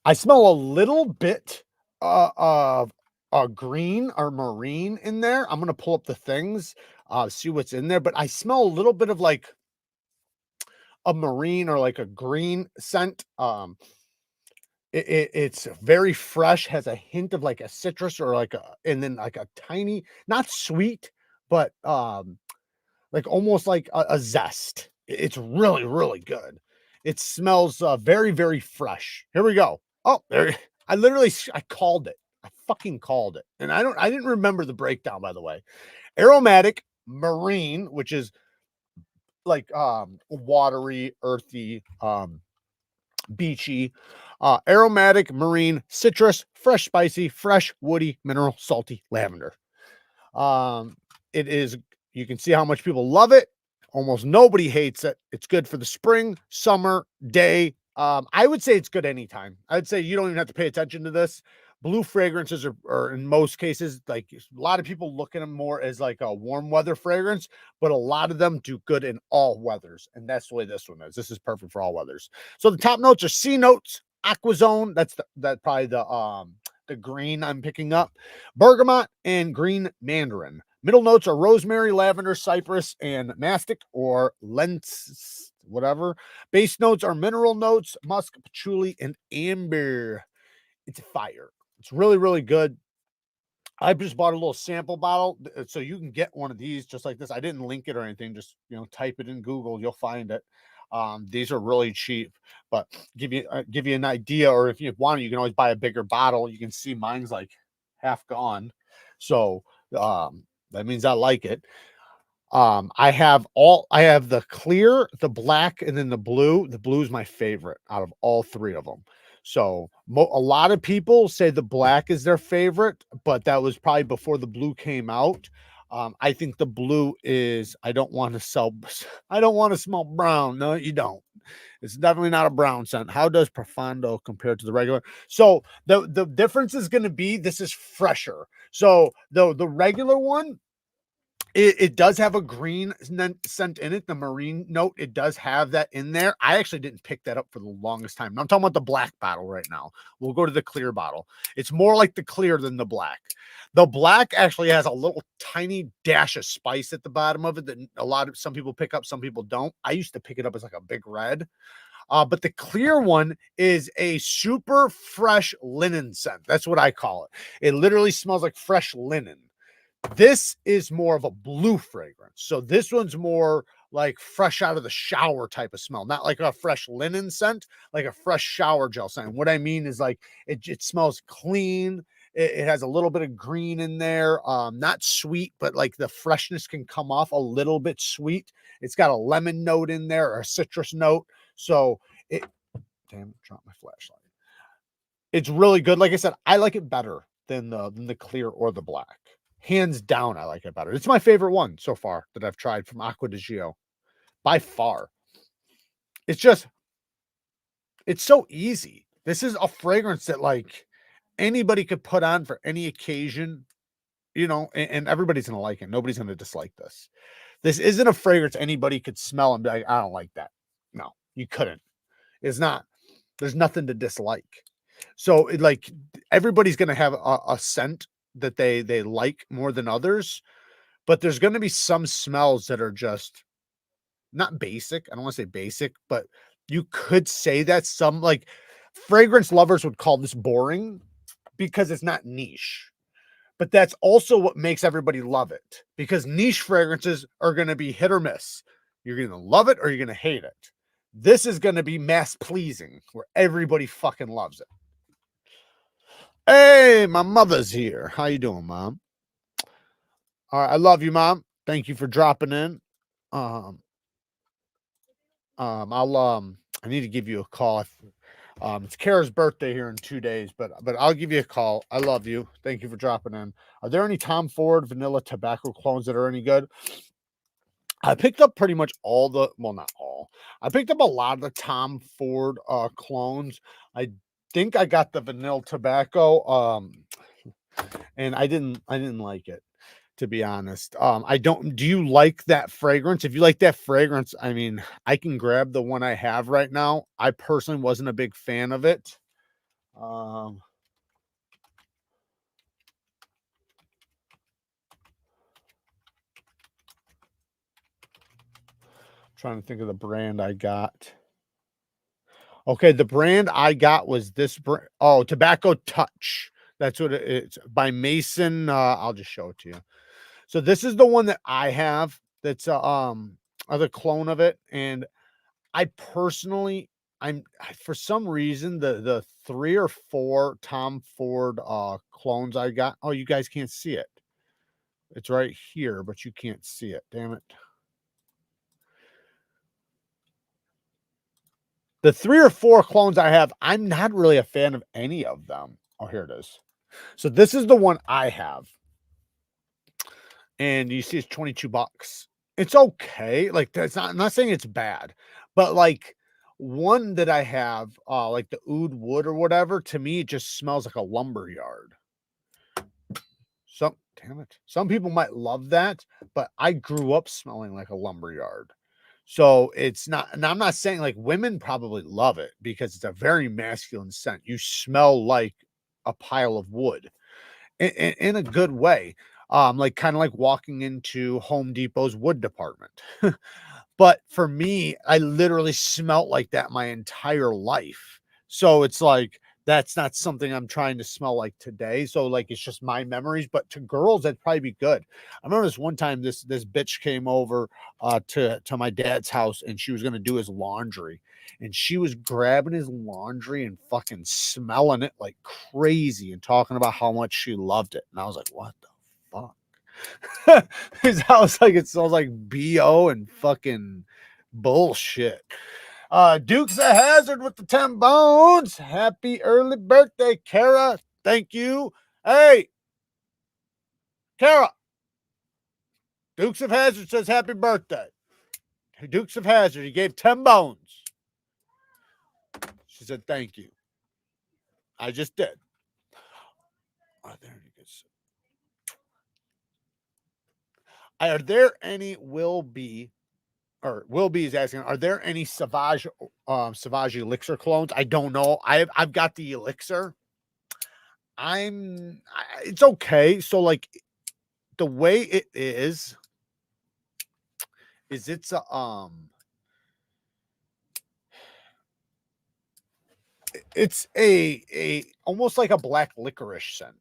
I smell a little bit of green or marine in there. I'm gonna pull up the things, see what's in there, but I smell a little bit of like a marine or like a green scent. It's very fresh, has a hint of like a citrus or like and then like a tiny, not sweet, but like almost like a zest. It's really, really good. It smells very, very fresh. Here we go. Oh, there. I called it. I fucking called it. And I didn't remember the breakdown, by the way. Aromatic marine, which is like watery, earthy, beachy, aromatic marine, citrus, fresh, spicy, fresh, woody, mineral, salty, lavender. It is, you can see how much people love it. Almost nobody hates it. It's good for the spring, summer, day. I would say it's good anytime. I'd say you don't even have to pay attention to this. Blue fragrances are in most cases, like a lot of people look at them more as like a warm weather fragrance, but a lot of them do good in all weathers. And that's the way this one is. This is perfect for all weathers. So the top notes are C notes, aquazone. That's probably the green I'm picking up, bergamot, and green mandarin. Middle notes are rosemary, lavender, cypress, and mastic or lens, whatever. Base notes are mineral notes, musk, patchouli, and amber. It's fire. It's really, really good. I just bought a little sample bottle, so you can get one of these just like this. I didn't link it or anything. Just, you know, type it in Google, you'll find it. These are really cheap, but give you an idea, or if you want, you can always buy a bigger bottle. You can see mine's like half gone, so that means I like it. I have the clear, the black, and then the blue. The blue is my favorite out of all three of them. So a lot of people say the black is their favorite, but that was probably before the blue came out. I think the blue is, I don't want to smell brown. No, you don't. It's definitely not a brown scent. How does Profondo compare to the regular? So the difference is going to be, this is fresher. So the regular one, it does have a green scent in it, the marine note. It does have that in there. I actually didn't pick that up for the longest time. I'm talking about the black bottle right now. We'll go to the clear bottle. It's more like the clear than the black. The black actually has a little tiny dash of spice at the bottom of it that some people pick up, some people don't. I used to pick it up as like a big red. But the clear one is a super fresh linen scent. That's what I call it. It literally smells like fresh linen. This is more of a blue fragrance. So this one's more like fresh out of the shower type of smell, not like a fresh linen scent, like a fresh shower gel scent. What I mean is like it smells clean. It has a little bit of green in there, not sweet, but like the freshness can come off a little bit sweet. It's got a lemon note in there or a citrus note. So damn, dropped my flashlight. It's really good. Like I said, I like it better than the clear or the black. Hands down, I like it better. It's my favorite one so far that I've tried from Acqua di Gio. By far. It's so easy. This is a fragrance that like anybody could put on for any occasion, you know, and everybody's going to like it. Nobody's going to dislike this. This isn't a fragrance anybody could smell and be like, I don't like that. No, you couldn't. It's not. There's nothing to dislike. So like everybody's going to have a scent that they like more than others, but there's going to be some smells that are just not basic. I don't want to say basic, but you could say that some like fragrance lovers would call this boring because it's not niche. But that's also what makes everybody love it, because niche fragrances are going to be hit or miss. You're going to love it or you're going to hate it. This is going to be mass pleasing where everybody fucking loves it. Hey, my mother's here. How you doing, Mom? All right, I love you, Mom. Thank you for dropping in. I need to give you a call. It's Kara's birthday here in 2 days, but I'll give you a call. I love you. Thank you for dropping in. Are there any Tom Ford vanilla tobacco clones that are any good? I picked up pretty much not all. I picked up a lot of the Tom Ford clones. I think I got the vanilla tobacco. And I didn't like it, to be honest. Do you like that fragrance? If you like that fragrance, I mean, I can grab the one I have right now. I personally wasn't a big fan of it. Trying to think of the brand I got. Okay, the brand I got was this brand. Oh, Tobacco Touch. That's what it's by Mason. I'll just show it to you. So this is the one that I have. That's other clone of it, and I personally, for some reason the 3 or 4 Tom Ford clones I got. Oh, you guys can't see it. It's right here, but you can't see it. Damn it. The 3 or 4 clones I have, I'm not really a fan of any of them. Oh, here it is. So this is the one I have. And you see it's 22 bucks. It's okay. Like that's not, I'm not saying it's bad, but like one that I have, like the oud wood or whatever, to me it just smells like a lumber yard. Damn it. Some people might love that, but I grew up smelling like a lumber yard. So it's not, and I'm not saying like women probably love it because it's a very masculine scent. You smell like a pile of wood in a good way. Like kind of like walking into Home Depot's wood department. But for me, I literally smelt like that my entire life. So it's like that's not something I'm trying to smell like today. So like it's just my memories. But to girls, that'd probably be good. I remember this one time this bitch came over to my dad's house and she was gonna do his laundry. And she was grabbing his laundry and fucking smelling it like crazy and talking about how much she loved it. And I was like, what the fuck? Because I was like, it smells like BO and fucking bullshit. Dukes of Hazard with the 10 bones. Happy early birthday, Kara. Thank you. Hey, Kara. Dukes of Hazard says happy birthday. Dukes of Hazard, he gave 10 bones. She said thank you. I just did. Oh, there you go. Are there any Will be is asking, are there any Savage Elixir clones? I don't know. I've got the Elixir. It's okay. So like the way it is it's it's a almost like a black licorice scent.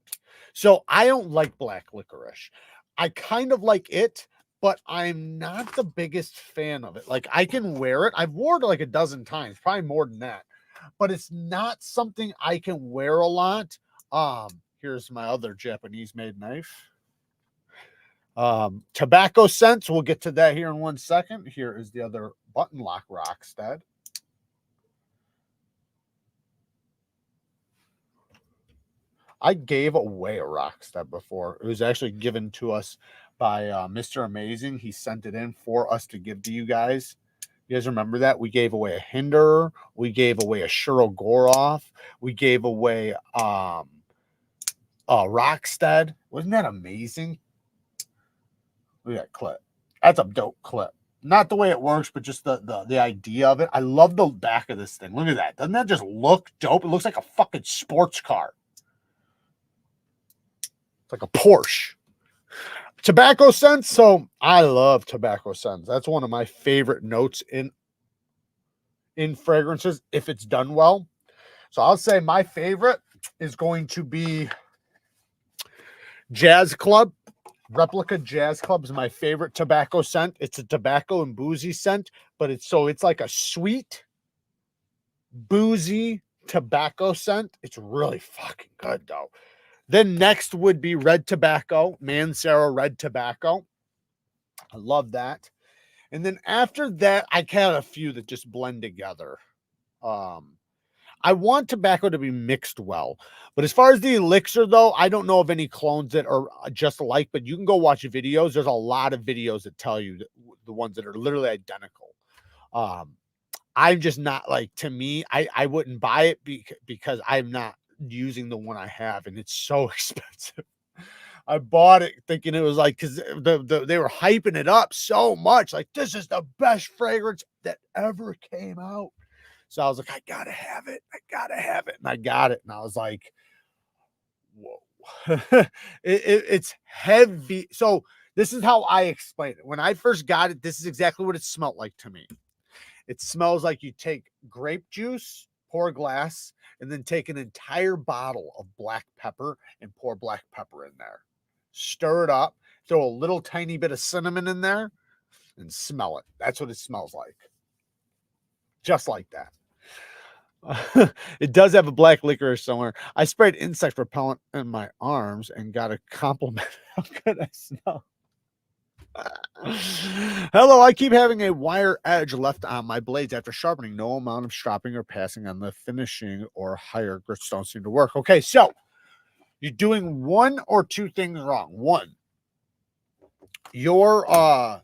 So I don't like black licorice. I kind of like it, but I'm not the biggest fan of it. Like I can wear it. I've worn it like a dozen times, probably more than that. But it's not something I can wear a lot. Here's my other Japanese made knife. Tobacco scents. We'll get to that here in 1 second. Here is the other button lock Rockstead. I gave away a Rockstead before. It was actually given to us by Mr. Amazing. He sent it in for us to give to you guys. You guys remember that? We gave away a Hinder. We gave away a Shiro Goroff. We gave away a Rockstead. Wasn't that amazing? Look at that clip. That's a dope clip. Not the way it works, but just the idea of it. I love the back of this thing. Look at that. Doesn't that just look dope? It looks like a fucking sports car. It's like a Porsche. Tobacco scents. So I love tobacco scents. That's one of my favorite notes in fragrances if it's done well. So I'll say my favorite is going to be Jazz Club. Replica Jazz Club is my favorite tobacco scent. It's a tobacco and boozy scent, but it's like a sweet, boozy tobacco scent. It's really fucking good though. Then next would be Red Tobacco, Mancera Red Tobacco. I love that. And then after that, I had a few that just blend together. I want tobacco to be mixed well. But as far as the elixir, though, I don't know of any clones that are just alike, but you can go watch videos. There's a lot of videos that tell you the ones that are literally identical. I'm just not like, to me, I wouldn't buy it because I'm not using the one I have, and it's so expensive. I bought it thinking it was like, because they were hyping it up so much, like this is the best fragrance that ever came out. So I was like, I gotta have it. I gotta have it. And I got it. And I was like, whoa. It's heavy. So this is how I explain it. When I first got it, this is exactly what it smelled like to me. It smells like you take grape juice pour a glass, and then take an entire bottle of black pepper and pour black pepper in there. Stir it up, throw a little tiny bit of cinnamon in there, and smell it. That's what it smells like. Just like that. It does have a black licorice somewhere. I sprayed insect repellent in my arms and got a compliment. How good I smell. Hello, I keep having a wire edge left on my blades after sharpening. No amount of stropping or passing on the finishing or higher grits don't seem to work. Okay, so you're doing one or two things wrong. One, when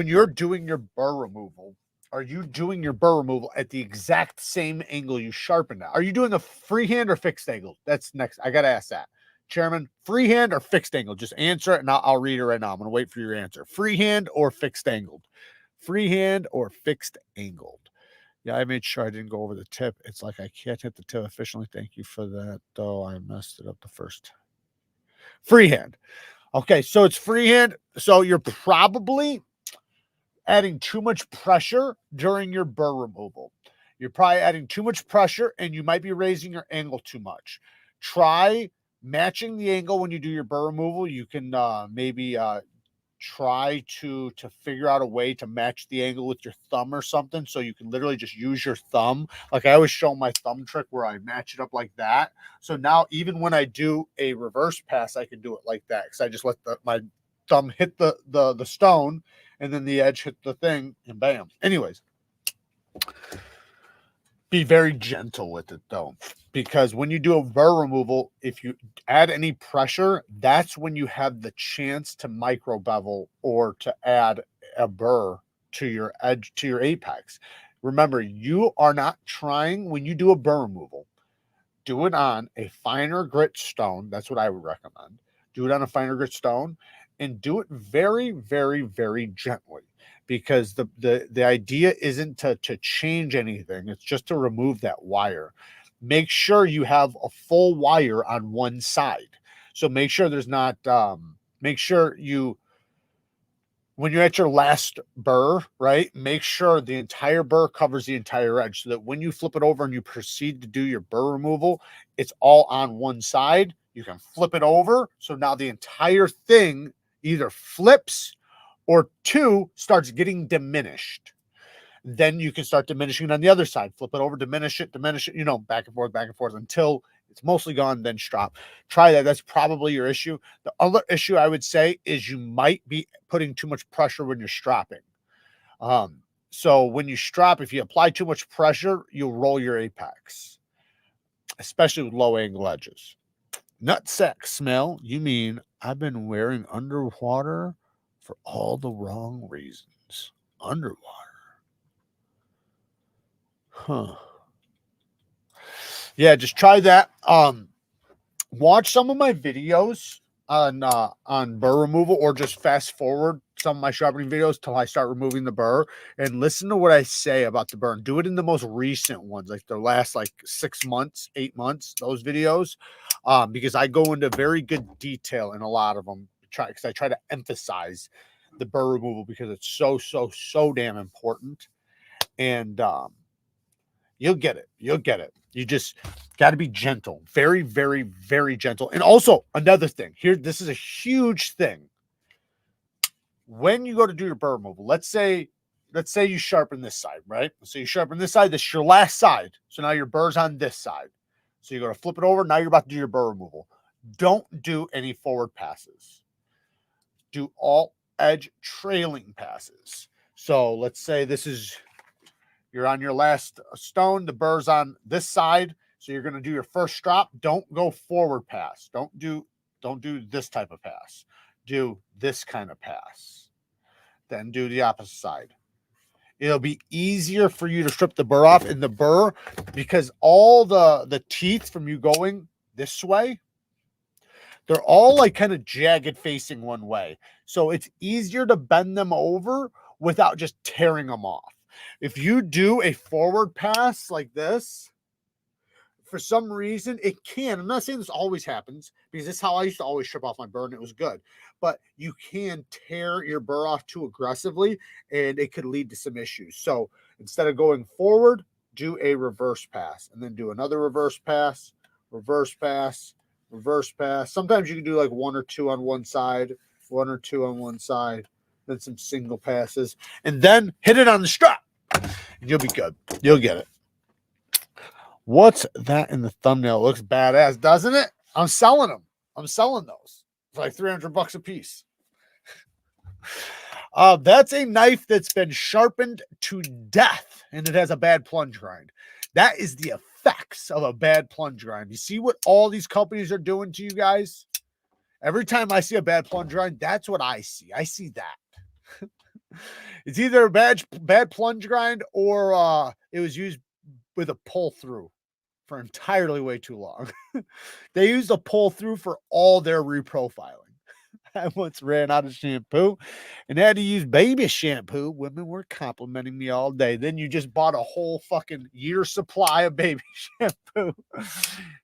you're doing your burr removal, are you doing your burr removal at the exact same angle you sharpened at? Are you doing a freehand or fixed angle? That's next. I got to ask that. Chairman, freehand or fixed angle? Just answer it and I'll read it right now. I'm going to wait for your answer. Freehand or fixed angled? Freehand or fixed angled? Yeah, I made sure I didn't go over the tip. It's like I can't hit the tip efficiently. Thank you for that, though. I messed it up the first. Freehand. Okay, so it's freehand. So you're probably adding too much pressure during your burr removal. You're probably adding too much pressure and you might be raising your angle too much. Try matching the angle when you do your burr removal. You can maybe try to figure out a way to match the angle with your thumb or something, so you can literally just use your thumb. Like I always show my thumb trick where I match it up like that. So now even when I do a reverse pass, I can do it like that because I just let my thumb hit the stone and then the edge hit the thing and bam. Anyways, be very gentle with it though, because when you do a burr removal, if you add any pressure, that's when you have the chance to micro bevel or to add a burr to your edge, to your apex. Remember, you are not trying, when you do a burr removal, do it on a finer grit stone. That's what I would recommend. Do it on a finer grit stone and do it very, very, very gently, because the idea isn't to change anything. It's just to remove that wire. Make sure you have a full wire on one side. So make sure there's not, make sure you, when you're at your last burr, right, make sure the entire burr covers the entire edge so that when you flip it over and you proceed to do your burr removal, it's all on one side. You can flip it over. So now the entire thing either flips or two starts getting diminished. Then you can start diminishing it on the other side. Flip it over, diminish it, you know, back and forth until it's mostly gone, then strop. Try that. That's probably your issue. The other issue I would say is you might be putting too much pressure when you're stropping. So when you strop, if you apply too much pressure, you'll roll your apex, especially with low angle edges. Nutsack smell? You mean I've been wearing underwater for all the wrong reasons. Underwater. Huh. Yeah, just try that. Watch some of my videos on burr removal, or just fast forward some of my sharpening videos till I start removing the burr, and listen to what I say about the burr. Do it in the most recent ones, like the last 6 months, 8 months, those videos, because I go into very good detail in a lot of them. Because I try to emphasize the burr removal because it's so damn important, and you'll get it. You'll get it. You just got to be gentle. Very, very, very gentle. And also another thing here, this is a huge thing. When you go to do your burr removal, let's say you sharpen this side, right? So you sharpen this side, this is your last side. So now your burr's on this side. So you're going to flip it over. Now you're about to do your burr removal. Don't do any forward passes. Do all edge trailing passes. So let's say you're on your last stone, the burr's on this side, so you're going to do your first strop. Don't go forward pass. Don't do this type of pass. Do this kind of pass. Then do the opposite side. It'll be easier for you to strip the burr off. In the burr, because all the teeth from you going this way, they're all kind of jagged facing one way. So it's easier to bend them over without just tearing them off. If you do a forward pass like this, for some reason, it can. I'm not saying this always happens, because this is how I used to always strip off my burr and it was good. But you can tear your burr off too aggressively and it could lead to some issues. So instead of going forward, do a reverse pass, and then do another reverse pass, reverse pass, reverse pass. Sometimes you can do like 1 or 2 on one side, 1 or 2 on one side, then some single passes, and then hit it on the strap, and you'll be good. You'll get it. What's that in the thumbnail? Looks badass, doesn't it? I'm selling them. I'm selling those. It's like $300 a piece. That's a knife that's been sharpened to death, and it has a bad plunge grind. That is the effects of a bad plunge grind. You see what all these companies are doing to you guys? Every time I see a bad plunge grind, that's what I see. I see that. It's either a bad plunge grind or it was used with a pull through for entirely way too long. They used a pull through for all their reprofiling. I once ran out of shampoo and had to use baby shampoo. Women were complimenting me all day. Then you just bought a whole fucking year supply of baby shampoo.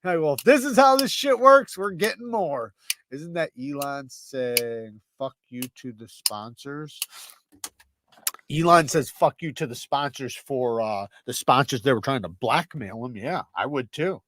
Like, well, if this is how this shit works, we're getting more. Isn't that Elon saying fuck you to the sponsors? Elon says fuck you to the sponsors for the sponsors they were trying to blackmail him. Yeah, I would too.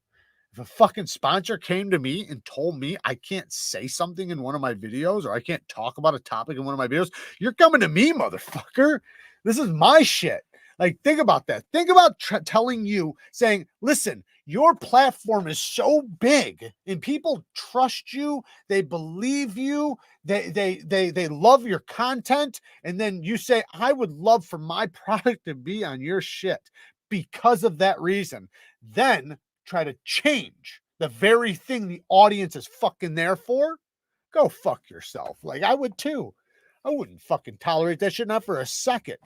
If a fucking sponsor came to me and told me I can't say something in one of my videos or I can't talk about a topic in one of my videos, you're coming to me, motherfucker. This is my shit. Like, think about that. Think about telling you, saying, listen, your platform is so big and people trust you. They believe you. They love your content. And then you say, I would love for my product to be on your shit because of that reason. Then try to change the very thing the audience is fucking there for. Go fuck yourself. Like, I would too. I wouldn't fucking tolerate that shit, not for a second.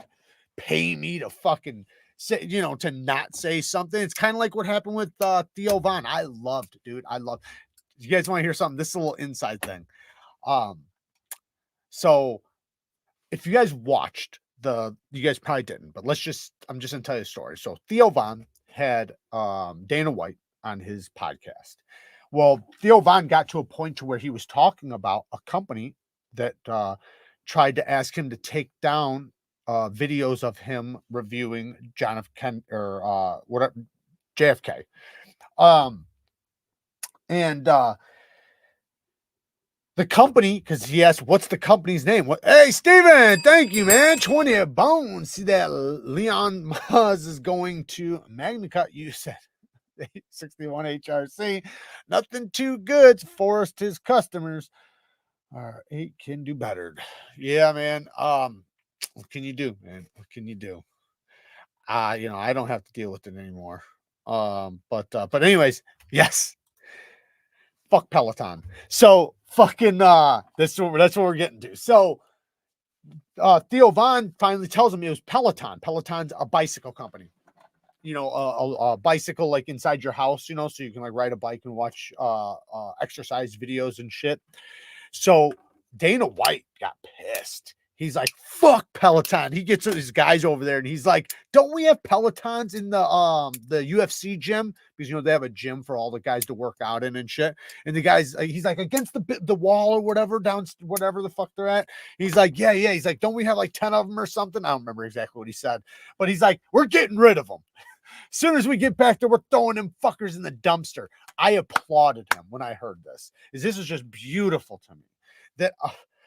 Pay me to fucking say, you know, to not say something. It's kind of like what happened with Theo Von. I loved, dude. I loved. You guys want to hear something? This is a little inside thing. So if you guys watched you guys probably didn't, but I'm just gonna tell you a story. So Theo Von had Dana White on his podcast. Well, Theo Von got to a point to where he was talking about a company that tried to ask him to take down videos of him reviewing John F. Kennedy or whatever JFK. The company, because he asked, what's the company's name? Hey, Steven, thank you, man. 20 bones. See that Leon Maz is going to MagnaCut. You said 61 HRC. Nothing too good to forest his customers. Our 8 can do better. Yeah, man. What can you do, man? What can you do? You know, I don't have to deal with it anymore. But anyways, yes. Fuck Peloton. So fucking that's what we're getting to. So Theo Von finally tells him it was Peloton. Peloton's a bicycle company. You know, a bicycle like inside your house, you know, so you can like ride a bike and watch exercise videos and shit. So Dana White got pissed. He's like, fuck Peloton. He gets these guys over there and he's like, don't we have Pelotons in the UFC gym? Because, you know, they have a gym for all the guys to work out in and shit. And the guys, he's like, against the wall or whatever, down, whatever the fuck they're at. He's like, yeah. He's like, don't we have like 10 of them or something? I don't remember exactly what he said. But he's like, we're getting rid of them. As soon as we get back there, we're throwing them fuckers in the dumpster. I applauded him when I heard this. This is just beautiful to me. That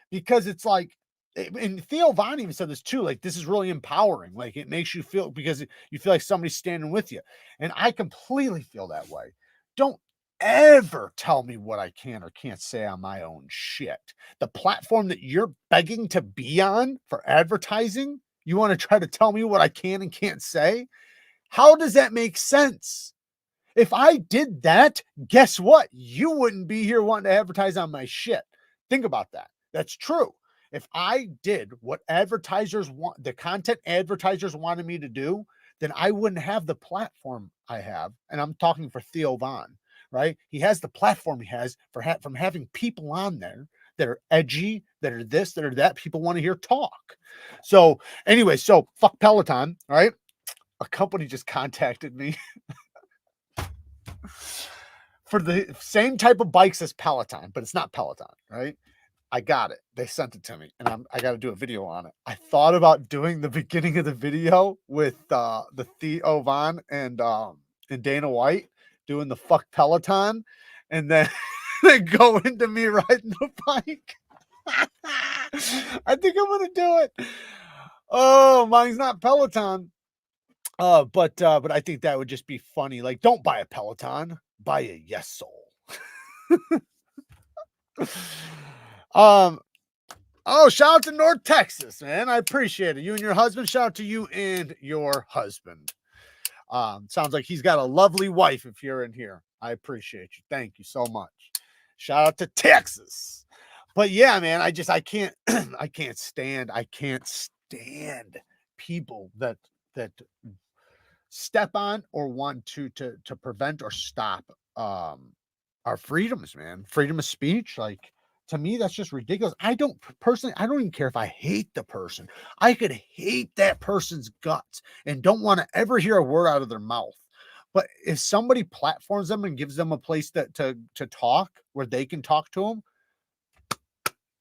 because it's like, and Theo Von even said this too, like, this is really empowering. Like, it makes you feel, because you feel like somebody's standing with you. And I completely feel that way. Don't ever tell me what I can or can't say on my own shit. The platform that you're begging to be on for advertising, you want to try to tell me what I can and can't say? How does that make sense? If I did that, guess what? You wouldn't be here wanting to advertise on my shit. Think about that. That's true. If I did what advertisers want, the content advertisers wanted me to do, then I wouldn't have the platform I have. And I'm talking for Theo Von, right? He has the platform he has from having people on there that are edgy, that are this, that are that. People want to hear talk. So anyway, so fuck Peloton, all right? A company just contacted me for the same type of bikes as Peloton, but it's not Peloton, right? I got it. They sent it to me, and I got to do a video on it. I thought about doing the beginning of the video with the Theo Von and Dana White doing the fuck Peloton, and then then go into me riding the bike. I think I'm gonna do it. Oh, mine's not Peloton. But I think that would just be funny. Like, don't buy a Peloton, buy a Yes Soul. Oh, shout out to North Texas, man. I appreciate it. You and your husband. Shout out to you and your husband. Sounds like he's got a lovely wife if you're in here. I appreciate you. Thank you so much. Shout out to Texas. But yeah, man, I can't I can't stand people that step on or want to prevent or stop our freedoms, man. Freedom of speech. Like, to me, that's just ridiculous. I don't even care if I hate the person. I could hate that person's guts and don't want to ever hear a word out of their mouth. But if somebody platforms them and gives them a place to talk where they can talk to them,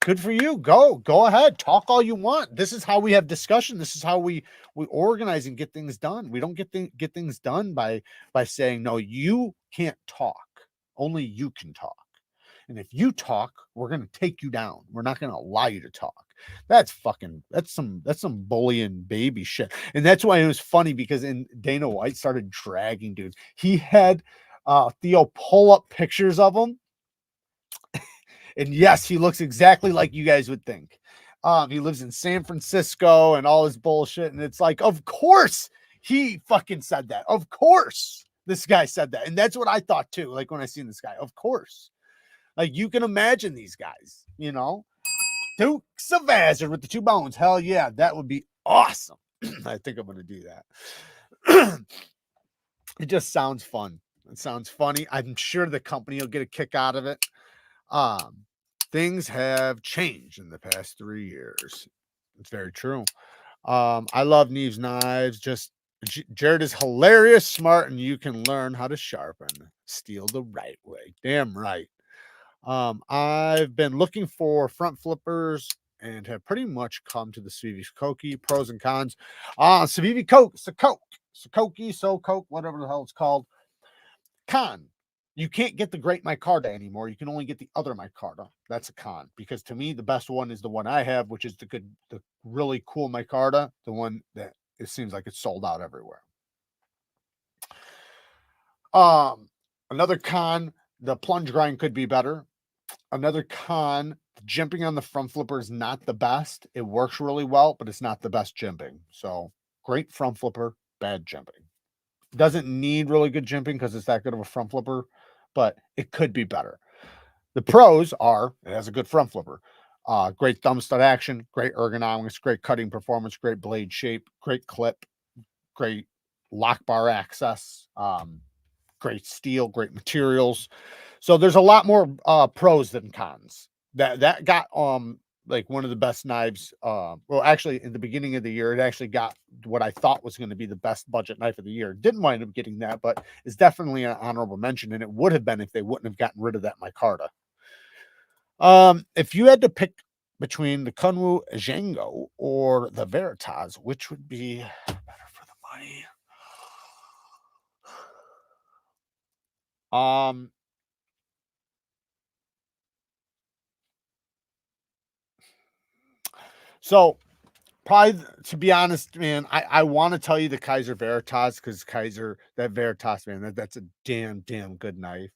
good for you. Go ahead. Talk all you want. This is how we have discussion. This is how we organize and get things done. We don't get things done by saying, no, you can't talk. Only you can talk. And if you talk, we're going to take you down. We're not going to allow you to talk. That's some bullying baby shit. And that's why it was funny, because in Dana White started dragging dude. He had Theo pull up pictures of him. And yes, he looks exactly like you guys would think. He lives in San Francisco and all his bullshit. And it's like, of course he fucking said that. Of course this guy said that. And that's what I thought too. Like, when I seen this guy, of course. Like, you can imagine these guys, you know, Dukes of Hazzard with the 2 bones. Hell yeah, that would be awesome. I think I'm going to do that. It just sounds fun. It sounds funny. I'm sure the company will get a kick out of it. Things have changed in the past 3 years. It's very true. I love Neevesknives. Just Jared is hilarious, smart, and you can learn how to sharpen steel the right way. Damn right. I've been looking for front flippers and have pretty much come to the Neevesknives. Pros and cons. Neevesknives, whatever the hell it's called. Con. You can't get the great micarta anymore. You can only get the other micarta. That's a con, because to me, the best one is the one I have, which is the really cool micarta, the one that it seems like it's sold out everywhere. Another con, the plunge grind could be better. Another con, jimping on the front flipper is not the best. It works really well, but it's not the best jimping. So great front flipper, bad jimping. Doesn't need really good jimping because it's that good of a front flipper, but it could be better. The pros are, it has a good front flipper, great thumb stud action, great ergonomics, great cutting performance, great blade shape, great clip, great lock bar access, great steel, great materials. So there's a lot more pros than cons. That got like one of the best knives. Well, actually, in the beginning of the year, it actually got what I thought was going to be the best budget knife of the year. Didn't wind up getting that, but it's definitely an honorable mention, and it would have been if they wouldn't have gotten rid of that micarta. If you had to pick between the Kunwu Django or the Veritas, which would be better for the money? So probably, to be honest, man, I want to tell you the KIZER Veritas, because that Veritas, man, that's a damn good knife.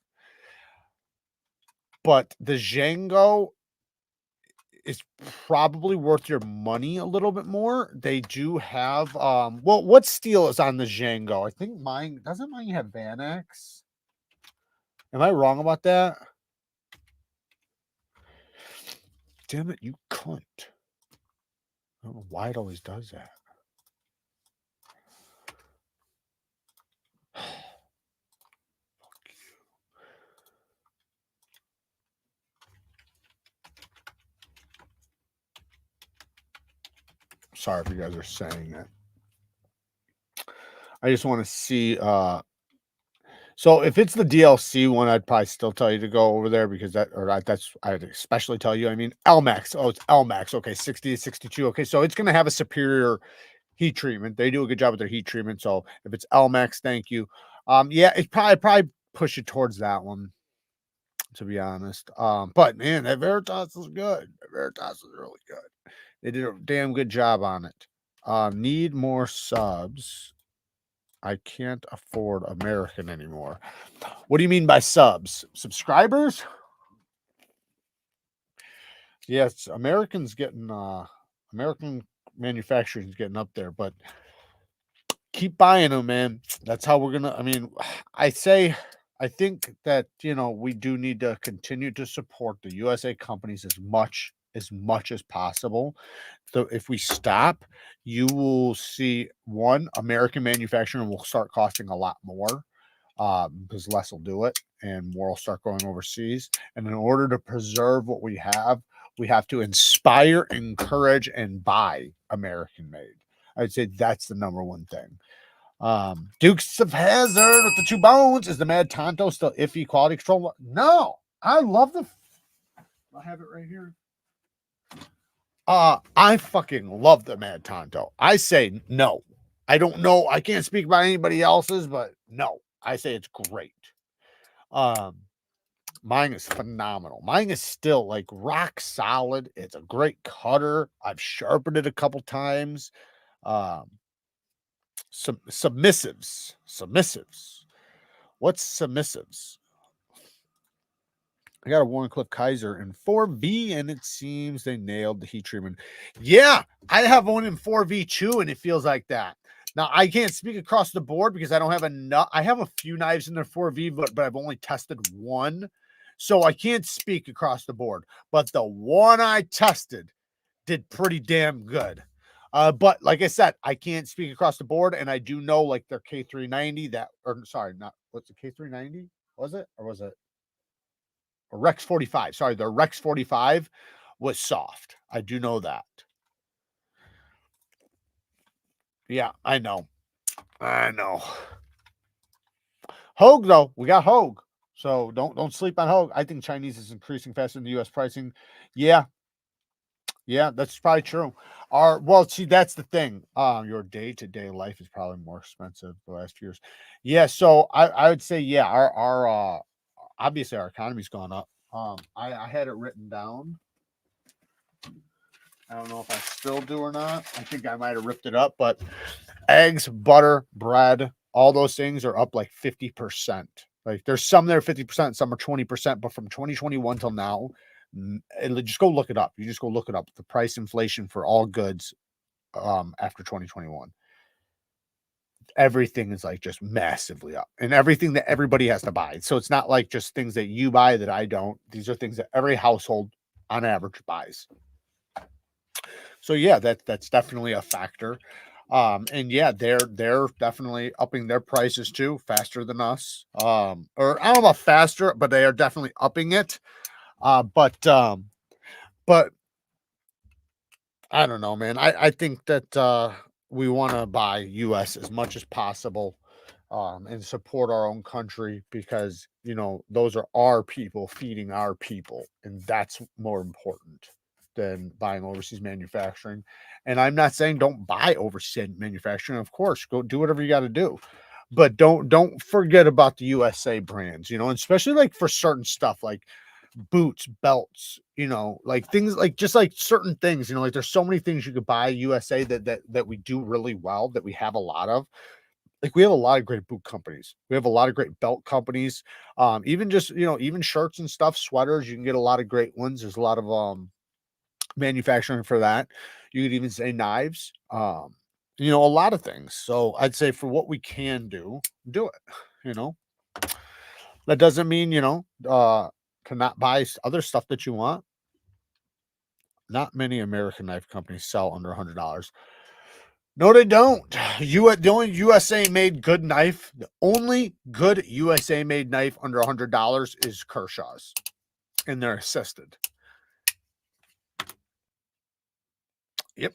But the Django is probably worth your money a little bit more. They do have well, what steel is on the Django? I think mine have Vanax. Am I wrong about that? Damn it, you cunt. I don't know why it always does that. Sorry if you guys are saying that. I just want to see So if it's the DLC one, I'd probably still tell you to go over there because that's I'd especially tell you. I mean, LMAX. Oh, it's LMAX. Okay, 60 to 62. Okay, so it's going to have a superior heat treatment. They do a good job with their heat treatment. So if it's LMAX, thank you. Yeah, it's probably push it towards that one, to be honest. But man, that Veritas is good. That Veritas is really good. They did a damn good job on it. Need more subs. I can't afford American anymore. What do you mean by subs? Subscribers? Yes, American manufacturing is getting up there, but keep buying them, man. That's how we're gonna. I mean, I think that we do need to continue to support the USA companies as much as possible. So if we stop, you will see one American manufacturing will start costing a lot more. Because less will do it and more will start going overseas. And in order to preserve what we have to inspire, encourage, and buy American made. I'd say that's the number one thing. Dukes of Hazzard with the 2 bones. Is the Mad Tonto still iffy quality control? No, I love I have it right here. I fucking love the Mad Tonto. I say no. I don't know. I can't speak about anybody else's, but no. I say it's great. Mine is phenomenal. Mine is still like rock solid. It's a great cutter. I've sharpened it a couple times. Submissives. What's submissives? I got a Warncliffe KIZER in 4V, and it seems they nailed the heat treatment. Yeah, I have one in 4V2, and it feels like that. Now, I can't speak across the board because I don't have enough. I have a few knives in their 4V, but I've only tested one. So I can't speak across the board. But the one I tested did pretty damn good. But like I said, I can't speak across the board, and I do know like their K390 what's the K390? Was it? Or was it? Or Rex 45. Sorry, the Rex 45 was soft. I do know that. Yeah, I know. Hogue, though, we got Hogue. So don't sleep on Hogue. I think Chinese is increasing faster than the US pricing. Yeah, that's probably true. See, that's the thing. Your day-to-day life is probably more expensive the last few years. Yeah, so I would say, yeah, our obviously our economy's gone up. I had it written down. I don't know if I still do or not. I think I might have ripped it up, but eggs, butter, bread, all those things are up like 50%. Like there's some that are 50%, some are 20%, but from 2021 till now, just go look it up. You just go look it up. The price inflation for all goods after 2021. Everything is like just massively up, and everything that everybody has to buy. So it's not like just things that you buy that I don't. These are things that every household on average buys. So yeah, that's definitely a factor. And yeah, they're definitely upping their prices too, faster than us. Or I don't know about faster, but they are definitely upping it. But I don't know, man. I think that we want to buy US as much as possible. And support our own country because those are our people feeding our people, and that's more important than buying overseas manufacturing. And I'm not saying don't buy overseas manufacturing. Of course, go do whatever you got to do, but don't forget about the USA brands. And especially like for certain stuff like boots, belts, like things like just like certain things. Like there's so many things you could buy USA that we do really well, that we have a lot of. Like we have a lot of great boot companies. We have a lot of great belt companies. Even just, even shirts and stuff, sweaters, you can get a lot of great ones. There's a lot of manufacturing for that. You could even say knives, a lot of things. So I'd say for what we can do it. That doesn't mean, to not buy other stuff that you want. Not many American knife companies sell under $100. No, they don't. The only USA made good knife, the only good USA made knife under $100 is Kershaw's, and they're assisted. Yep.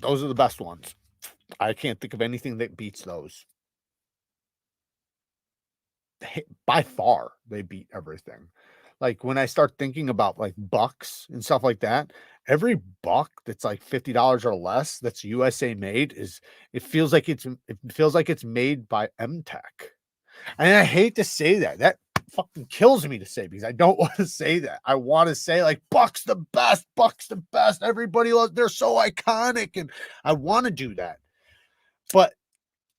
Those are the best ones. I can't think of anything that beats those. by far they beat everything. Like when I start thinking about like bucks and stuff like that, every buck that's like $50 or less that's USA made it feels like it's made by M-Tech. And I hate to say that. That fucking kills me to say because I don't want to say that. I want to say like Buck's the best, Buck's the best. Everybody loves, they're so iconic, and I want to do that. But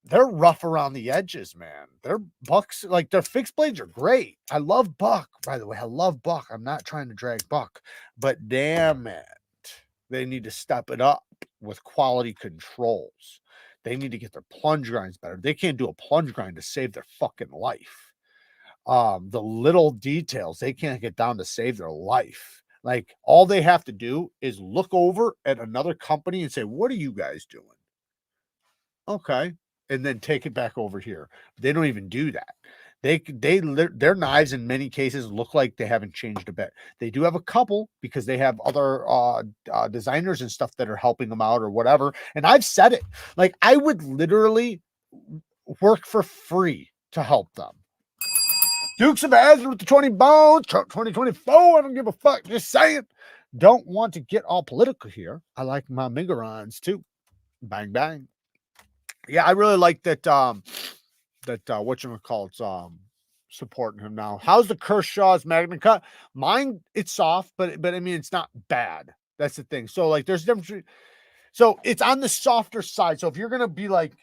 they're rough around the edges, man. Their Bucks, like their fixed blades are great. I love Buck, by the way. I love Buck. I'm not trying to drag Buck, but damn it, they need to step it up with quality controls. They need to get their plunge grinds better. They can't do a plunge grind to save their fucking life. The little details they can't get down to save their life. Like all they have to do is look over at another company and say, "What are you guys doing?" Okay, and then take it back over here. They don't even do that. Their knives in many cases look like they haven't changed a bit. They do have a couple because they have other designers and stuff that are helping them out or whatever. And I've said it, like I would literally work for free to help them. Dukes of Hazzard with the 20 bones, 2024. I don't give a fuck. Just saying. Don't want to get all political here. I like my Migarons too. Bang bang. Yeah, I really like that. Whatchamacallit's supporting him now. How's the Kershaw's Magna Cut? Mine, it's soft, but I mean it's not bad. That's the thing. So like there's a difference. So it's on the softer side. So if you're gonna be like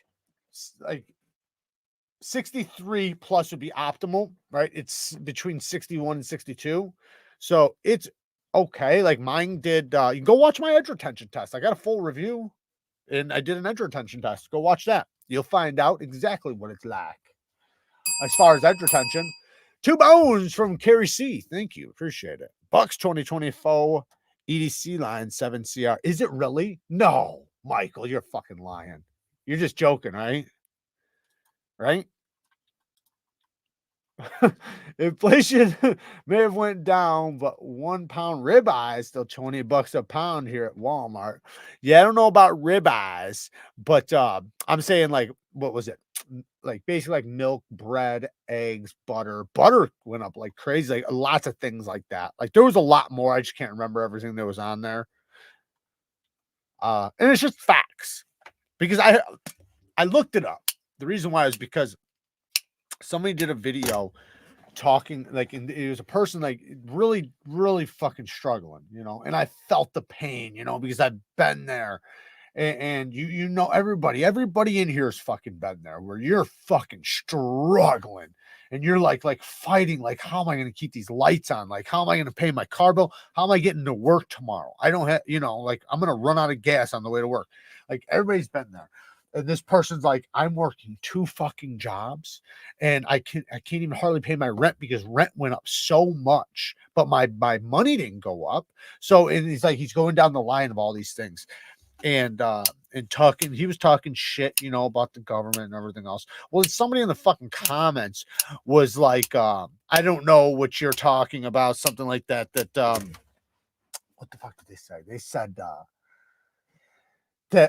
63 plus would be optimal, right? It's between 61 and 62. So it's okay. Like mine did. You can go watch my edge retention test. I got a full review. And I did an edge retention test. Go watch that. You'll find out exactly what it's like. As far as edge retention, 2 bones from Carrie C. Thank you. Appreciate it. Bucks 2024 EDC line 7CR. Is it really? No, Michael, you're fucking lying. You're just joking, right? Right? Inflation may have went down, but 1 pound ribeye is still $20 a pound here at Walmart. Yeah, I don't know about ribeyes, but I'm saying like, what was it? Like basically like milk, bread, eggs, butter. Butter went up like crazy. Like lots of things like that. Like there was a lot more. I just can't remember everything that was on there. And it's just facts because I looked it up. The reason why is because somebody did a video talking like, and it was a person like really, really fucking struggling, you know, and I felt the pain, you know, because I've been there. And you know, everybody in here has fucking been there where you're fucking struggling and you're like fighting, like, how am I going to keep these lights on? Like, how am I going to pay my car bill? How am I getting to work tomorrow? I don't have, you know, like I'm going to run out of gas on the way to work. Like everybody's been there. And this person's like, I'm working 2 fucking jobs and I can't even hardly pay my rent because rent went up so much, but my money didn't go up. So, and he's like, he's going down the line of all these things. And he was talking shit, you know, about the government and everything else. Well, somebody in the fucking comments was like, I don't know what you're talking about, something like that. What the fuck did they say? They said that they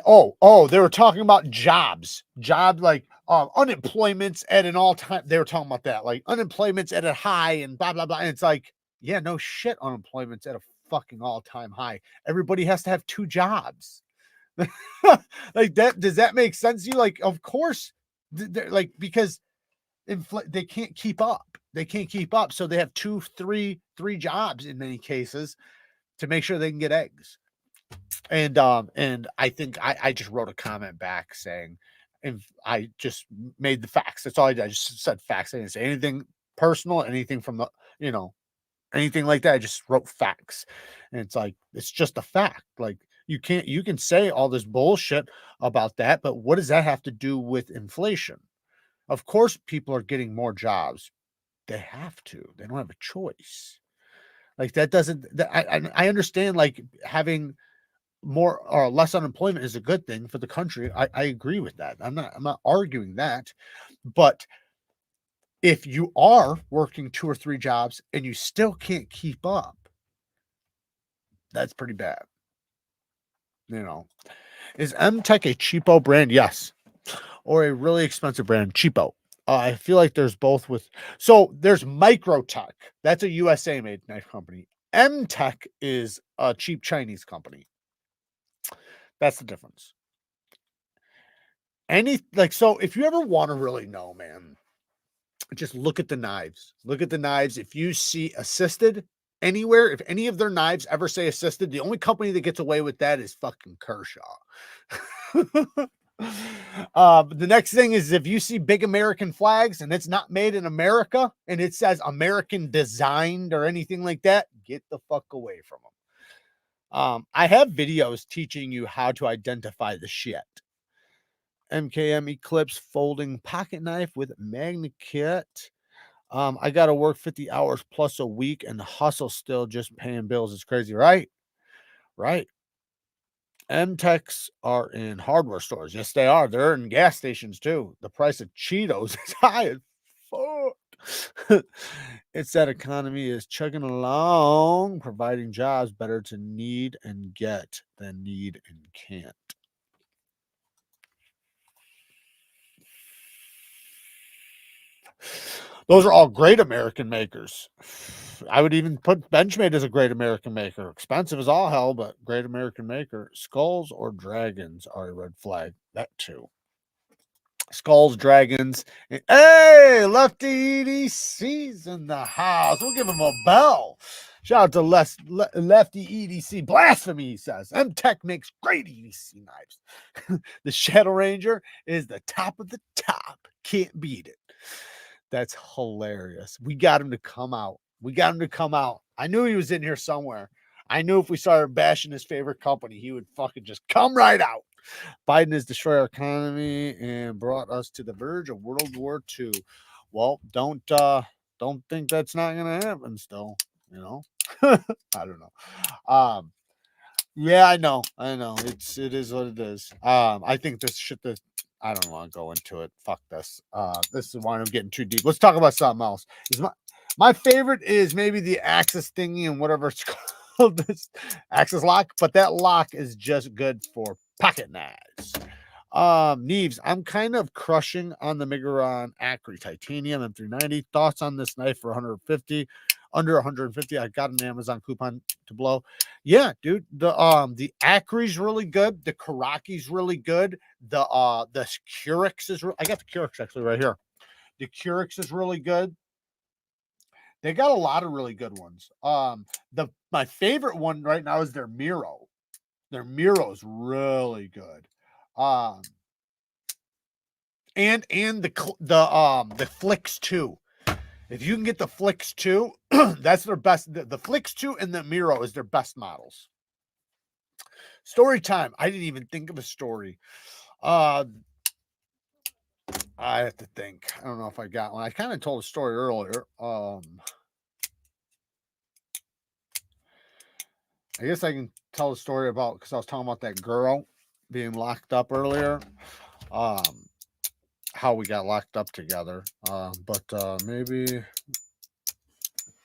were talking about jobs like unemployment's at an all-time. They were talking about that, like unemployment's at a high and blah blah blah. And it's like, yeah, no shit, unemployment's at a fucking all-time high. Everybody has to have 2 jobs. Like that, does that make sense to you? Like, of course, like because they can't keep up. So they have 2, 3 jobs in many cases to make sure they can get eggs. And I think I just wrote a comment back saying, and I just made the facts. That's all I did. I just said facts. I didn't say anything personal, anything from the, you know, anything like that. I just wrote facts. And it's like, it's just a fact. Like you can say all this bullshit about that, but what does that have to do with inflation? Of course, people are getting more jobs. They have to. They don't have a choice. Like that doesn't. I understand. Like having more or less unemployment is a good thing for the country. I agree with that. I'm not arguing that, but if you are working 2 or 3 jobs and you still can't keep up, that's pretty bad. You know, is M-Tech a cheapo brand? Yes. Or a really expensive brand? Cheapo. I feel like there's both with, so there's Microtech. That's a USA made knife company. M-Tech is a cheap Chinese company. That's the difference. So if you ever want to really know, man, just look at the knives. Look at the knives. If you see assisted anywhere, if any of their knives ever say assisted, the only company that gets away with that is fucking Kershaw. The next thing is if you see big American flags and it's not made in America and it says American designed or anything like that, get the fuck away from them. I have videos teaching you how to identify the shit. MKM Eclipse folding pocket knife with magnet kit. I got to work 50 hours plus a week and the hustle still just paying bills. It's crazy, right? Right. M-Techs are in hardware stores. Yes, they are. They're in gas stations too. The price of Cheetos is high as fuck. It's that economy is chugging along, providing jobs better to need and get than need and can't. Those are all great American makers. I would even put Benchmade as a great American maker. Expensive as all hell, but great American maker. Skulls or dragons are a red flag. That too. Skulls, dragons. Hey, Lefty EDC's in the house. We'll give him a bell. Shout out to Lefty EDC. Blasphemy, he says. M-Tech makes great EDC knives. The Shadow Ranger is the top of the top. Can't beat it. That's hilarious. We got him to come out. I knew he was in here somewhere. I knew if we started bashing his favorite company, he would fucking just come right out. Biden has destroyed our economy and brought us to the verge of World War II. Well, don't think that's not gonna happen still, you know. I don't know. Yeah, I know. It is what it is. I think this shit that I don't want to go into it. Fuck this. This is why I'm getting too deep. Let's talk about something else. My favorite is maybe the Axis thingy and whatever it's called, this Axis lock, but that lock is just good for pocket knives. Neeves, I'm kind of crushing on the Miguron Acri Titanium M390. Thoughts on this knife for 150? Under 150. I got an Amazon coupon to blow. Yeah, dude. The Acri's really good. The Karaki's really good. The Curix is I got the Curix actually right here. The Curix is really good. They got a lot of really good ones. My favorite one right now is their Miro. Their Miro's really good. And the Flix 2. If you can get the Flix 2, that's their best. The Flix 2 and the Miro is their best models. Story time. I didn't even think of a story. I have to think. I don't know if I got one. I kind of told a story earlier. I guess I can tell a story about, because I was talking about that girl being locked up earlier. How we got locked up together. But maybe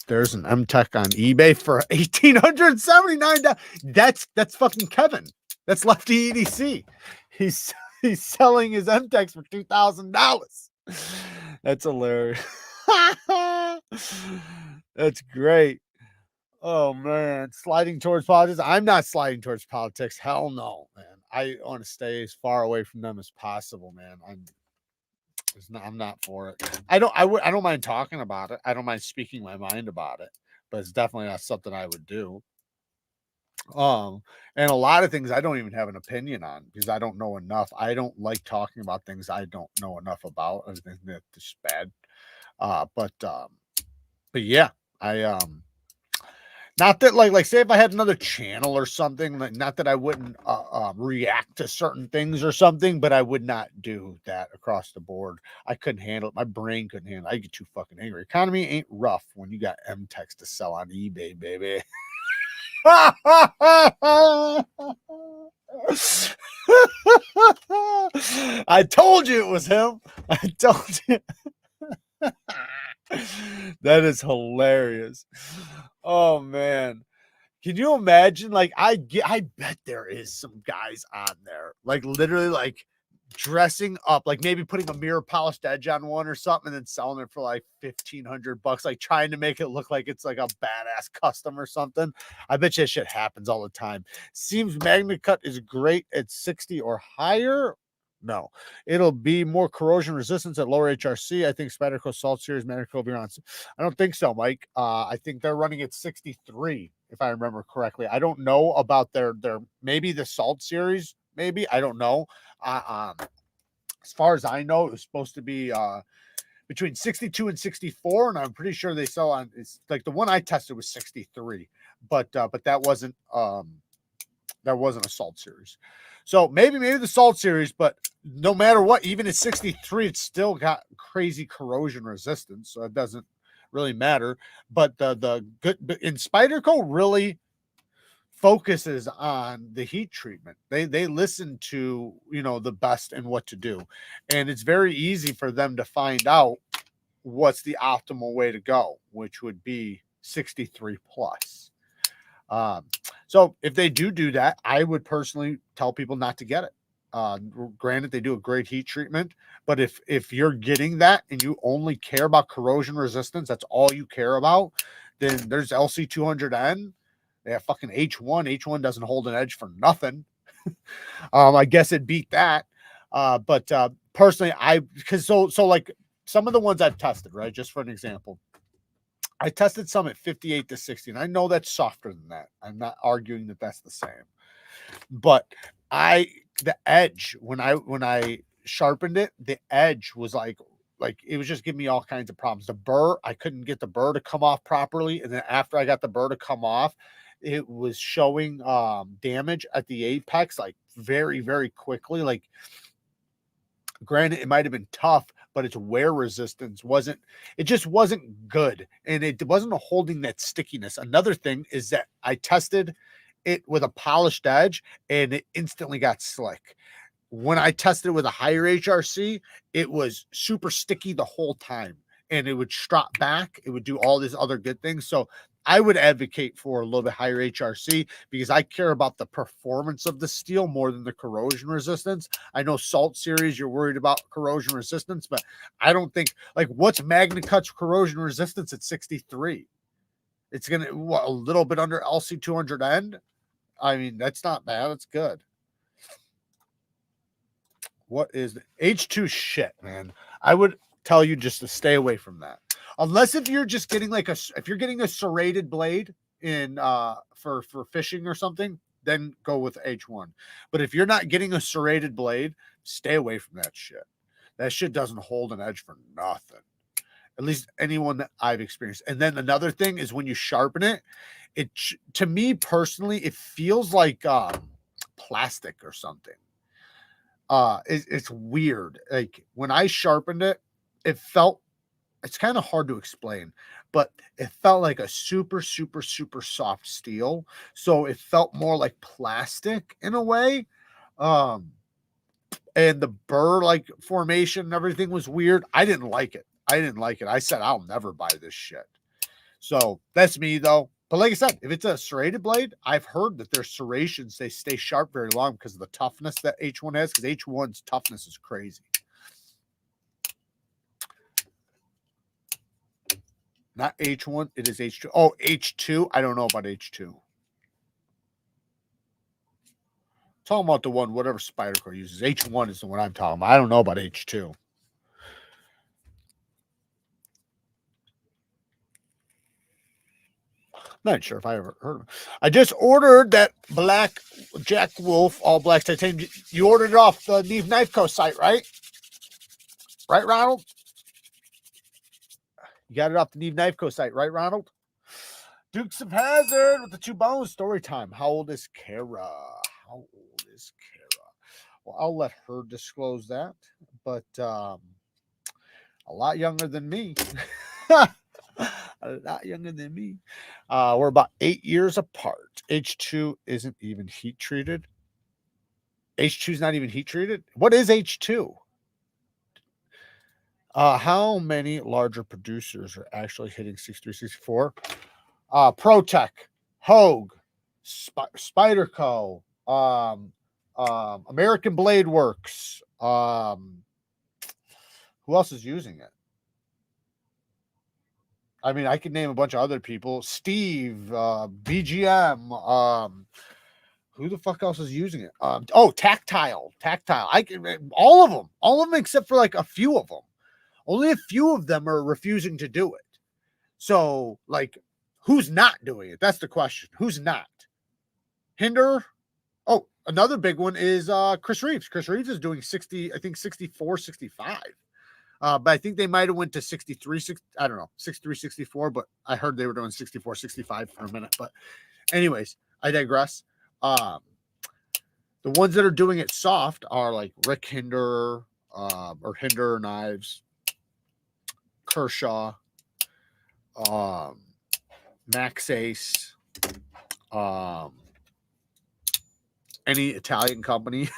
there's an M-Tech on eBay for $1,879. That's fucking Kevin. That's Lefty EDC. He's selling his M-Techs for $2,000. That's hilarious. That's great. Oh man, sliding towards politics. I'm not sliding towards politics. Hell no, man. I want to stay as far away from them as possible, man. I'm not for it. I don't mind talking about it. I don't mind speaking my mind about it, but it's definitely not something I would do. And a lot of things I don't even have an opinion on because I don't know enough. I don't like talking about things I don't know enough about. I think that's just bad. But yeah, not that like say if I had another channel or something, like not that I wouldn't react to certain things or something, but I would not do that across the board. I couldn't handle it. My brain couldn't handle it. I get too fucking angry. Economy ain't rough when you got M-Techs to sell on eBay, baby. I told you it was him. I told you. That is hilarious. Oh man. Can you imagine? Like I bet there is some guys on there, like literally like dressing up, like maybe putting a mirror polished edge on one or something and then selling it for like $1,500, like trying to make it look like it's like a badass custom or something. I bet you that shit happens all the time. Seems Magna Cut is great at 60 or higher. No, it'll be more corrosion resistance at lower HRC. I think Spyderco Salt Series Magna will be on. I don't think so, Mike. I think they're running at 63, if I remember correctly. I don't know about their maybe the Salt Series, maybe. I don't know. As far as I know, it was supposed to be between 62 and 64, and I'm pretty sure they sell on. It's like the one I tested was 63, but that wasn't a Salt Series. So maybe the Salt Series, but no matter what, even at 63, it's still got crazy corrosion resistance, so it doesn't really matter. But the good in Spyderco really focuses on the heat treatment. They listen to, you know, the best and what to do, and it's very easy for them to find out what's the optimal way to go, which would be 63 plus. So if they do that, I would personally tell people not to get it. Granted, they do a great heat treatment, but if you're getting that and you only care about corrosion resistance, that's all you care about, then there's LC200N. They have fucking H1. H1 doesn't hold an edge for nothing. I guess it beat that. But personally, because so like some of the ones I've tested, right? Just for an example, I tested some at 58 to 60, and I know that's softer than that. I'm not arguing that that's the same, but the edge when I sharpened it, the edge was like it was just giving me all kinds of problems. The burr, I couldn't get the burr to come off properly, and then after I got the burr to come off, it was showing damage at the apex like very, very quickly. Like, granted, it might have been tough, but its wear resistance wasn't good, and it wasn't holding that stickiness. Another thing is that I tested it with a polished edge and it instantly got slick. When I tested it with a higher HRC, it was super sticky the whole time, and it would strap back. It would do all these other good things. So I would advocate for a little bit higher HRC because I care about the performance of the steel more than the corrosion resistance. I know Salt Series, you're worried about corrosion resistance, but I don't think, like, what's Magna Cut's corrosion resistance at 63? It's going to, a little bit under LC200N? I mean, that's not bad. That's good. What is the H2 shit, man? I would tell you just to stay away from that. Unless if you're just getting if you're getting a serrated blade in for fishing or something, then go with H1. But if you're not getting a serrated blade, stay away from that shit. That shit doesn't hold an edge for nothing. At least anyone that I've experienced. And then another thing is when you sharpen it, to me personally, it feels like plastic or something. It's weird. Like when I sharpened it, it's kind of hard to explain, but it felt like a super, super, super soft steel. So it felt more like plastic in a way. And the burr like formation and everything was weird. I didn't like it. I said, I'll never buy this shit. So that's me though. But like I said, if it's a serrated blade, I've heard that their serrations, they stay sharp very long because of the toughness that H1 has, because H1's toughness is crazy. Not H1, it is H2. Oh, H2. I don't know about H2. Talking about the one, whatever Spyderco uses. H1 is the one I'm talking about. I don't know about H2. Not sure if I ever heard of it. I just ordered that black Jack Wolf all black titanium. You ordered it off the NEEVEKNIVECO site, right? Right, Ronald? You got it off the NEEVEKNIVECO site, right, Ronald? Dukes of Hazzard with the 2 bones. Story time. How old is Kara? Well, I'll let her disclose that, but a lot younger than me. A lot younger than me. We're about 8 years apart. H2 isn't even heat treated. H2 is not even heat treated. What is H2? How many larger producers are actually hitting 63, 64? ProTech, Hogue, Spyderco, American Blade Works, Who else is using it? I mean, I could name a bunch of other people. Steve, BGM. Who the fuck else is using it? Tactile. I can all of them except for like a few of them. Only a few of them are refusing to do it. So, like, who's not doing it? That's the question. Who's not? Hinder. Oh, another big one is Chris Reeves. Chris Reeves is doing 60, I think 64, 65. But I think they might have went to 63, I don't know, 63, 64, but I heard they were doing 64, 65 for a minute. But anyways, I digress. The ones that are doing it soft are like Rick Hinder, or Hinder Knives, Kershaw, Max Ace, any Italian company.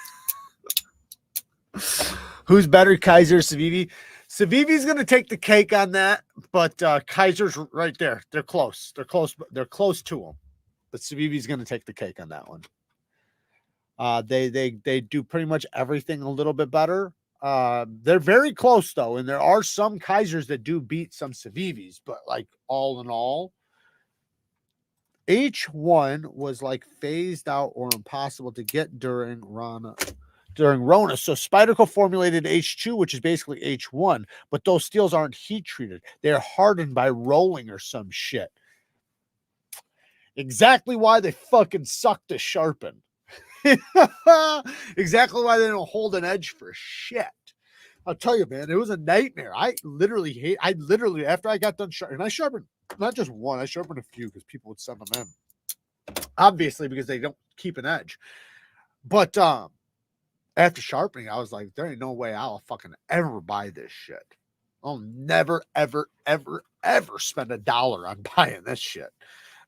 Who's better, KIZER, Civivi? Civivi's going to take the cake on that, but KIZER's right there. They're close. They're close to them. But Civivi's going to take the cake on that one. They do pretty much everything a little bit better. They're very close though, and there are some KIZERs that do beat some Civivis, but like all in all, H1 was like phased out or impossible to get during Rona. So Spyderco formulated H2, which is basically H1, but those steels aren't heat treated. They're hardened by rolling or some shit. Exactly why they fucking suck to sharpen. Exactly why they don't hold an edge for shit. I'll tell you, man, it was a nightmare. I literally, after I got done sharpening, and I sharpened not just one, I sharpened a few because people would send them in. Obviously, because they don't keep an edge. But after sharpening, I was like, there ain't no way I'll fucking ever buy this shit. I'll never, ever, ever, ever spend $1 on buying this shit.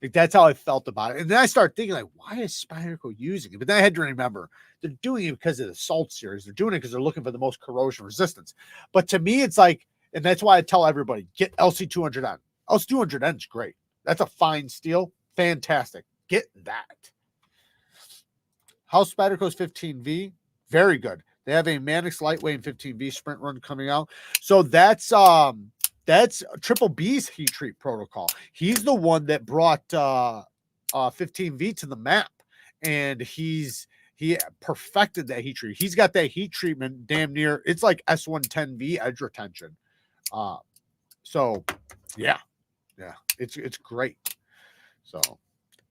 Like, that's how I felt about it. And then I started thinking, like, why is Spyderco using it? But then I had to remember, they're doing it because of the salt series. They're doing it because they're looking for the most corrosion resistance. But to me, it's like, and that's why I tell everybody, get LC200N. LC200N is great. That's a fine steel. Fantastic. Get that. How's Spyderco's 15V? Very good. They have a Mannix Lightweight and 15V sprint run coming out. So that's Triple B's heat treat protocol. He's the one that brought 15V to the map, and he perfected that heat treat. He's got that heat treatment damn near. It's like S110V edge retention. So yeah, it's great. So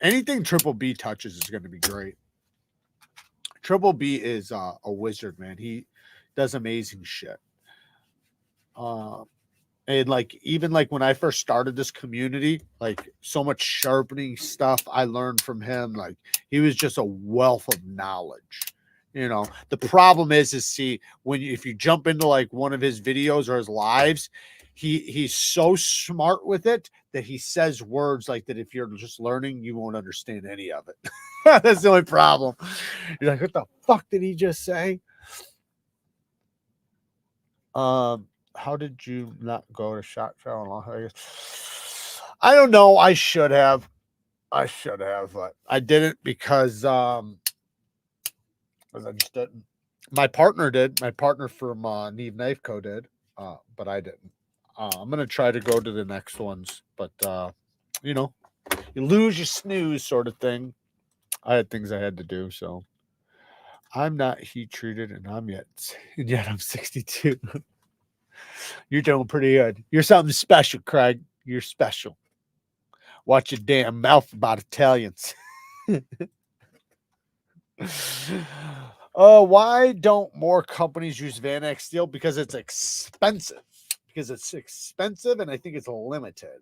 anything Triple B touches is going to be great. Triple B is a wizard, man. He does amazing shit. And like, even like when I first started this community, like so much sharpening stuff I learned from him. Like, he was just a wealth of knowledge. You know, the problem is see, if you jump into like one of his videos or his lives, he's so smart with it that he says words like that. If you're just learning, you won't understand any of it. That's the only problem. You're like, what the fuck did he just say? How did you not go to Shot Trail in Las Vegas? I don't know. I should have, but I didn't because I just didn't. My partner did. My partner from Neevekniveco did, but I didn't. I'm gonna try to go to the next ones, but you know, you lose, you snooze, sort of thing. I had things I had to do, so I'm not heat treated, and yet I'm 62. You're doing pretty good. You're something special, Craig. You're special. Watch your damn mouth about Italians. Why don't more companies use Vanax steel? Because it's expensive. And I think it's limited.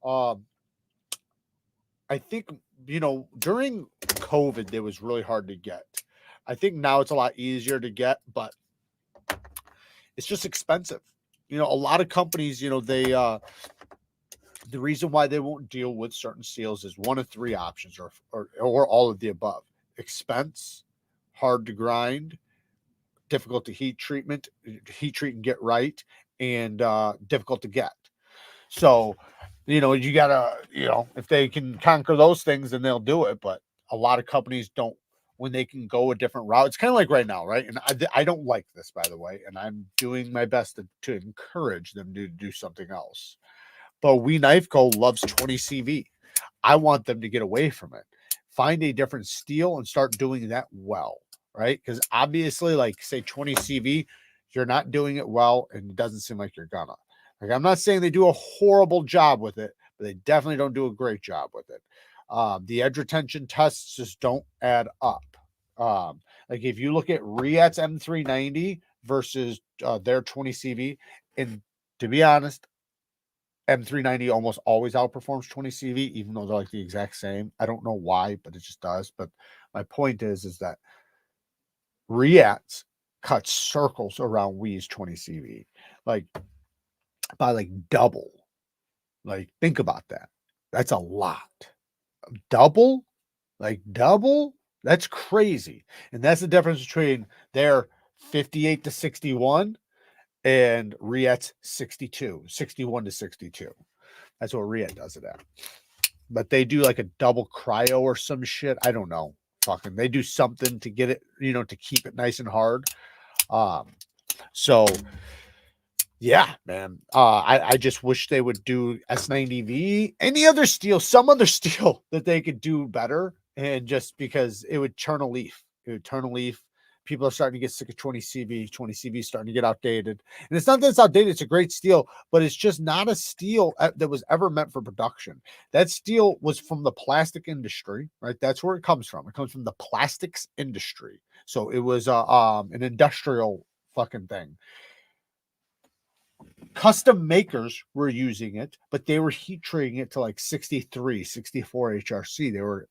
I think, during COVID, it was really hard to get. I think now it's a lot easier to get, but it's just expensive. A lot of companies, the reason why they won't deal with certain seals is one of three options or all of the above. Expense, hard to grind, difficult to heat treat and get right, and difficult to get. So, you gotta, if they can conquer those things, then they'll do it. But a lot of companies don't when they can go a different route. It's kind of like right now, right? And I don't like this, by the way, and I'm doing my best to encourage them to do something else. But Knifeco loves 20 CV. I want them to get away from it. Find a different steel and start doing that well, right? Because obviously, like say 20 CV, you're not doing it well, and it doesn't seem like you're gonna. Like I'm not saying they do a horrible job with it, but they definitely don't do a great job with it. The edge retention tests just don't add up. Like if you look at Whaat's M390 versus their 20 CV, and to be honest, M390 almost always outperforms 20 CV, even though they're like the exact same. I don't know why, but it just does. But my point is that Whaat's cuts circles around Wii's 20 CV, like by like double. Like think about that. That's a lot. Double, like double. That's crazy, and that's the difference between their 58 to 61 and Whaat's 62, 61 to 62. That's what Whaat does it at. But they do like a double cryo or some shit. I don't know. Fucking they do something to get it, you know, to keep it nice and hard. So yeah, man. I just wish they would do S90V, any other steel, some other steel that they could do better. And just because it would turn a leaf. It would turn a leaf. People are starting to get sick of 20 CV. 20 CV is starting to get outdated. And it's not that it's outdated. It's a great steel, but it's just not a steel that was ever meant for production. That steel was from the plastic industry, right? That's where it comes from. It comes from the plastics industry. So it was an industrial fucking thing. Custom makers were using it, but they were heat treating it to like 63, 64 HRC. They were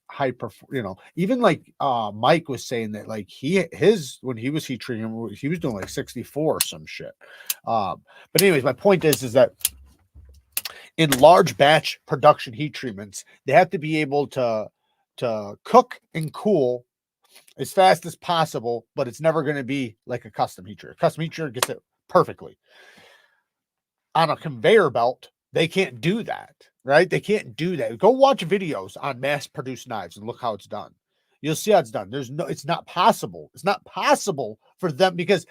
you know, even like Mike was saying that like when he was heat treating, he was doing like 64 or some shit. But anyways, my point is that in large batch production heat treatments, they have to be able to cook and cool as fast as possible, but it's never going to be like a custom heat treater. Custom heat treater gets it perfectly. On a conveyor belt, they can't do that, right? They can't do that. Go watch videos on mass-produced knives and look how it's done. You'll see how it's done. It's not possible. It's not possible for them because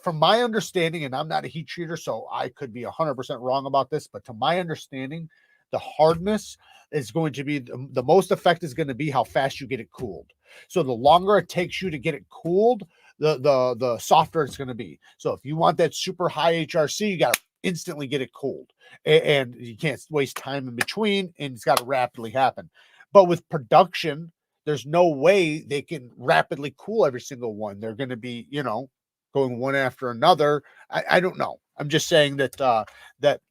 from my understanding, and I'm not a heat treater, so I could be 100% wrong about this, but to my understanding, the hardness is going to be the most effect is going to be how fast you get it cooled. So the longer it takes you to get it cooled, the softer it's going to be. So if you want that super high HRC, you got to instantly get it cooled, and you can't waste time in between, and it's got to rapidly happen. But with production, there's no way they can rapidly cool every single one. They're going to be, you know, going one after another. I don't know. I'm just saying that that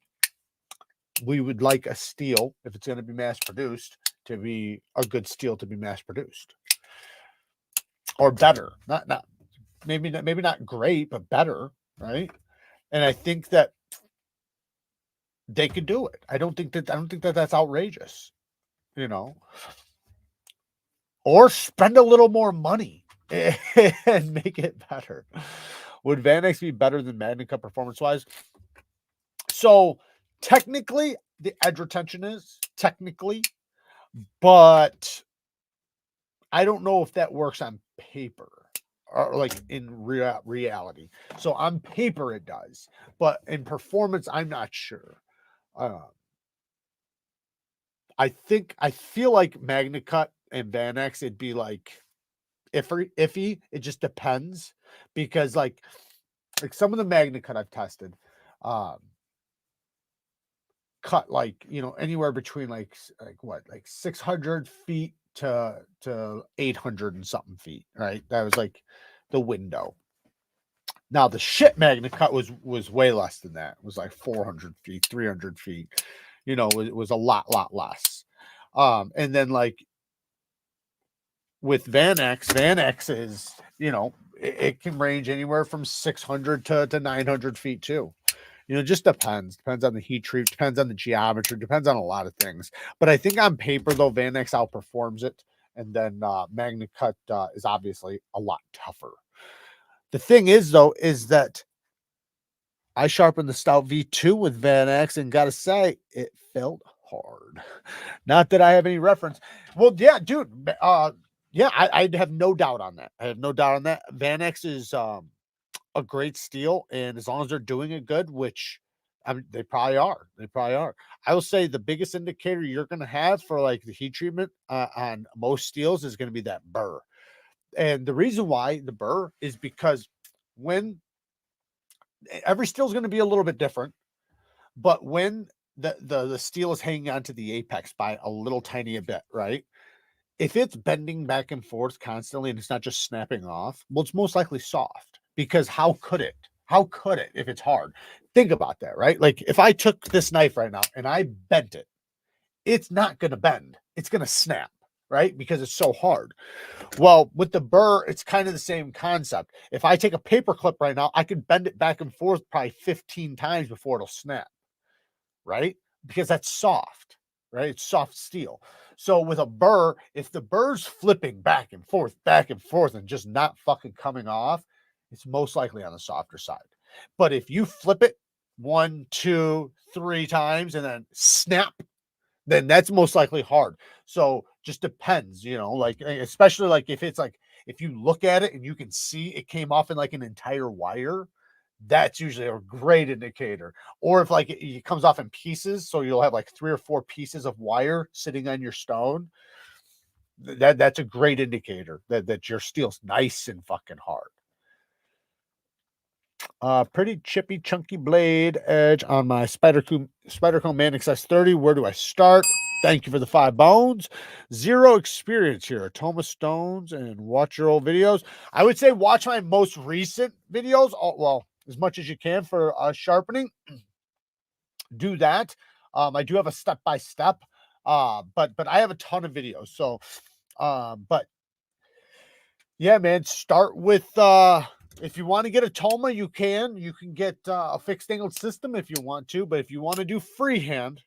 we would like a steel, if it's going to be mass produced, to be a good steel to be mass produced or better. Not maybe not great, but better, right? And I think that they could do it. I don't think that that's outrageous, you know. Or spend a little more money and make it better. Would VanX be better than Magnica performance-wise? So technically, the edge retention is technically, but I don't know if that works on paper or like in reality. So on paper it does, but in performance, I'm not sure. I feel like MagnaCut and VanX, it'd be like iffy. It just depends because like some of the MagnaCut I've tested, cut like, you know, anywhere between like 600 feet to 800 and something feet, right? That was like the window. Now the shit MagnaCut was way less than that. It was like 400 feet, 300 feet. You know, it was a lot less. And then like with VanX is, you know, it can range anywhere from 600 to 900 feet too. You know, just depends on the heat treat, depends on the geometry, depends on a lot of things. But I think on paper though, VanX outperforms it. And then MagnaCut is obviously a lot tougher. The thing is though, is that I sharpened the Stout V2 with VanX and gotta say, it felt hard. Not that I have any reference. Well, yeah, dude, yeah, I'd have no doubt on that. I have no doubt on that. Vanex is a great steel, and as long as they're doing it good, which I mean, they probably are. They probably are. I will say the biggest indicator you're going to have for like the heat treatment on most steels is going to be that burr. And the reason why the burr is because when every steel is going to be a little bit different, but when the steel is hanging onto the apex by a little tiny bit, right? If it's bending back and forth constantly and it's not just snapping off, well, it's most likely soft, because how could it? How could it if it's hard? Think about that, right? Like if I took this knife right now and I bent it, it's not going to bend. It's going to snap, right? Because it's so hard. Well, with the burr, it's kind of the same concept. If I take a paper clip right now, I could bend it back and forth probably 15 times before it'll snap, right? Because that's soft, right? It's soft steel. So with a burr, if the burr's flipping back and forth, and just not fucking coming off, it's most likely on the softer side. But if you flip it 1, 2, 3 times and then snap, then that's most likely hard. So just depends, you know, like especially like if it's like if you look at it and you can see it came off in like an entire wire, that's usually a great indicator. Or if like it comes off in pieces, so you'll have like 3 or 4 pieces of wire sitting on your stone, that's a great indicator that your steel's nice and fucking hard. Pretty chippy, chunky blade edge on my Spyderco Manix S30. Where do I start? Thank you for the 5 bones. 0 experience here. Atoma stones and watch your old videos. I would say watch my most recent videos. Well, as much as you can for sharpening. Do that. I do have a step-by-step, but I have a ton of videos. So, but yeah, man, start with if you want to get a Toma, you can get a fixed angled system if you want to, but if you want to do freehand,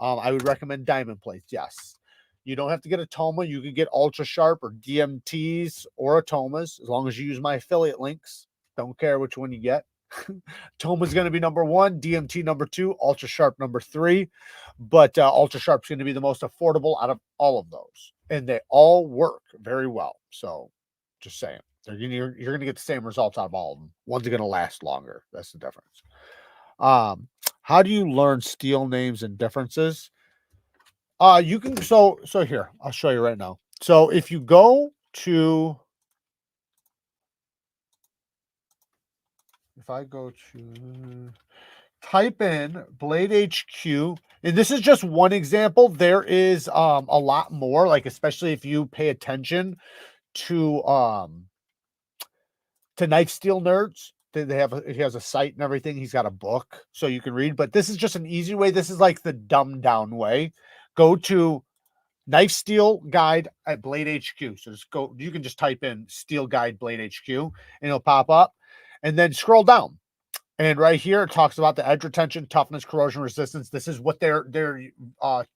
I would recommend diamond plates. Yes, you don't have to get a Toma. You can get ultra sharp or DMTs or Atomas, as long as you use my affiliate links. Don't care which one you get. Toma's going to be number 1, DMT number 2, ultra sharp number 3, but ultra sharp is going to be the most affordable out of all of those, and they all work very well. So just saying, you're going to get the same results out of all of them. One's going to last longer. That's the difference. How do you learn steel names and differences? You can so here, I'll show you right now. So if you go to, if I go to type in Blade HQ, and this is just one example. There is a lot more, like especially if you pay attention to Knife Steel Nerds. They have he has a site and everything. He's got a book so you can read, but this is just an easy way. This is like the dumbed down way. Go to Knife Steel Guide at Blade HQ. So just go, you can just type in Steel Guide Blade HQ and it'll pop up, and then scroll down. And right here, it talks about the edge retention, toughness, corrosion resistance. This is what they're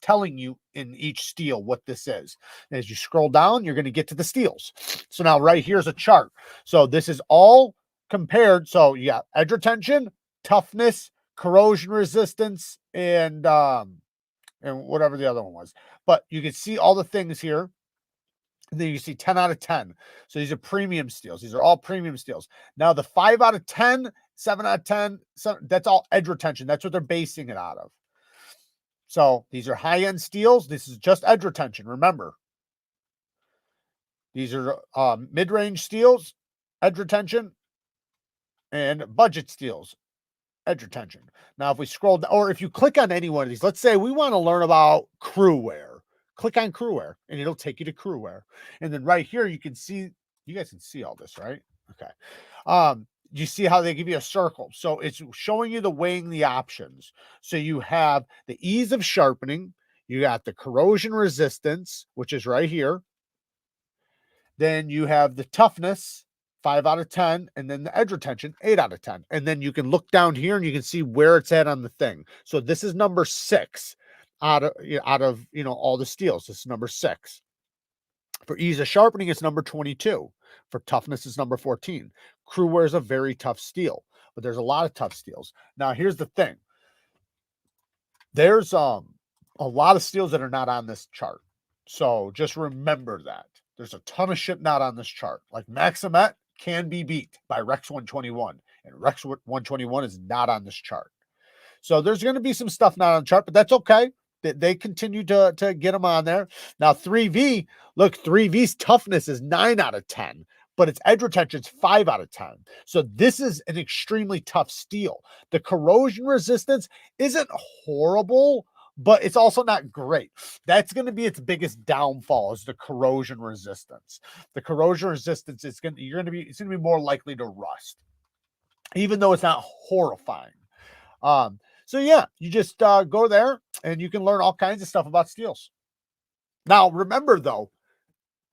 telling you in each steel what this is. And as you scroll down, you're going to get to the steels. So now right here's a chart. So this is all compared. So you got edge retention, toughness, corrosion resistance, and whatever the other one was. But you can see all the things here. And then you see 10 out of 10. So these are premium steels. These are all premium steels. Now the 5 out of 10, 7 out of 10, that's all edge retention. That's what they're basing it out of. So these are high-end steels. This is just edge retention. Remember, these are mid-range steels, edge retention, and budget steels, edge retention. Now, if we scroll down, or if you click on any one of these, let's say we want to learn about crew wear. Click on crew wear, and it'll take you to crew wear. And then right here, you can see, you guys can see all this, right? Okay. You see how they give you a circle. So it's showing you the weighing the options. So you have the ease of sharpening. You got the corrosion resistance, which is right here. Then you have the toughness, 5 out of 10, and then the edge retention, 8 out of 10. And then you can look down here and you can see where it's at on the thing. So this is number 6 out of all the steels. This is number 6. For ease of sharpening, it's number 22. For toughness, it's number 14. Crew wear is a very tough steel, but there's a lot of tough steels. Now, here's the thing. There's a lot of steels that are not on this chart. So just remember that. There's a ton of shit not on this chart. Like Maximet can be beat by Rex 121, and Rex 121 is not on this chart. So there's going to be some stuff not on the chart, but that's okay. They continue to get them on there. Now 3V, look, 3V's toughness is 9 out of 10, but its edge retention is 5 out of 10. So this is an extremely tough steel. The corrosion resistance isn't horrible, but it's also not great. That's going to be its biggest downfall, is the corrosion resistance. The corrosion resistance is going to be more likely to rust, even though it's not horrifying. So yeah, you just go there and you can learn all kinds of stuff about steels. Now, remember though,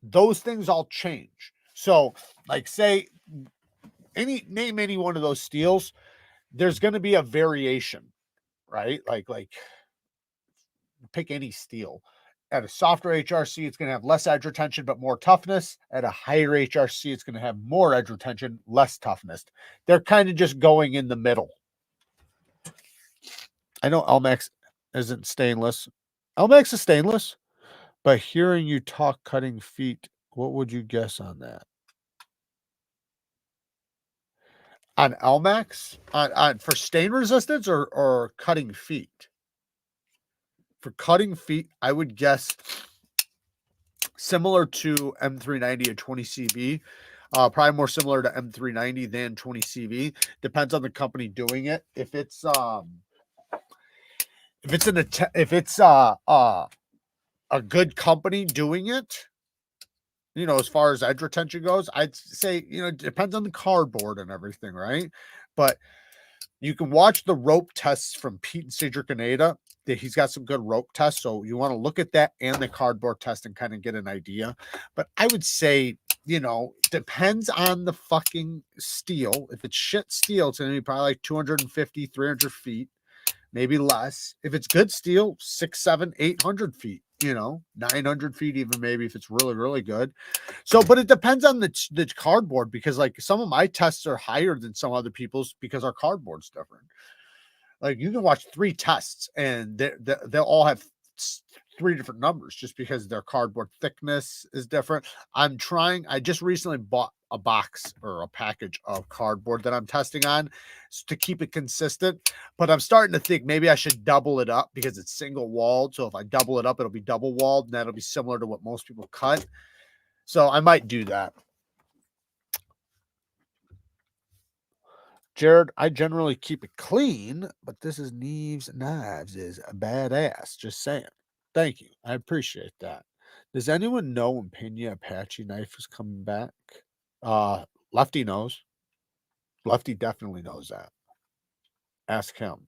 those things all change. So like say name any one of those steels, there's going to be a variation, right? Like pick any steel. At a softer HRC, it's going to have less edge retention, but more toughness. At a higher HRC, it's going to have more edge retention, less toughness. They're kind of just going in the middle. I know Elmax isn't stainless. Elmax is stainless, but hearing you talk cutting feet, what would you guess on that? On Elmax? On for stain resistance or cutting feet? For cutting feet, I would guess similar to M390 or 20CV. Probably more similar to M390 than 20CV. Depends on the company doing it. If it's a good company doing it, you know, as far as edge retention goes, I'd say, you know, it depends on the cardboard and everything, right? But you can watch the rope tests from Pete and Cedric Canada. He's got some good rope tests, so you want to look at that and the cardboard test and kind of get an idea. But I would say, you know, depends on the fucking steel. If it's shit steel, it's going to be probably like 250, 300 feet. Maybe less. If it's good steel, 600, 700, 800 feet, you know, 900 feet, even maybe if it's really, really good. So, but it depends on the cardboard, because like some of my tests are higher than some other people's because our cardboard's different. Like you can watch 3 tests and they'll all have 3 different numbers just because their cardboard thickness is different. I just recently bought a box or a package of cardboard that I'm testing on to keep it consistent, but I'm starting to think maybe I should double it up because it's single walled. So if I double it up, it'll be double walled and that'll be similar to what most people cut. So I might do that. Jared, I generally keep it clean, but this is Neevesknives is a badass. Just saying. Thank you. I appreciate that. Does anyone know when Pena Apache knife is coming back? Lefty knows. Lefty definitely knows that. Ask him.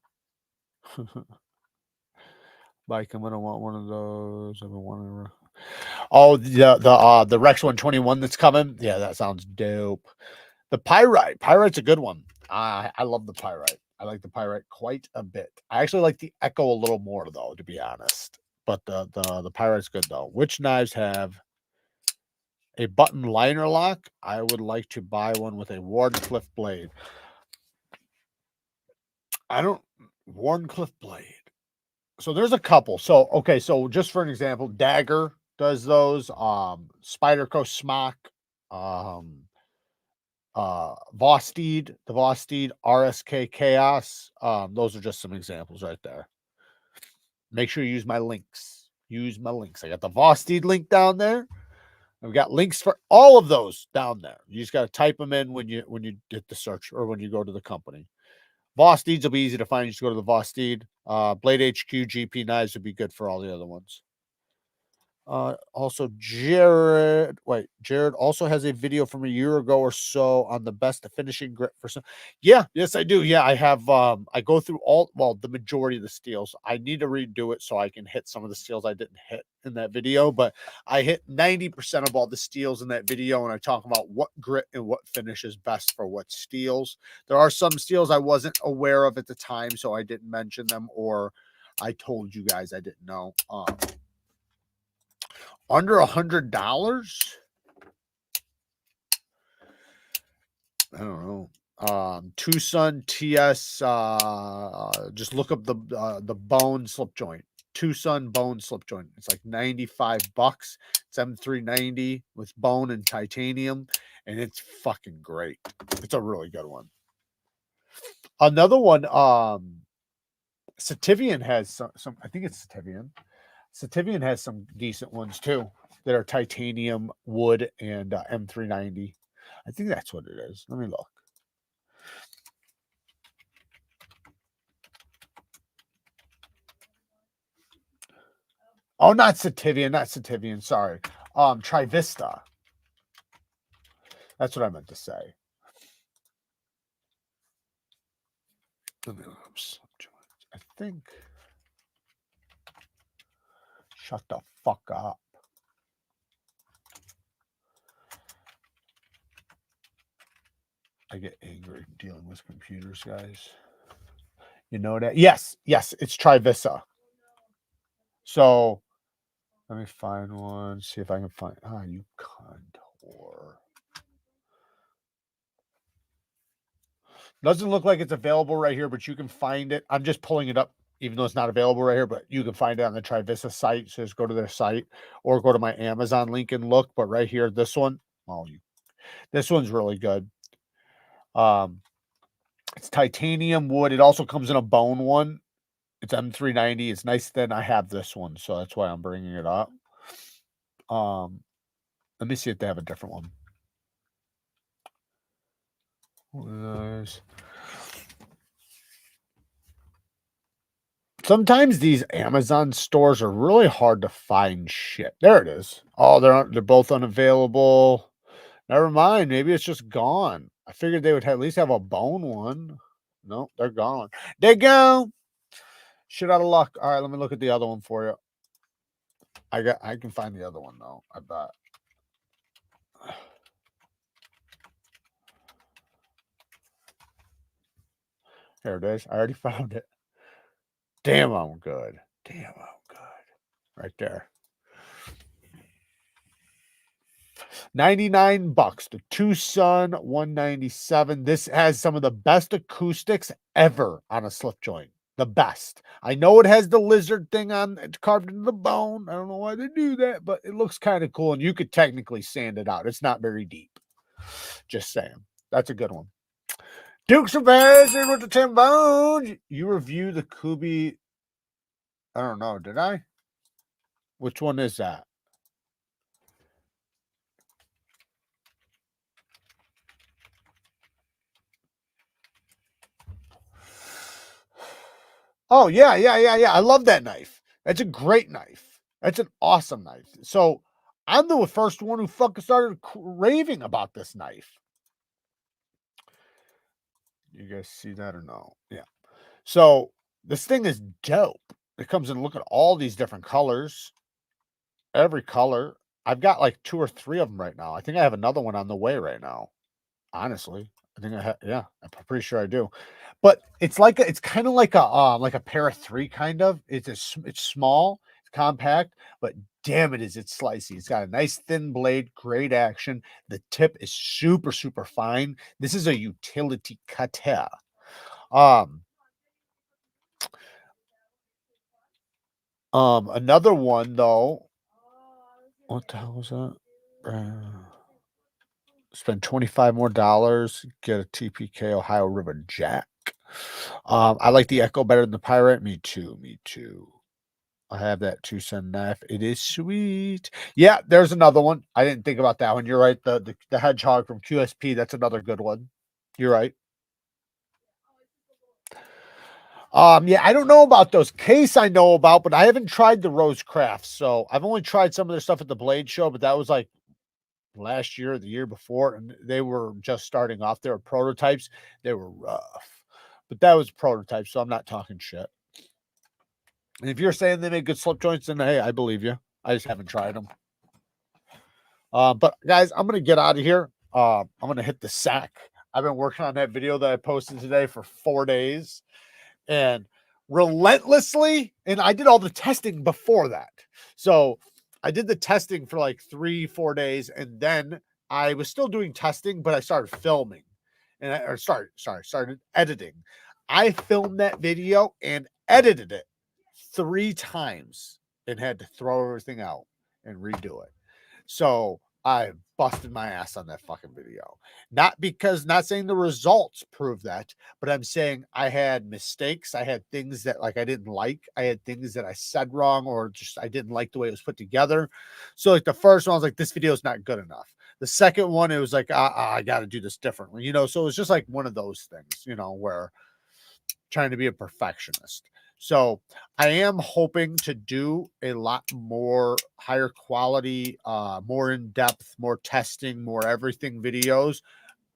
Mike, I'm gonna want one of those. I've been wanting. Oh, the Rex 121 that's coming. Yeah, that sounds dope. The Pyrite. Pyrite's a good one. I love the Pyrite. I like the Pyrite quite a bit. I actually like the Echo a little more though, to be honest. But the Pyrite's good though. Which knives have a button liner lock? I would like to buy one with a Wharncliffe blade. Wharncliffe blade. So there's a couple. So okay, so just for an example, Dagger does those. Spyderco Smock, VOSTEED, the VOSTEED RSK Chaos. Those are just some examples right there. Make sure you use my links. Use my links. I got the VOSTEED link down there. I've got links for all of those down there. You just got to type them in when you hit the search or when you go to the company. VOSTEEDs will be easy to find. You just go to the VOSTEED. Blade HQ GP knives would be good for all the other ones. Also Jared also has a video from a year ago or so on the best finishing grit for some. Yes, I do. Yeah, I have. I go through the majority of the steels. I need to redo it so I can hit some of the steels I didn't hit in that video, but I hit 90% of all the steels in that video, and I talk about what grit and what finish is best for what steels. There are some steels I wasn't aware of at the time, so I didn't mention them, or I told you guys I didn't know. Under $100? I don't know. Tucson TS. Just look up the bone slip joint. Tucson bone slip joint. It's like $95. It's M390 with bone and titanium, and it's fucking great. It's a really good one. Another one, Sativian has some I think it's Sativian. Sativian has some decent ones too that are titanium, wood, and M390. I think that's what it is. Let me look. Oh, not Sativian, sorry. Trivista. That's what I meant to say. Let me look. I think. Shut the fuck up. I get angry dealing with computers, guys. You know that? Yes, it's Trivisa. So let me find one. See if I can find. Ah, you cunt whore. Doesn't look like it's available right here, but you can find it. I'm just pulling it up, even though it's not available right here, but you can find it on the Trivisa site. So just go to their site or go to my Amazon link and look. But right here, this one, this one's really good. It's titanium wood. It also comes in a bone one. It's M390. It's nice. Then I have this one, so that's why I'm bringing it up. Let me see if they have a different one. Sometimes these Amazon stores are really hard to find shit. There it is. Oh, they're both unavailable. Never mind. Maybe it's just gone. I figured they would at least have a bone one. No, they're gone. They go. Shit out of luck. All right, let me look at the other one for you. I can find the other one though. I bet. Here it is. I already found it. Damn, I'm good. Damn, I'm good. Right there. $99. The Tucson 197. This has some of the best acoustics ever on a slip joint. The best. I know it has the lizard thing on it's carved into the bone. I don't know why they do that, but it looks kind of cool. And you could technically sand it out. It's not very deep. Just saying. That's a good one. Dukes of Hazzard with the 10 bones. You review the Kubi. I don't know. Did I? Which one is that? Oh, yeah. I love that knife. That's a great knife. That's an awesome knife. So I'm the first one who fucking started raving about this knife. You guys see that or no? Yeah. So this thing is dope. It comes in, look at all these different colors. Every color. I've got like 2 or 3 of them right now. I think I have another one on the way right now. Honestly, I think I have. Yeah, I'm pretty sure I do. But it's like it's kind of like a pair of 3 kind of. It's small, it's compact, but damn it, is it slicey. It's got a nice thin blade, great action. The tip is super fine. This is a utility cutter. Another one though. What the hell was that? Spend $25 more, get a TPK Ohio River Jack. I like the Echo better than the Pirate. Me too. I have that Tucson knife. It is sweet. Yeah, there's another one. I didn't think about that one. You're right. The Hedgehog from QSP. That's another good one. You're right. Yeah, I don't know about those. Case I know about, but I haven't tried the Rose Crafts. So I've only tried some of their stuff at the Blade Show, but that was like last year or the year before, and they were just starting off. They were prototypes. They were rough, but that was prototype, so I'm not talking shit. And if you're saying they make good slip joints, then hey, I believe you. I just haven't tried them. But guys, I'm gonna get out of here. I'm gonna hit the sack. I've been working on that video that I posted today for 4 days, and relentlessly. And I did all the testing before that, so I did the testing for like 3-4 days, and then I was still doing testing, but I started filming, and started editing. I filmed that video and edited it 3 times and had to throw everything out and redo it. So I busted my ass on that fucking video. Not saying the results prove that, but I'm saying I had mistakes. I had things that like I didn't like. I had things that I said wrong or just I didn't like the way it was put together. So like the first one, I was like, this video is not good enough. The second one, it was like, I got to do this differently, you know? So it was just like one of those things, you know, where trying to be a perfectionist. So I am hoping to do a lot more higher quality, more in-depth, more testing, more everything videos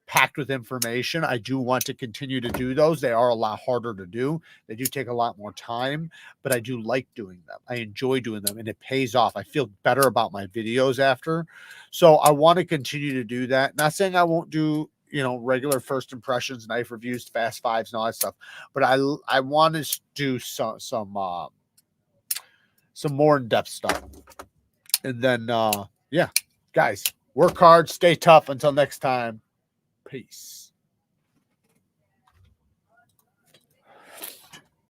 packed with information. I do want to continue to do those. They are a lot harder to do. They do take a lot more time, but I do like doing them. I enjoy doing them and it pays off. I feel better about my videos after. So I want to continue to do that. Not saying I won't do, you know, regular first impressions, knife reviews, fast fives and all that stuff, but I want to do some more in-depth stuff. And then yeah, guys, work hard, stay tough. Until next time, peace.